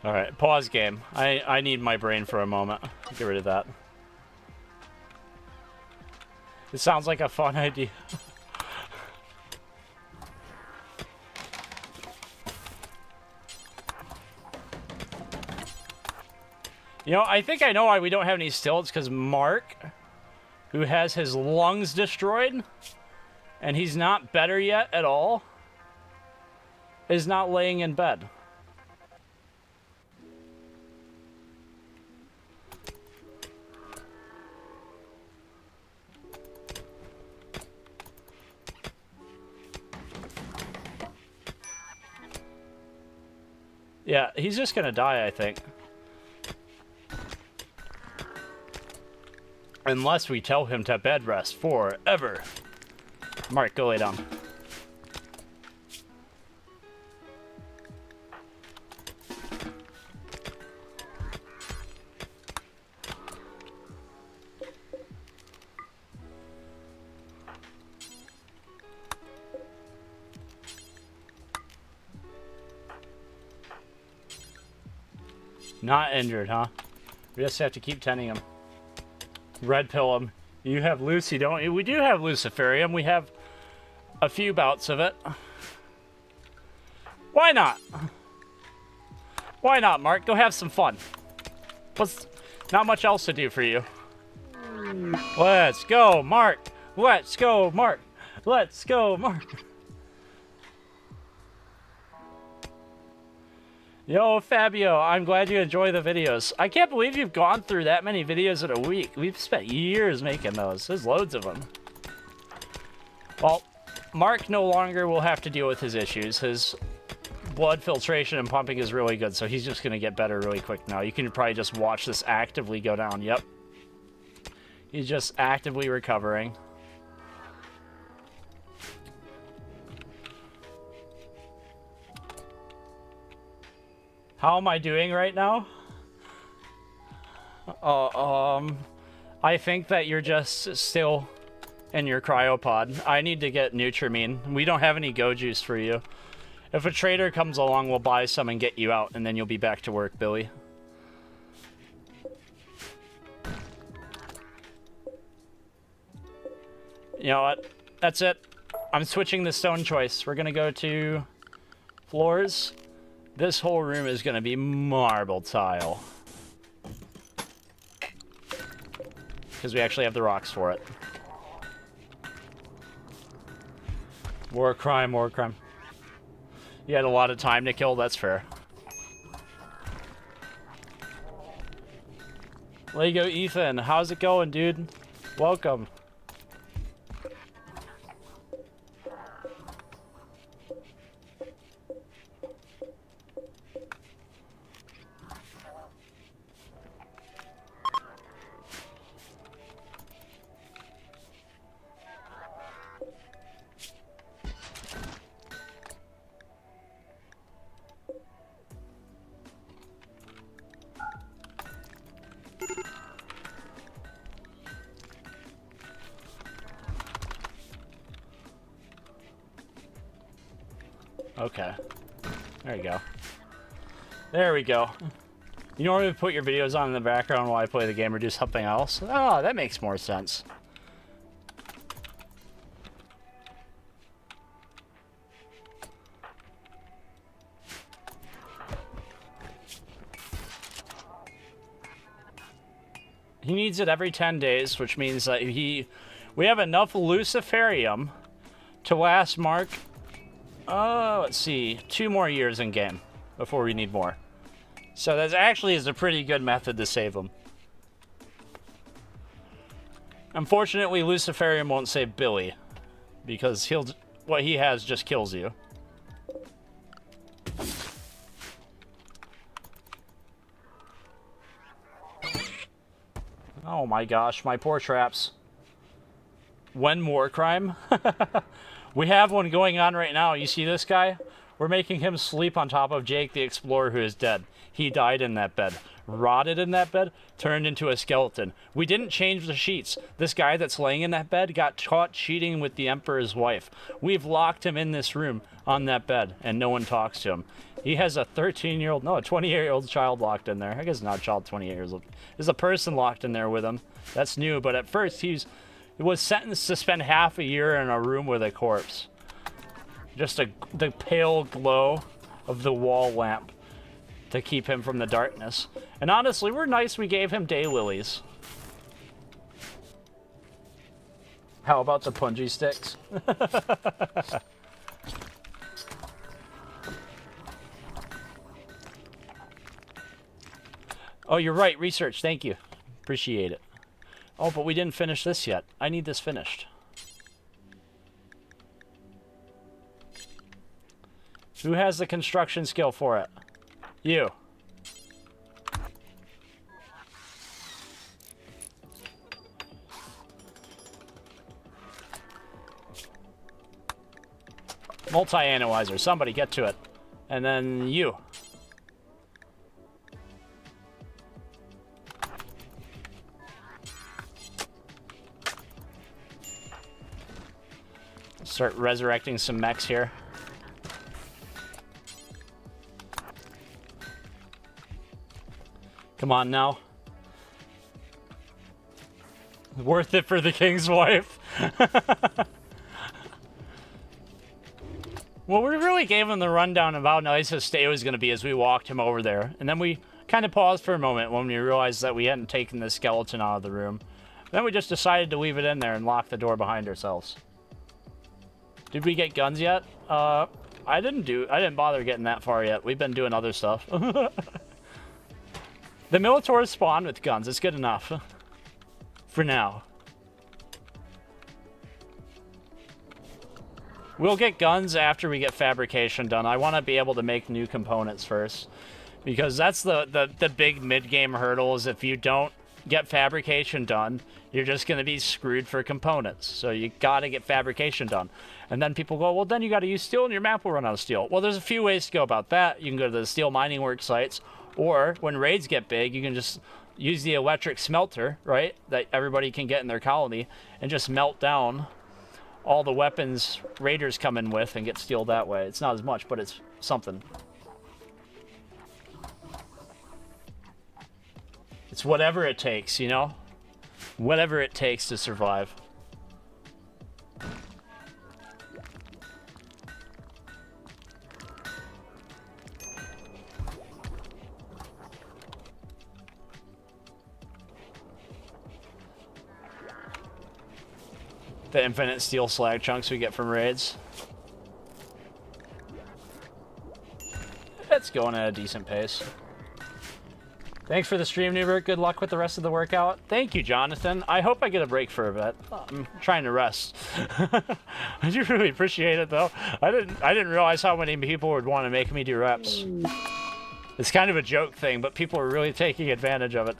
Alright, pause game. I need my brain for a moment. Get rid of that. It sounds like a fun idea. You know, I think I know why we don't have any stilts, because Mark, who has his lungs destroyed, and he's not better yet at all, is not laying in bed. Yeah, he's just gonna die, I think. Unless we tell him to bed rest forever. Mark, go lay down. Not injured, huh? We just have to keep tending him. Red pill him. You have Lucy, don't you? We do have Luciferium. We have a few bouts of it. Why not? Why not, Mark? Go have some fun. What's not much else to do for you. Let's go, Mark. Let's go, Mark. Let's go, Mark. Yo, Fabio, I'm glad you enjoy the videos. I can't believe you've gone through that many videos in a week. We've spent years making those. There's loads of them. Well, Mark no longer will have to deal with his issues. His blood filtration and pumping is really good, so he's just going to get better really quick now. You can probably just watch this actively go down. Yep. He's just actively recovering. How am I doing right now? I think that you're just still in your cryopod. I need to get Nutrimine. We don't have any Go Juice for you. If a trader comes along, we'll buy some and get you out, and then you'll be back to work, Billy. You know what? That's it. I'm switching the stone choice. We're gonna go to floors. This whole room is going to be marble tile. Because we actually have the rocks for it. War crime, war crime. You had a lot of time to kill, that's fair. Lego Ethan, how's it going, dude? Welcome. Okay. There you go. There we go. You normally put your videos on in the background while I play the game or do something else? Oh, that makes more sense. He needs it every 10 days, which means that we have enough Luciferium to last Mark, let's see, 2 more years in game before we need more. So that actually is a pretty good method to save him. Unfortunately, Luciferium won't save Billy, because what he has just kills you. Oh my gosh, my poor traps. When war crime? We have one going on right now. You see this guy? We're making him sleep on top of Jake the Explorer, who is dead. He died in that bed. Rotted in that bed, turned into a skeleton. We didn't change the sheets. This guy that's laying in that bed got caught cheating with the Emperor's wife. We've locked him in this room on that bed, and no one talks to him. He has a 13-year-old, no, a 20-year-old child locked in there. I guess not a child, 28 years old. There's a person locked in there with him. That's new, but at first he was sentenced to spend half a year in a room with a corpse. Just the pale glow of the wall lamp to keep him from the darkness. And honestly, we're nice. We gave him daylilies. How about the punji sticks? Oh, you're right. Research. Thank you. Appreciate it. Oh, but we didn't finish this yet. I need this finished. Who has the construction skill for it? You. Multi-analyzer. Somebody get to it. And then you. Start resurrecting some mechs here. Come on now. Worth it for the king's wife. Well, we really gave him the rundown of how nice his stay was going to be as we walked him over there. And then we kind of paused for a moment when we realized that we hadn't taken the skeleton out of the room. Then we just decided to leave it in there and lock the door behind ourselves. Did we get guns yet? I didn't bother getting that far yet. We've been doing other stuff. The Militaurs spawn with guns. It's good enough. For now. We'll get guns after we get fabrication done. I want to be able to make new components first. Because that's the big mid-game hurdle, is if you don't get fabrication done, you're just going to be screwed for components. So you got to get fabrication done. And then people go, well, then you got to use steel and your map will run out of steel. Well, there's a few ways to go about that. You can go to the steel mining work sites. Or, when raids get big, you can just use the electric smelter, right, that everybody can get in their colony, and just melt down all the weapons raiders come in with and get steel that way. It's not as much, but it's something. It's whatever it takes, you know? Whatever it takes to survive. The infinite steel slag chunks we get from raids. It's going at a decent pace. Thanks for the stream, Noobert. Good luck with the rest of the workout. Thank you, Jonathan. I hope I get a break for a bit. I'm trying to rest. I do really appreciate it, though. I didn't realize how many people would want to make me do reps. It's kind of a joke thing, but people are really taking advantage of it.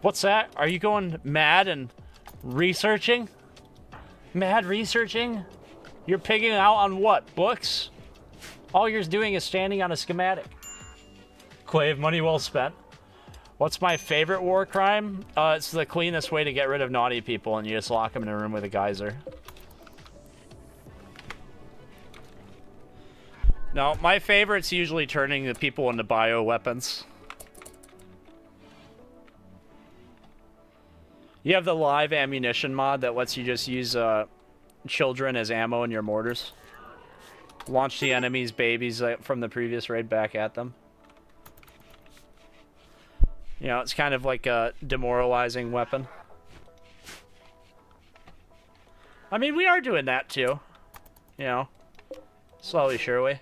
What's that? Are you going mad and researching? Mad researching? You're pigging out on what? Books? All you're doing is standing on a schematic. Clave, money well spent. What's my favorite war crime? It's the cleanest way to get rid of naughty people, and you just lock them in a room with a geyser. No, my favorite's usually turning the people into bioweapons. You have the live ammunition mod that lets you just use children as ammo in your mortars. Launch the enemy's babies from the previous raid back at them. You know, it's kind of like a demoralizing weapon. I mean, we are doing that too. You know, slowly, surely.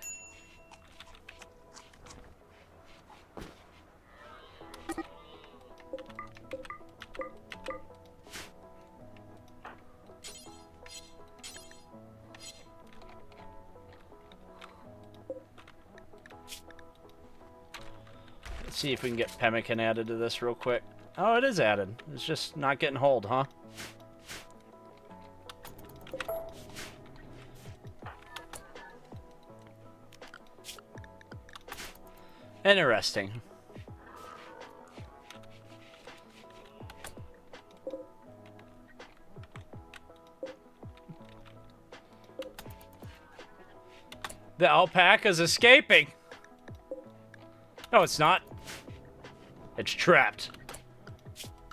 See if we can get pemmican added to this real quick. Oh, it is added. It's just not getting hold, huh? Interesting. The alpaca's escaping. No, it's not. It's trapped.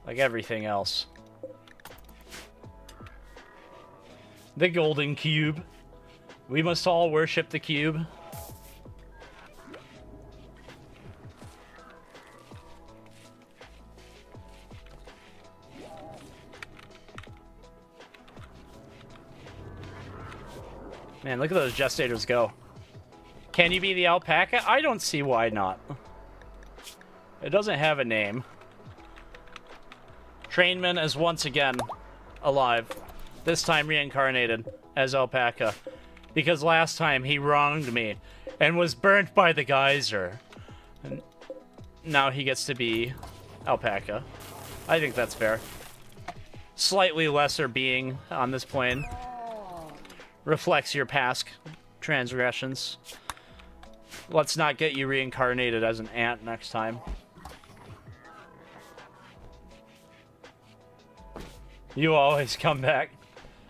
Like everything else. The golden cube. We must all worship the cube. Man, look at those gestators go. Can you be the alpaca? I don't see why not. It doesn't have a name. Trainman is once again alive. This time reincarnated as alpaca. Because last time he wronged me and was burnt by the geyser. And now he gets to be alpaca. I think that's fair. Slightly lesser being on this plane. Reflects your past transgressions. Let's not get you reincarnated as an ant next time. You always come back.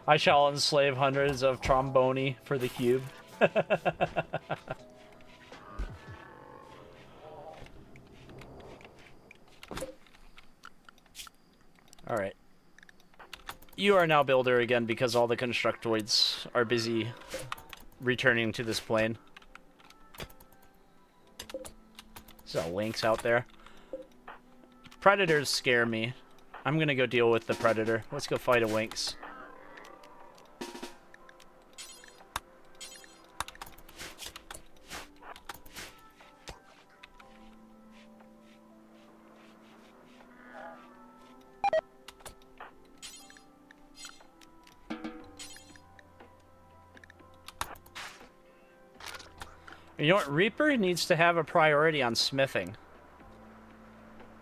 I shall enslave hundreds of tromboni for the cube. Alright. You are now builder again because all the constructoids are busy returning to this plane. There's a lynx out there. Predators scare me. I'm gonna go deal with the predator. Let's go fight a lynx. You know what? Reaper needs to have a priority on smithing.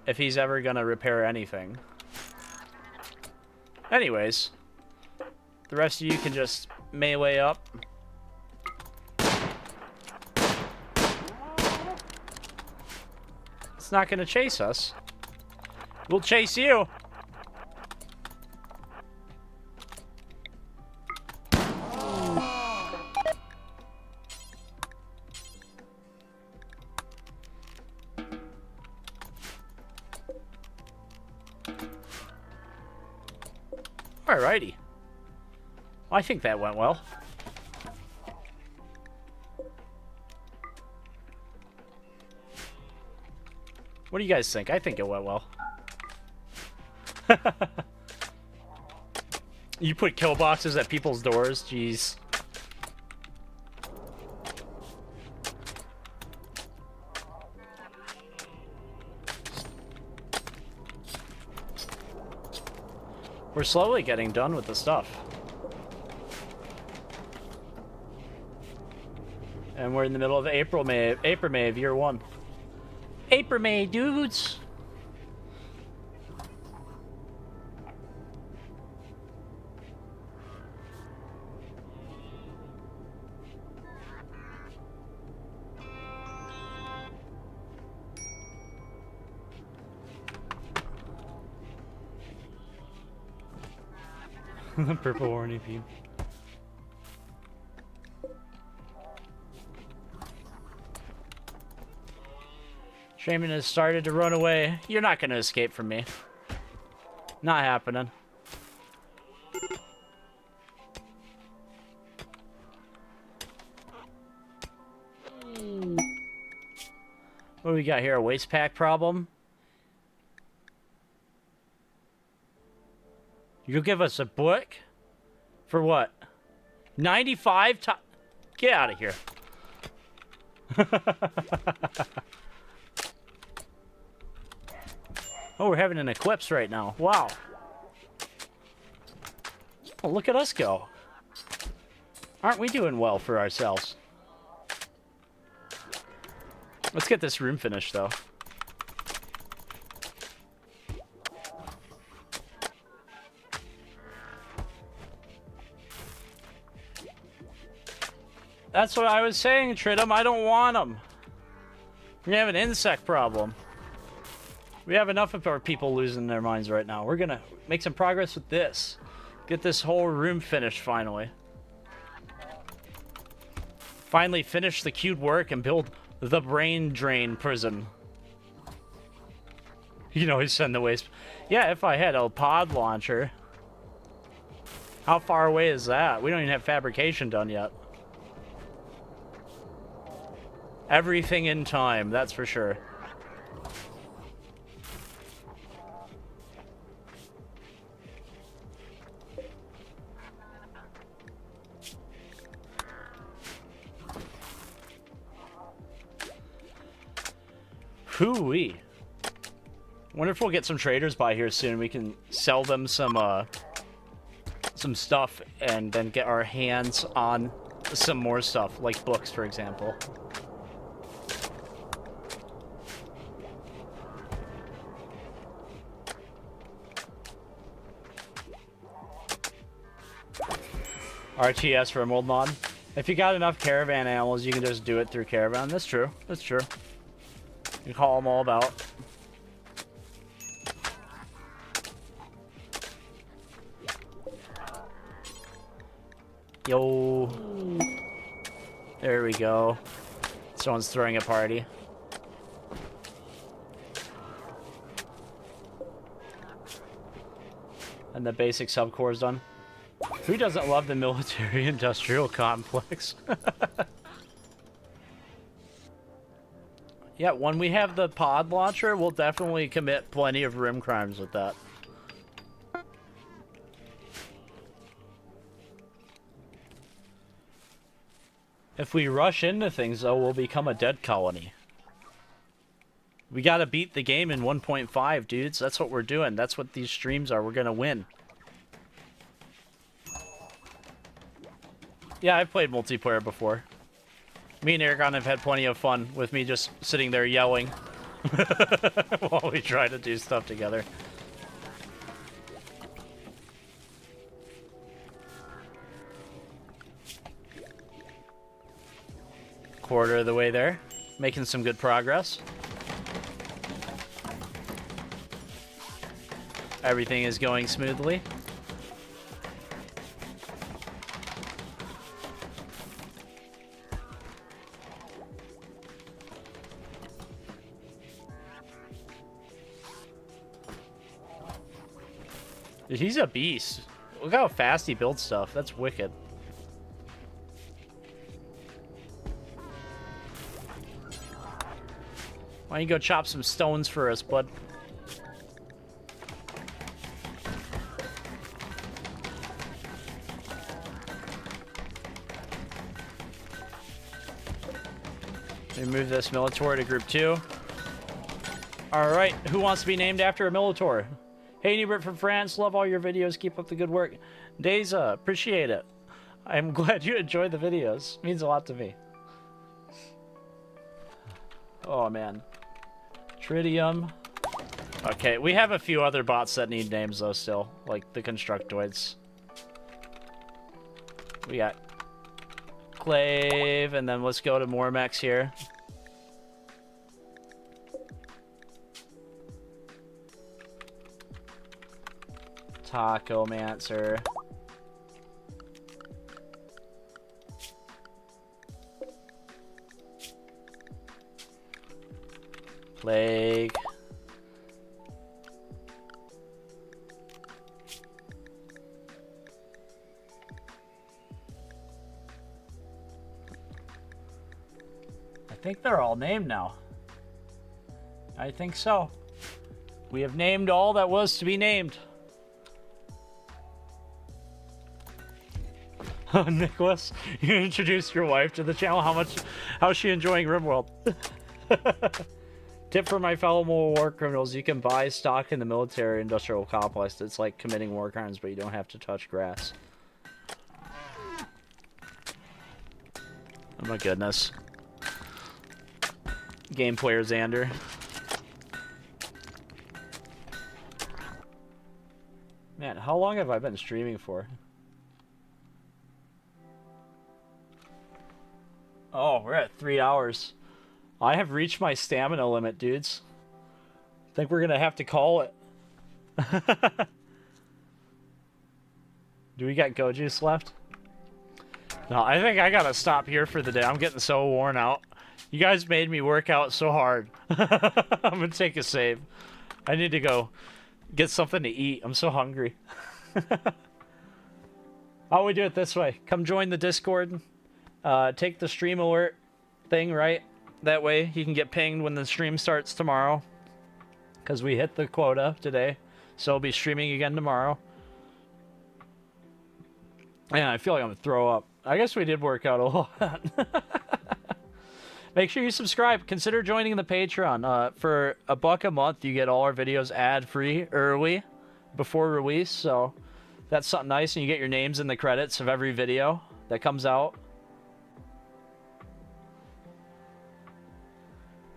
If he's ever gonna repair anything. Anyways. The rest of you can just melee up. It's not gonna chase us. We'll chase you. Alrighty. I think that went well. What do you guys think? I think it went well. You put kill boxes at people's doors? Jeez. We're slowly getting done with the stuff. And we're in the middle of April, May of year 1. April, May, dudes! The purple horny peep. Shaman has started to run away. You're not going to escape from me. Not happening. What do we got here? A waste pack problem? You'll give us a book? For what? 95 times? Get out of here. Oh, we're having an eclipse right now. Wow. Oh, look at us go. Aren't we doing well for ourselves? Let's get this room finished, though. That's what I was saying, Tridum. I don't want them. We're gonna have an insect problem. We have enough of our people losing their minds right now. We're gonna make some progress with this. Get this whole room finished finally. Finally finish the cute work and build the brain drain prison. You know, he's sending the waste. Yeah, if I had a pod launcher. How far away is that? We don't even have fabrication done yet. Everything in time, that's for sure. Hoo-wee. Wonder if we'll get some traders by here soon. We can sell them some stuff and then get our hands on some more stuff, like books, for example. RTS for Rimworld mod. If you got enough caravan animals, you can just do it through caravan. That's true. That's true. You call them all about. Yo. There we go. Someone's throwing a party. And the basic subcore is done. Who doesn't love the military-industrial complex? Yeah, when we have the pod launcher, we'll definitely commit plenty of rim crimes with that. If we rush into things, though, we'll become a dead colony. We gotta beat the game in 1.5, dudes. That's what we're doing. That's what these streams are. We're gonna win. Yeah, I've played multiplayer before. Me and Aragon have had plenty of fun with me just sitting there yelling while we try to do stuff together. Quarter of the way there. Making some good progress. Everything is going smoothly. Dude, he's a beast. Look how fast he builds stuff. That's wicked. Why don't you go chop some stones for us, bud? We move this Militor to group 2. Alright, who wants to be named after a Militor? Hey, Noobert from France, love all your videos, keep up the good work. Deza, appreciate it. I'm glad you enjoyed the videos. It means a lot to me. Oh, man. Tritium. Okay, we have a few other bots that need names, though, still. Like the Constructoids. We got Clave, and then let's go to Mormex here. Tacomancer. Plague. I think they're all named now. I think so. We have named all that was to be named. Oh, Nicholas, you introduced your wife to the channel. How's she enjoying Rimworld? Tip for my fellow war criminals: you can buy stock in the military industrial complex. It's like committing war crimes, but you don't have to touch grass. Oh my goodness. Game player Xander. Man, how long have I been streaming for? Oh, we're at 3 hours. I have reached my stamina limit, dudes. I think we're gonna have to call it. Do we got go juice left? No, I think I gotta stop here for the day. I'm getting so worn out. You guys made me work out so hard. I'm gonna take a save. I need to go get something to eat. I'm so hungry. How we do it this way? Come join the Discord. Take the stream alert thing, right? That way you can get pinged when the stream starts tomorrow. Because we hit the quota today. So I'll be streaming again tomorrow. Man, I feel like I'm gonna throw up. I guess we did work out a lot. Make sure you subscribe. Consider joining the Patreon. For $1 a month, you get all our videos ad-free early before release. So that's something nice, and you get your names in the credits of every video that comes out.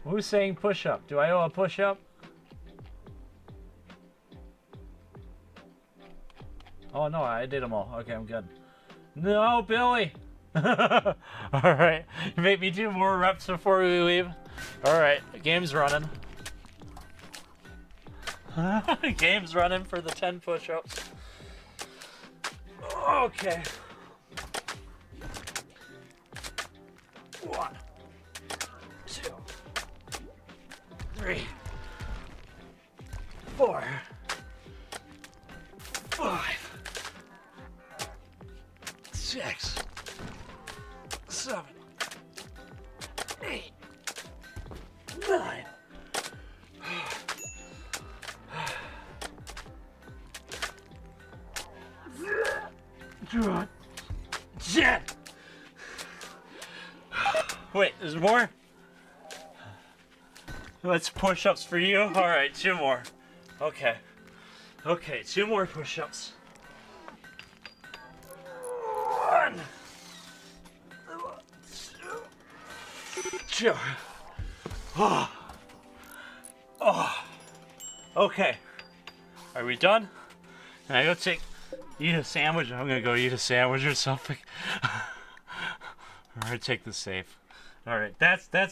Who's saying push-up? Do I owe a push-up? Oh, no, I did them all. Okay, I'm good. No, Billy! Alright, you make me do more reps before we leave. Alright, game's running. Game's running for the 10 push-ups. Okay. 1, 2, 3, 4, 5, 6, 7, 8, 9. 10. Wait, there's more? Let's push-ups for you. All right, 2 more. Okay. Okay, 2 more push-ups. 1, 2. Oh. Oh. Okay. Are we done? Can I go eat a sandwich? I'm gonna go eat a sandwich or something. I'm gonna take the safe. All right, that's